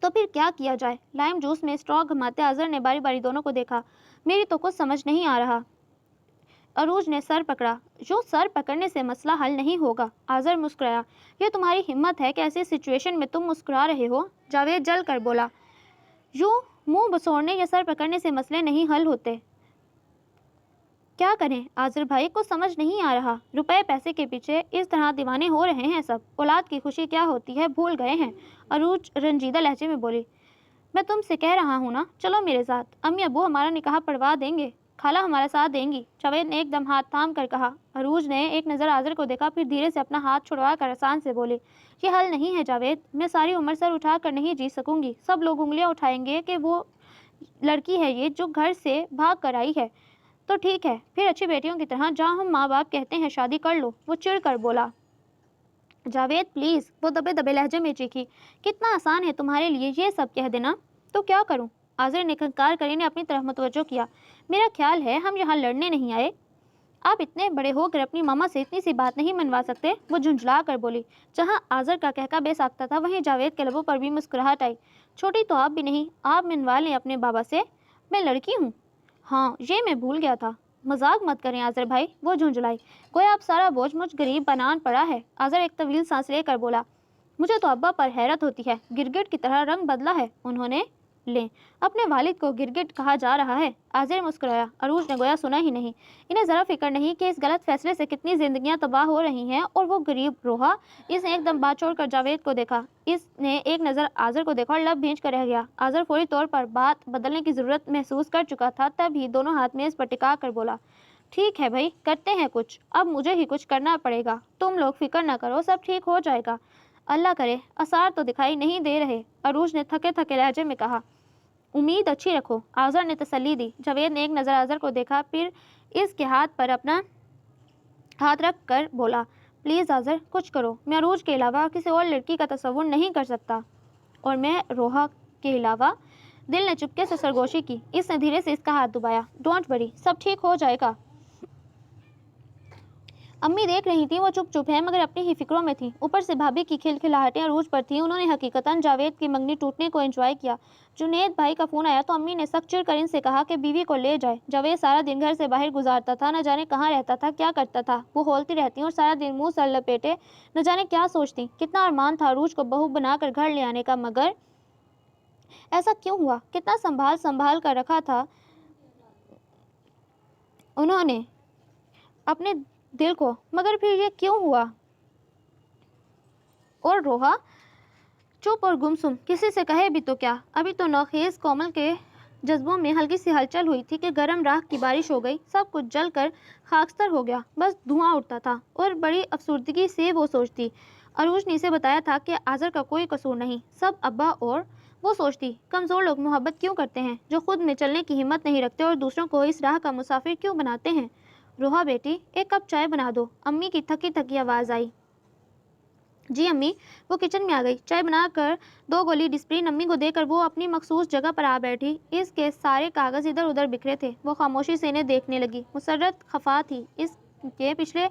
تو پھر کیا کیا جائے؟ لائم جوس میں اسٹرا گھماتے آذر نے باری باری دونوں کو دیکھا۔ میری تو کچھ سمجھ نہیں آ رہا۔ عروج نے سر پکڑا۔ جو سر پکڑنے سے مسئلہ حل نہیں ہوگا۔ آذر مسکرایا۔ یہ تمہاری ہمت ہے کہ ایسی سچویشن میں تم مسکرا رہے ہو؟ جاوید جل کر بولا۔ یوں منہ بسوڑنے یا سر پکڑنے سے مسئلے نہیں حل ہوتے۔ क्या करें आजिर भाई को समझ नहीं आ रहा, रुपए पैसे के पीछे इस तरह दीवाने हो रहे हैं सब, औलाद की खुशी क्या होती है भूल गए हैं। अरूज रंजीदा लहजे में बोली। मैं तुमसे कह रहा हूँ ना, चलो मेरे साथ, अम्मी अबू हमारा निकाह पढ़वा देंगे, खाला हमारा साथ देंगी। जावेद ने एकदम हाथ थाम कर कहा। अरूज ने एक नज़र आजिर को देखा, फिर धीरे से अपना हाथ छुड़वा कर आसान से बोली, ये हल नहीं है जावेद, मैं सारी उम्र सर उठा कर नहीं जी सकूंगी, सब लोग उंगलियां उठाएंगे कि वो लड़की है ये जो घर से भाग कर आई है। तो ठीक है, फिर अच्छी बेटियों की तरह जहाँ हम माँ बाप कहते हैं शादी कर लो। वो चिढ़ कर बोला। जावेद प्लीज़, वो दबे दबे लहजे में चीखी, कितना आसान है तुम्हारे लिए ये सब कह देना। तो क्या करूं? आजिर ने खंकार करे ने अपनी तरफ मुतवज्जो किया। मेरा ख्याल है हम यहाँ लड़ने नहीं आए, आप इतने बड़े होकर अपनी मामा से इतनी सी बात नहीं मनवा सकते। वो झुंझला कर बोली। जहाँ आजिर का कहका बेसाख्ता था, वहीं जावेद के लबों पर भी मुस्कुराहट आई। छोटी तो आप भी नहीं, आप मनवा लें अपने बाबा से, मैं लड़की हूँ। हाँ, ये मैं भूल गया था, मजाक मत करें आजिर भाई, वो झुंझलाई। गोया आप सारा बोझ मुझ गरीब बनान पड़ा है। आजिर एक तवील सांस लेकर बोला। मुझे तो अब्बा पर हैरत होती है, गिरगिट की तरह रंग बदला है उन्होंने। लें, अपने वालिद को गिरगिट कहा जा रहा है। आजिर मुस्कुराया। अरूज ने गोया सुना ही नहीं। इन्हें ज़रा फिक्र नहीं कि इस गलत फैसले से कितनी जिंदगियां तबाह हो रही हैं, और वो गरीब रोहा। इसने एकदम बात छोड़कर जावेद को देखा, इसने एक नज़र आजिर को देखा और लब भींच कर रह गया। आजिर फौरी तौर पर बात बदलने की ज़रूरत महसूस कर चुका था, तभी दोनों हाथ मेज़ पर टिका कर बोला। ठीक है भाई, करते हैं कुछ, अब मुझे ही कुछ करना पड़ेगा, तुम लोग फिक्र ना करो, सब ठीक हो जाएगा। अल्लाह करे, आसार तो दिखाई नहीं दे रहे, अरूज ने थके थके लहजे में कहा। उम्मीद अच्छी रखो, आज़र ने तसल्ली दी। जावेद ने एक नज़र आज़र को देखा, फिर इसके हाथ पर अपना हाथ रख कर बोला, प्लीज़ आज़र कुछ करो, मैं अरूज के अलावा किसी और लड़की का तसव्वुर नहीं कर सकता, और मैं रोहा के अलावा। दिल ने चुपके से सरगोशी की। इसने धीरे से इसका हाथ दबाया। डोंट वरी, सब ठीक हो जाएगा। अम्मी देख रही थी, वो चुप चुप है मगर अपनी ही फिक्रों में थी। ऊपर से भाभी की खिलखिलाहटें अरूज पर थी। उन्होंने हकीकतन जावेद की मंगनी टूटने को एंजॉय किया। जुनेद भाई का फ़ोन आया तो अम्मी ने सख्त चिढ़कर इनसे कहा कि बीवी को ले जाए। जावेद सारा दिन घर से बाहर गुजारता था, न जाने कहाँ रहता था, क्या करता था। वो होलती रहती और सारा दिन मुँह सर लपेटे न जाने क्या सोचती। कितना अरमान था अरूज को बहू बनाकर घर ले आने का, मगर ऐसा क्यों हुआ? कितना संभाल संभाल कर रखा था उन्होंने अपने दिल को, मगर फिर ये क्यों हुआ? और रोहा चुप और गुमसुम, किसी से कहे भी तो क्या। अभी तो नौखेज कोमल के जज्बों में हल्की सी हलचल हुई थी कि गर्म राख की बारिश हो गई। सब कुछ जल कर खाकस्तर हो गया, बस धुआं उठता था। और बड़ी अफसुर्दगी से वो सोचती, अरूज ने इसे बताया था कि आज़र का कोई कसूर नहीं, सब अब्बा। और वो सोचती, कमज़ोर लोग मोहब्बत क्यों करते हैं, जो खुद में चलने की हिम्मत नहीं रखते और दूसरों को इस राह का मुसाफिर क्यों बनाते हैं। रोहा बेटी, एक कप चाय बना दो, अम्मी की थकी थकी आवाज़ आई। जी अम्मी। वो किचन में आ गई। चाय बनाकर 2 गोली डिस्प्रिन अम्मी को देकर वो अपनी मखसूस जगह पर आ बैठी। इसके सारे कागज़ इधर उधर बिखरे थे। वो खामोशी से इन्हें देखने लगी। मुसर्रत खफा थी, इसके पिछले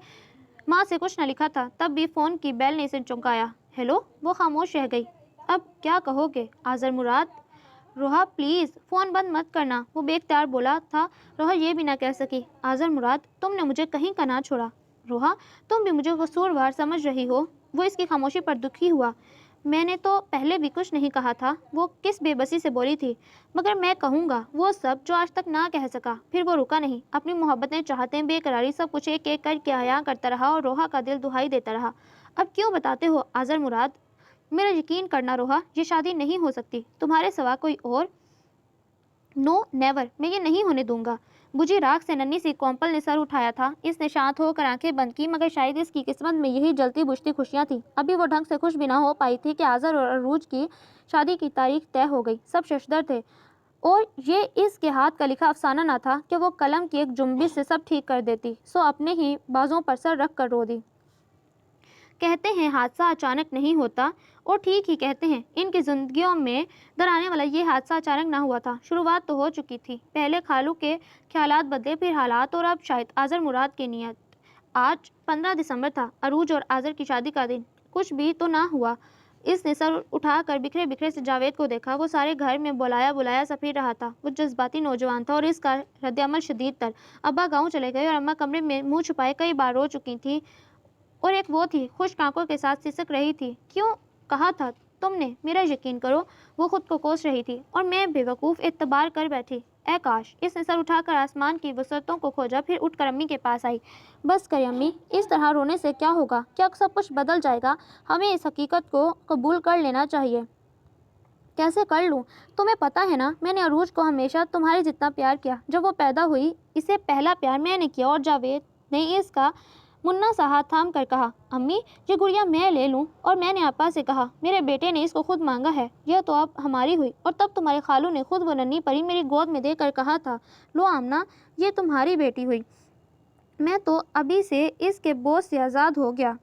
माँ से कुछ न लिखा था। तब भी फ़ोन की बेल ने इसे चौंकाया। हेलो। वो खामोश रह गई। अब क्या कहोगे आज़र मुराद? रोहा प्लीज़ फ़ोन बंद मत करना, वो बेख्तियार बोला था। रोहा ये भी ना कह सकी। आज़र मुराद, तुमने मुझे कहीं का ना छोड़ा। रोहा, तुम भी मुझे कसूरवार समझ रही हो। वो इसकी खामोशी पर दुखी हुआ। मैंने तो पहले भी कुछ नहीं कहा था, वो किस बेबसी से बोली थी, मगर मैं कहूँगा वो सब जो आज तक ना कह सका। फिर वो रुका नहीं। अपनी मोहब्बतें, चाहतें, बेकरारी, सब कुछ एक एक करके आया करता रहा और रोहा का दिल दुहाई देता रहा। अब क्यों बताते हो आज़र मुराद? मेरा यकीन करना रोहा, ये शादी नहीं हो सकती, तुम्हारे सिवा कोई और। नो नेवर, मैं ये नहीं होने दूंगा। बुझी राख से नन्ही सी कॉम्पल ने सर उठाया था। इसने शांत होकर आंखें बंद की, मगर शायद इसकी किस्मत में यही जलती बुझती खुशियां थी। अभी वो ढंग से खुश भी ना हो पाई थी कि आज़र और अरूज की शादी की तारीख तय हो गई। सब शशदर थे, और ये इसके हाथ का लिखा अफसाना ना था कि वो कलम की एक जुम्बिश से सब ठीक कर देती। सो अपने ही बाजों पर सर रख कर रो दी। कहते हैं हादसा अचानक नहीं होता, और ठीक ही कहते हैं। इनकी जिंदगियों में डराने वाला ये हादसा अचानक ना हुआ था। शुरुआत तो हो चुकी थी। पहले खालू के ख्यालात बदले, फिर हालात, और अब शायद आज़र मुराद की नीयत। आज 15 दिसंबर था, अरूज और आज़र की शादी का दिन। कुछ भी तो ना हुआ। इसने सर उठाकर बिखरे बिखरे से जावेद को देखा। वो सारे घर में बुलाया बुलाया सा फिर रहा था। वो जज्बाती नौजवान था और इसका रद्दअमल शदीद तर। अब्बा गाँव चले गए और अम्मा कमरे में मुँह छुपाए कई बार रो चुकी थी, और एक वो थी खुश आंखों के साथ सिसक रही थी। क्यों कहा था तुमने, मेरा यकीन करो। वो खुद को कोस रही थी। और मैं बेवकूफ़ एतबार कर बैठी। اے کاش! اس نے سر اٹھا کر آسمان کی وسعتوں کو کھوجا، پھر اٹھ کر امی کے پاس آئی۔ بس کریں امی، اس طرح رونے سے کیا ہوگا؟ کیا سب کچھ بدل جائے گا؟ ہمیں اس حقیقت کو قبول کر لینا چاہیے۔ کیسے کر لوں؟ تمہیں پتہ ہے نا، میں نے عروج کو ہمیشہ تمہارے جتنا پیار کیا۔ جب وہ پیدا ہوئی، اسے پہلا پیار میں نے کیا۔ اور جاوید نے اس کا منا سا ہاتھ تھام کر کہا، امی یہ گڑیا میں لے لوں؟ اور میں نے آپا سے کہا، میرے بیٹے نے اس کو خود مانگا ہے، یہ تو اب ہماری ہوئی۔ اور تب تمہارے خالو نے خود وہ ننھی پری میری گود میں دے کر کہا تھا، لو آمنہ، یہ تمہاری بیٹی ہوئی۔ میں تو ابھی سے اس کے بوجھ سے آزاد ہو گیا،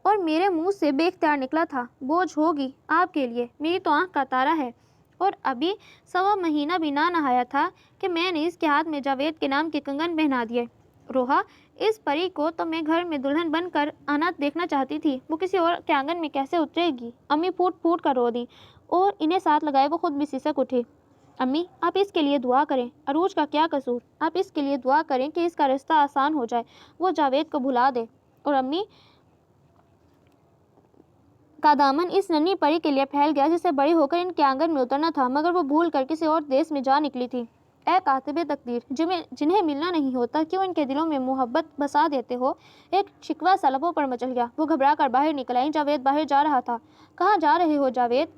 اور میرے منہ سے بے اختیار نکلا تھا، بوجھ ہوگی آپ کے لیے، میری تو آنکھ کا تارا ہے۔ اور ابھی 1.25 مہینہ بھی نہ نہایا تھا کہ میں نے اس کے ہاتھ میں جاوید کے نام کے کنگن پہنا دیے۔ روحا، اس پری کو تو میں گھر میں دلہن بن کر آنا دیکھنا چاہتی تھی، وہ کسی اور کے آنگن میں کیسے اترے گی؟ امی پھوٹ پھوٹ کر رو دیں، اور انہیں ساتھ لگائے وہ خود بھی سسک اٹھی۔ امی آپ اس کے لیے دعا کریں، عروج کا کیا قصور؟ آپ اس کے لیے دعا کریں کہ اس کا رشتہ آسان ہو جائے، وہ جاوید کو بھلا دے۔ اور امی کا دامن اس ننھی پری کے لیے پھیل گیا جسے بڑی ہو کر ان کے آنگن میں اترنا تھا، مگر وہ بھول کر کسی اور دیس میں جا نکلی تھی۔ اے کاتب تقدیر، جنہیں ملنا نہیں ہوتا، کیوں ان کے دلوں میں محبت بسا دیتے ہو؟ ایک شکوہ سا لبوں پر مچل گیا۔ وہ گھبرا کر باہر نکل آئیں۔ جاوید باہر جا رہا تھا۔ کہاں جا رہے ہو جاوید؟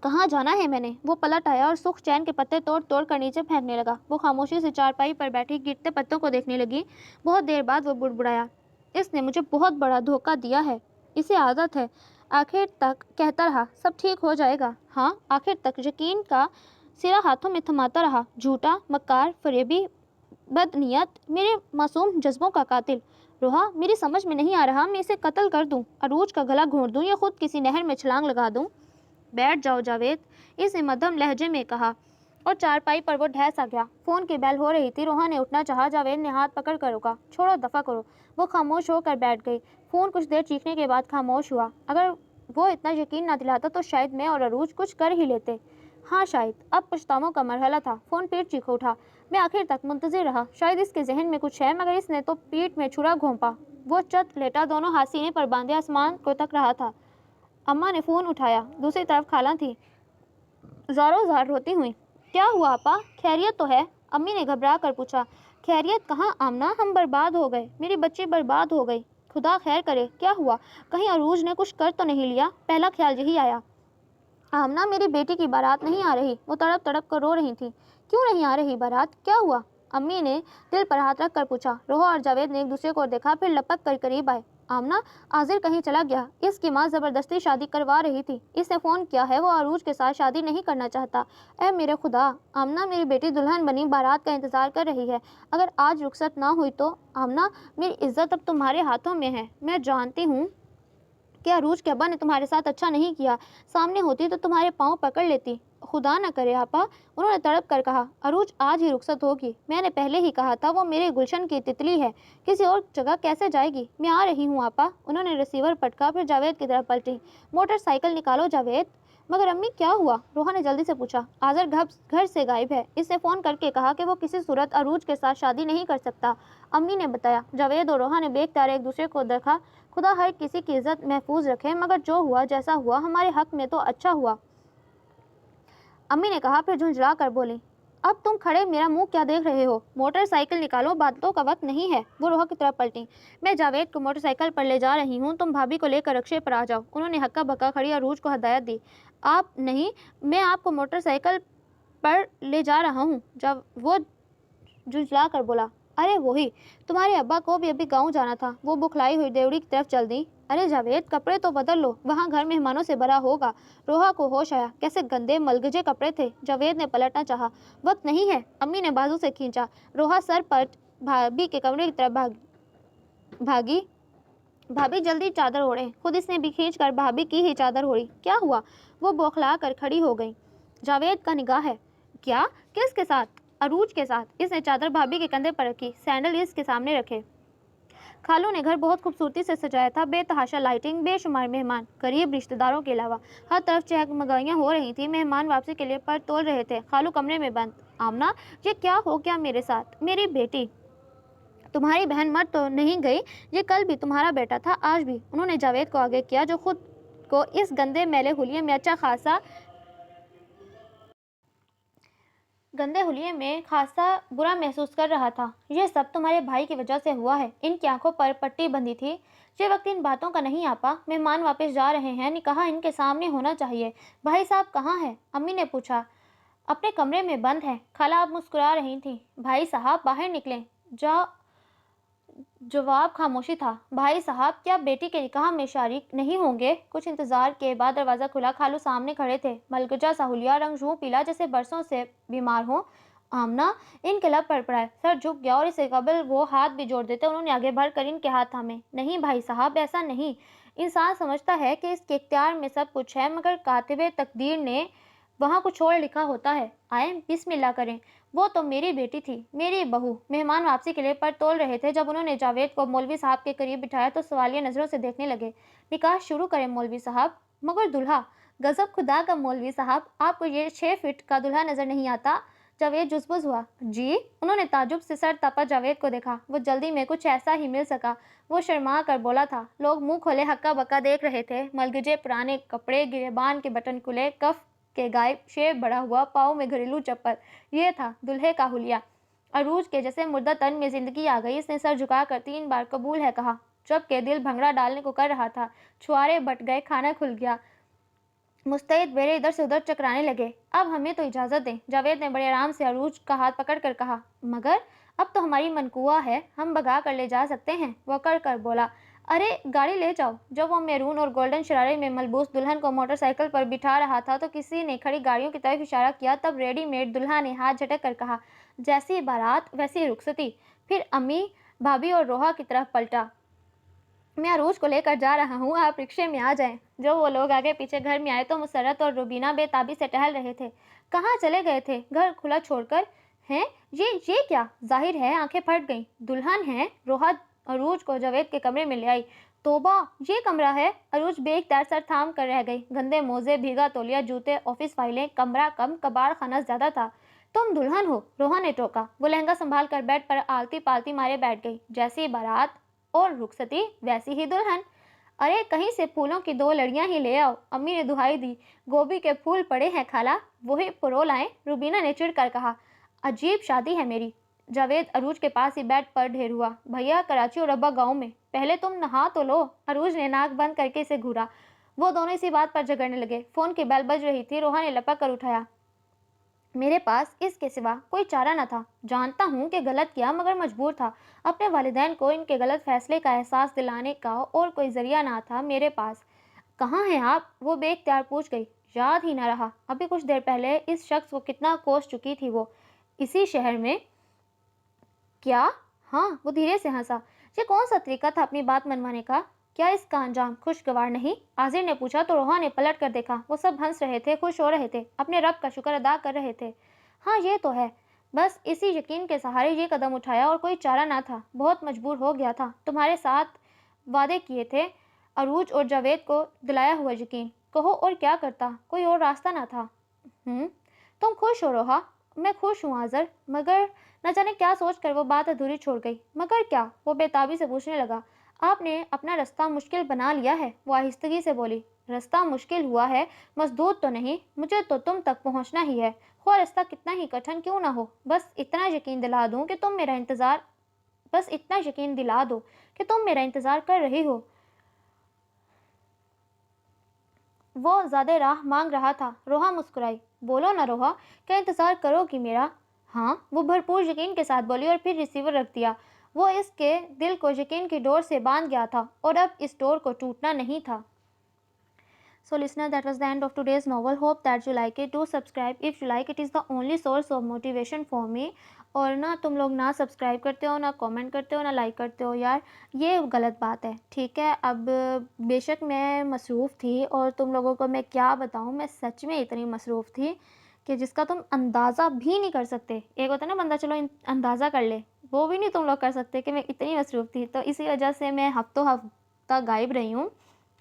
کہاں جانا ہے میں نے؟ وہ پلٹ آیا اور سکھ چین کے پتے توڑ توڑ کر نیچے پھینکنے لگا۔ وہ خاموشی سے چارپائی پر بیٹھی گرتے پتوں کو دیکھنے لگی۔ بہت دیر بعد وہ بڑبڑایا، اس نے مجھے بہت بڑا دھوکہ دیا ہے، اسے عادت ہے۔ آخر تک کہتا رہا، سب ٹھیک ہو جائے گا۔ ہاں، آخر تک یقین کا سرا ہاتھوں میں تھماتا رہا۔ جھوٹا، مکار، فریبی، بدنیت، میرے معصوم جذبوں کا قاتل۔ روحا، میری سمجھ میں نہیں آ رہا، میں اسے قتل کر دوں، عروج کا گلا گھونٹ دوں، یا خود کسی نہر میں چھلانگ لگا دوں؟ بیٹھ جاؤ جاوید، اس نے مدھم لہجے میں کہا، اور چارپائی پر وہ ڈھہ سا گیا۔ فون کی بیل ہو رہی تھی۔ روحا نے اٹھنا چاہا، جاوید نے ہاتھ پکڑ کر روکا۔ چھوڑو، دفع کرو۔ وہ خاموش ہو کر بیٹھ گئی۔ فون کچھ دیر چیخنے کے بعد خاموش ہوا۔ اگر وہ اتنا یقین نہ دلاتا تو شاید میں اور عروج کچھ کر ہی لیتے۔ ہاں شاید، اب پچھتاووں کا مرحلہ تھا۔ فون پھر چیخ اٹھا۔ میں آخر تک منتظر رہا، شاید اس کے ذہن میں کچھ ہے، مگر اس نے تو پیٹھ میں چھرا گھونپا۔ وہ چت لیٹا، دونوں ہاتھ سینے پر باندھے آسمان کو تک رہا تھا۔ اماں نے فون اٹھایا۔ دوسری طرف خالہ تھی، زاروں زار روتی ہوئی۔ کیا ہوا آپا، خیریت تو ہے؟ امی نے گھبرا کر پوچھا۔ خیریت کہاں آمنہ، ہم برباد ہو گئے، میری بچی برباد ہو گئی۔ خدا خیر کرے، کیا ہوا؟ کہیں عروج نے کچھ کر تو نہیں لیا؟ پہلا خیال یہی آیا۔ آمنہ، میری بیٹی کی بارات نہیں آ رہی، وہ تڑپ تڑپ کر رو رہی تھی۔ کیوں نہیں آ رہی بارات؟ کیا ہوا؟ امی نے دل پر ہاتھ رکھ کر پوچھا۔ روحا اور جاوید نے ایک دوسرے کو دیکھا، پھر لپک کر قریب آئے۔ آمنہ، عاذر کہیں چلا گیا، اس کی ماں زبردستی شادی کروا رہی تھی، اس نے فون کیا ہے، وہ عروج کے ساتھ شادی نہیں کرنا چاہتا۔ اے میرے خدا! آمنہ، میری بیٹی دلہن بنی بارات کا انتظار کر رہی ہے، اگر آج رخصت نہ ہوئی تو؟ آمنہ، میری عزت اب تمہارے ہاتھوں میں ہے، میں جانتی ہوں کہ عروج کے ابا نے تمہارے ساتھ اچھا نہیں کیا، سامنے ہوتی تو تمہارے پاؤں پکڑ لیتی۔ خدا نہ کرے آپا، انہوں نے تڑپ کر کہا، عروج آج ہی رخصت ہوگی، میں نے پہلے ہی کہا تھا، وہ میرے گلشن کی تتلی ہے، کسی اور جگہ کیسے جائے گی؟ میں آ رہی ہوں آپا۔ انہوں نے ریسیور پٹکا، پھر جاوید کی طرف پلٹی۔ موٹر سائیکل نکالو جاوید۔ مگر امی کیا ہوا؟ روحا نے جلدی سے پوچھا۔ عاذر گھر سے غائب ہے، اس نے فون کر کے کہا کہ وہ کسی صورت عروج کے ساتھ شادی نہیں کر سکتا، امی نے بتایا۔ جاوید اور روحا نے بے اختیار ایک دوسرے کو دیکھا۔ خدا ہر کسی کی عزت محفوظ رکھے، مگر جو ہوا جیسا ہوا ہمارے حق میں تو اچھا ہوا، امی نے کہا، پھر جھنجھلا کر بولی، اب تم کھڑے میرا منہ کیا دیکھ رہے ہو؟ موٹر سائیکل نکالو، باتوں کا وقت نہیں ہے۔ وہ روحا کی طرف پلٹیں۔ میں جاوید کو موٹر سائیکل پر لے جا رہی ہوں، تم بھابھی کو لے کر رکشے پر آ جاؤ۔ انہوں نے ہکا بکا کھڑی عروج کو ہدایت دی۔ آپ نہیں، میں آپ کو موٹر سائیکل پر لے جا رہا ہوں، جب وہ جھنجھلا کر بولا۔ ارے وہی، تمہارے ابا کو بھی ابھی گاؤں جانا تھا، وہ بکھلائی ہوئی دیوڑی کی طرف چل دیں۔ ارے جاوید، کپڑے تو بدل لو، وہاں گھر مہمانوں سے بھرا ہوگا۔ روحا کو ہوش آیا، کیسے گندے ملگجے کپڑے تھے۔ جاوید نے پلٹنا چاہا۔ وقت نہیں ہے، امی نے بازو سے کھینچا۔ روحا سر پٹ بھابھی کے کمرے کی طرف بھاگی۔ بھابھی جلدی چادر اوڑھیں۔ خود اس نے بھی کھینچ کر بھابھی کی ہی چادر اوڑھی۔ کیا ہوا؟ وہ بوکھلا کر کھڑی ہو گئی۔ جاوید کا نگاہ ہے۔ کیا؟ کس کے ساتھ؟ عروج کے ساتھ۔ اس نے چادر بھابھی کے کندھے پر رکھی، سینڈل اس کے سامنے رکھے۔ خالو نے گھر بہت خوبصورتی سے سجایا تھا، بے تحاشا لائٹنگ، بے شمار مہمان، قریب رشتہ داروں کے علاوہ، ہر طرف چہکمگائیاں ہو رہی تھیں، مہمان واپسی کے لیے پر تول رہے تھے۔ خالو کمرے میں بند۔ آمنہ، یہ کیا ہو گیا میرے ساتھ؟ میری بیٹی، تمہاری بہن مر تو نہیں گئی، یہ کل بھی تمہارا بیٹا تھا، آج بھی۔ انہوں نے جاوید کو آگے کیا، جو خود کو اس گندے میلے حلیے میں اچھا خاصا गंदे हुलिये में खासा बुरा महसूस कर रहा था। ये सब तुम्हारे भाई की वजह से हुआ है। इनकी आंखों पर पट्टी बंधी थी। ये वक्त इन बातों का नहीं आपा। मेहमान वापस जा रहे हैं, निकाह इनके सामने होना चाहिए। भाई साहब कहाँ हैं? अम्मी ने पूछा। अपने कमरे में बंद है। खाला अब मुस्कुरा रही थी। भाई साहब बाहर निकलें। जा जवाब खामोशी था। भाई साहब क्या बेटी के निकाह में शरीक नहीं होंगे? कुछ इंतजार के बाद दरवाज़ा खुला। खालू सामने खड़े थे। मलगजा साहुलिया, रंग यूं पीला जैसे बरसों से बीमार हो। आमना इनके लब पड़पड़ाए, सर झुक गया और इससे कबल वो हाथ भी जोड़ देते। उन्होंने आगे बढ़कर इनके हाथ थामे। नहीं भाई साहब, ऐसा नहीं। इंसान समझता है कि इसके इख्तियार में सब कुछ है, मगर कातिबे तकदीर ने वहाँ कुछ और लिखा होता है। आए बिस्मिल्लाह करें। वो तो मेरी बेटी थी, मेरी बहू। मेहमान वापसी के लिए पर तोल रहे थे। जब उन्होंने जावेद को मौलवी साहब के करीब बिठाया तो सवालिया नज़रों से देखने लगे। निकाह शुरू करें मौलवी साहब। मगर दुल्हा? गजब खुदा का मौलवी साहब, आपको ये 6 फीट का दुल्हा नजर नहीं आता? जावेद जुज़बुज़ हुआ। जी? उन्होंने ताजुब से सर तपा जावेद को देखा। वो जल्दी में कुछ ऐसा ही मिल सका। वो शर्मा कर बोला था। लोग मुंह खोले हक्का बक्का देख रहे थे। मलगजे पुराने कपड़े, गिरेबान के बटन खुले, कफ के गायब, शेप बड़ा हुआ, पाँव में घरेलू चप्पल। ये था दुल्हे का हुलिया। अरूज के जैसे मुर्दा तन में जिंदगी आ गई। इसने सर झुकाकर 3 बार कबूल है कहा, जबकि दिल भंगड़ा डालने को कर रहा था। छुआरे बट गए, खाना खुल गया। मुस्तैद बेरे इधर से उधर चकराने लगे। अब हमें तो इजाज़त दें, जावेद ने बड़े आराम से अरूज का हाथ पकड़कर कहा। मगर अब तो हमारी मनकुआ है, हम भगा कर ले जा सकते हैं। वो कर बोला। अरे गाड़ी ले जाओ। जब वो मैरून और गोल्डन शरारे में मलबूस दुल्हन को मोटरसाइकिल पर बिठा रहा था तो किसी ने खड़ी गाड़ियों की तरफ इशारा किया। तब रेडीमेड दुल्हा ने हाथ झटक कर कहा, जैसी बारात वैसी रुखसती। फिर अम्मी, भाभी और रोहा की तरफ पलटा। मैं अरूज को लेकर जा रहा हूँ, आप रिक्शे में आ जाएं। जो वो लोग आगे पीछे घर में आए तो मुसर्रत और रुबीना बेताबी से टहल रहे थे। कहाँ चले गए थे? घर खुला छोड़कर? हैं ये क्या? जाहिर है आंखें फट गईं। दुल्हन है? रोहा अरूज को जावेद के कमरे में ले आई। तोबा, ये कमरा है? अरूज बेख्तियार सर थाम कर रह गई। गंदे मोजे, भीगा तौलिया, जूते, ऑफिस फाइलें। कमरा कम, कबाड़ खाना ज्यादा था। तुम दुल्हन हो? रोहा ने टोका। वो लहंगा संभाल कर बेड पर आलती पालती मारे बैठ गई। जैसी बारात और रुखसती वैसी ही दुल्हन। अरे कहीं से फूलों की 2 लड़ियां ही ले आओ। अम्मी ने दुहाई दी। गोभी के फूल पड़े हैं खाला, वही पुरो लाएं। रुबीना ने चिढ़कर कहा। अजीब शादी है मेरी। जावेद अरूज के पास ही बेड पर ढेर हुआ। भैया कराची और अब्बा गाँव में। पहले तुम नहा तो लो। अरूज ने नाक बंद करके इसे घूरा। वो दोनों इसी बात पर झगड़ने लगे। फोन की बेल बज रही थी। रोहा ने लपक कर उठाया। मेरे पास इसके सिवा कोई चारा न था। जानता हूँ कि गलत किया, मगर मजबूर था। अपने वालिदैन को इनके गलत फैसले का एहसास दिलाने का और कोई जरिया ना था मेरे पास। कहाँ हैं आप? वो बेख्तियार पूछ गई। याद ही ना रहा। अभी कुछ देर पहले इस शख्स को कितना कोस चुकी थी वो। इसी शहर में? क्या? हाँ, वो धीरे से हंसा। ये कौन सा तरीका था अपनी बात मनवाने का? क्या इसका अंजाम खुशगवार नहीं? आजिर ने पूछा तो रोहा ने पलट कर देखा। वो सब हंस रहे थे, खुश हो रहे थे, अपने रब का शुक्र अदा कर रहे थे। हाँ ये तो है। बस इसी यकीन के सहारे ये कदम उठाया और कोई चारा ना था। बहुत मजबूर हो गया था। तुम्हारे साथ वादे किए थे। अरूज और जावेद को दिलाया हुआ यकीन। कहो और क्या करता, कोई और रास्ता ना था। तुम खुश हो रोहा? मैं खुश हूँ आज़र, मगर न जाने क्या सोच कर वो बात अधूरी छोड़ गई। मगर क्या? वो बेताबी से पूछने लगा। आपने अपना रास्ता मुश्किल बना लिया है, वो आहिस्तगी से बोली। रास्ता मुश्किल हुआ है, मजदूर तो नहीं। मुझे तो तुम तक पहुंचना ही है, खो रास्ता कितना ही कठिन क्यों ना हो। बस इतना यकीन दिला दूं कि तुम मेरा इंतज़ार कर रही हो। वो ज़्यादा राह मांग रहा था। रोहा मुस्कुराई। बोलो ना रोहा, क्या इंतज़ार करोगी मेरा? हाँ, वो भरपूर यकीन के साथ बोली और फिर रिसीवर रख दिया। वो इसके दिल को यकीन की डोर से बांध गया था और अब इस डोर को टूटना नहीं था। So listener, that was the end of today's novel. Hope that you like it. Do subscribe if you like. It is the only source of motivation for me. और ना तुम लोग ना सब्सक्राइब करते हो, ना कमेंट करते हो, ना लाइक करते हो यार, ये गलत बात है। ठीक है, अब बेशक मैं मसरूफ़ थी और तुम लोगों को मैं क्या बताऊँ, मैं सच में इतनी मसरूफ़ थी कि जिसका तुम अंदाज़ा भी नहीं कर सकते। एक होता है ना बंदा चलो अंदाज़ा कर ले, वो भी नहीं तुम लोग कर सकते कि मैं इतनी मसरूफ़ थी। तो इसी वजह से मैं हफ्तों हफ्ता गायब रही हूँ।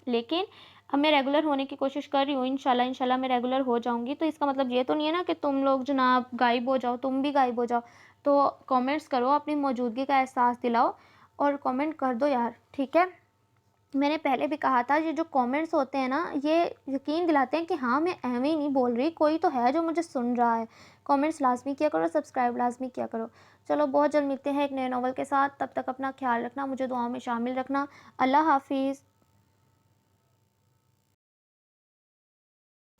लेकिन अब मैं रेगुलर होने की कोशिश कर रही हूँ। इंशाल्लाह मैं रेगुलर हो जाऊँगी। तो इसका मतलब ये तो नहीं है ना कि तुम लोग जनाब गायब हो जाओ, तुम भी गायब हो जाओ। तो कमेंट्स करो, अपनी मौजूदगी का एहसास दिलाओ और कमेंट कर दो यार, ठीक है। میں نے پہلے بھی کہا تھا، یہ جو کامنٹس ہوتے ہیں نا، یہ یقین دلاتے ہیں کہ ہاں میں ایویں ہی نہیں بول رہی، کوئی تو ہے جو مجھے سن رہا ہے۔ کامنٹس لازمی کیا کرو، سبسکرائب لازمی کیا کرو۔ چلو بہت جلد ملتے ہیں ایک نئے ناول کے ساتھ، تب تک اپنا خیال رکھنا، مجھے دعاؤں میں شامل رکھنا۔ اللہ حافظ۔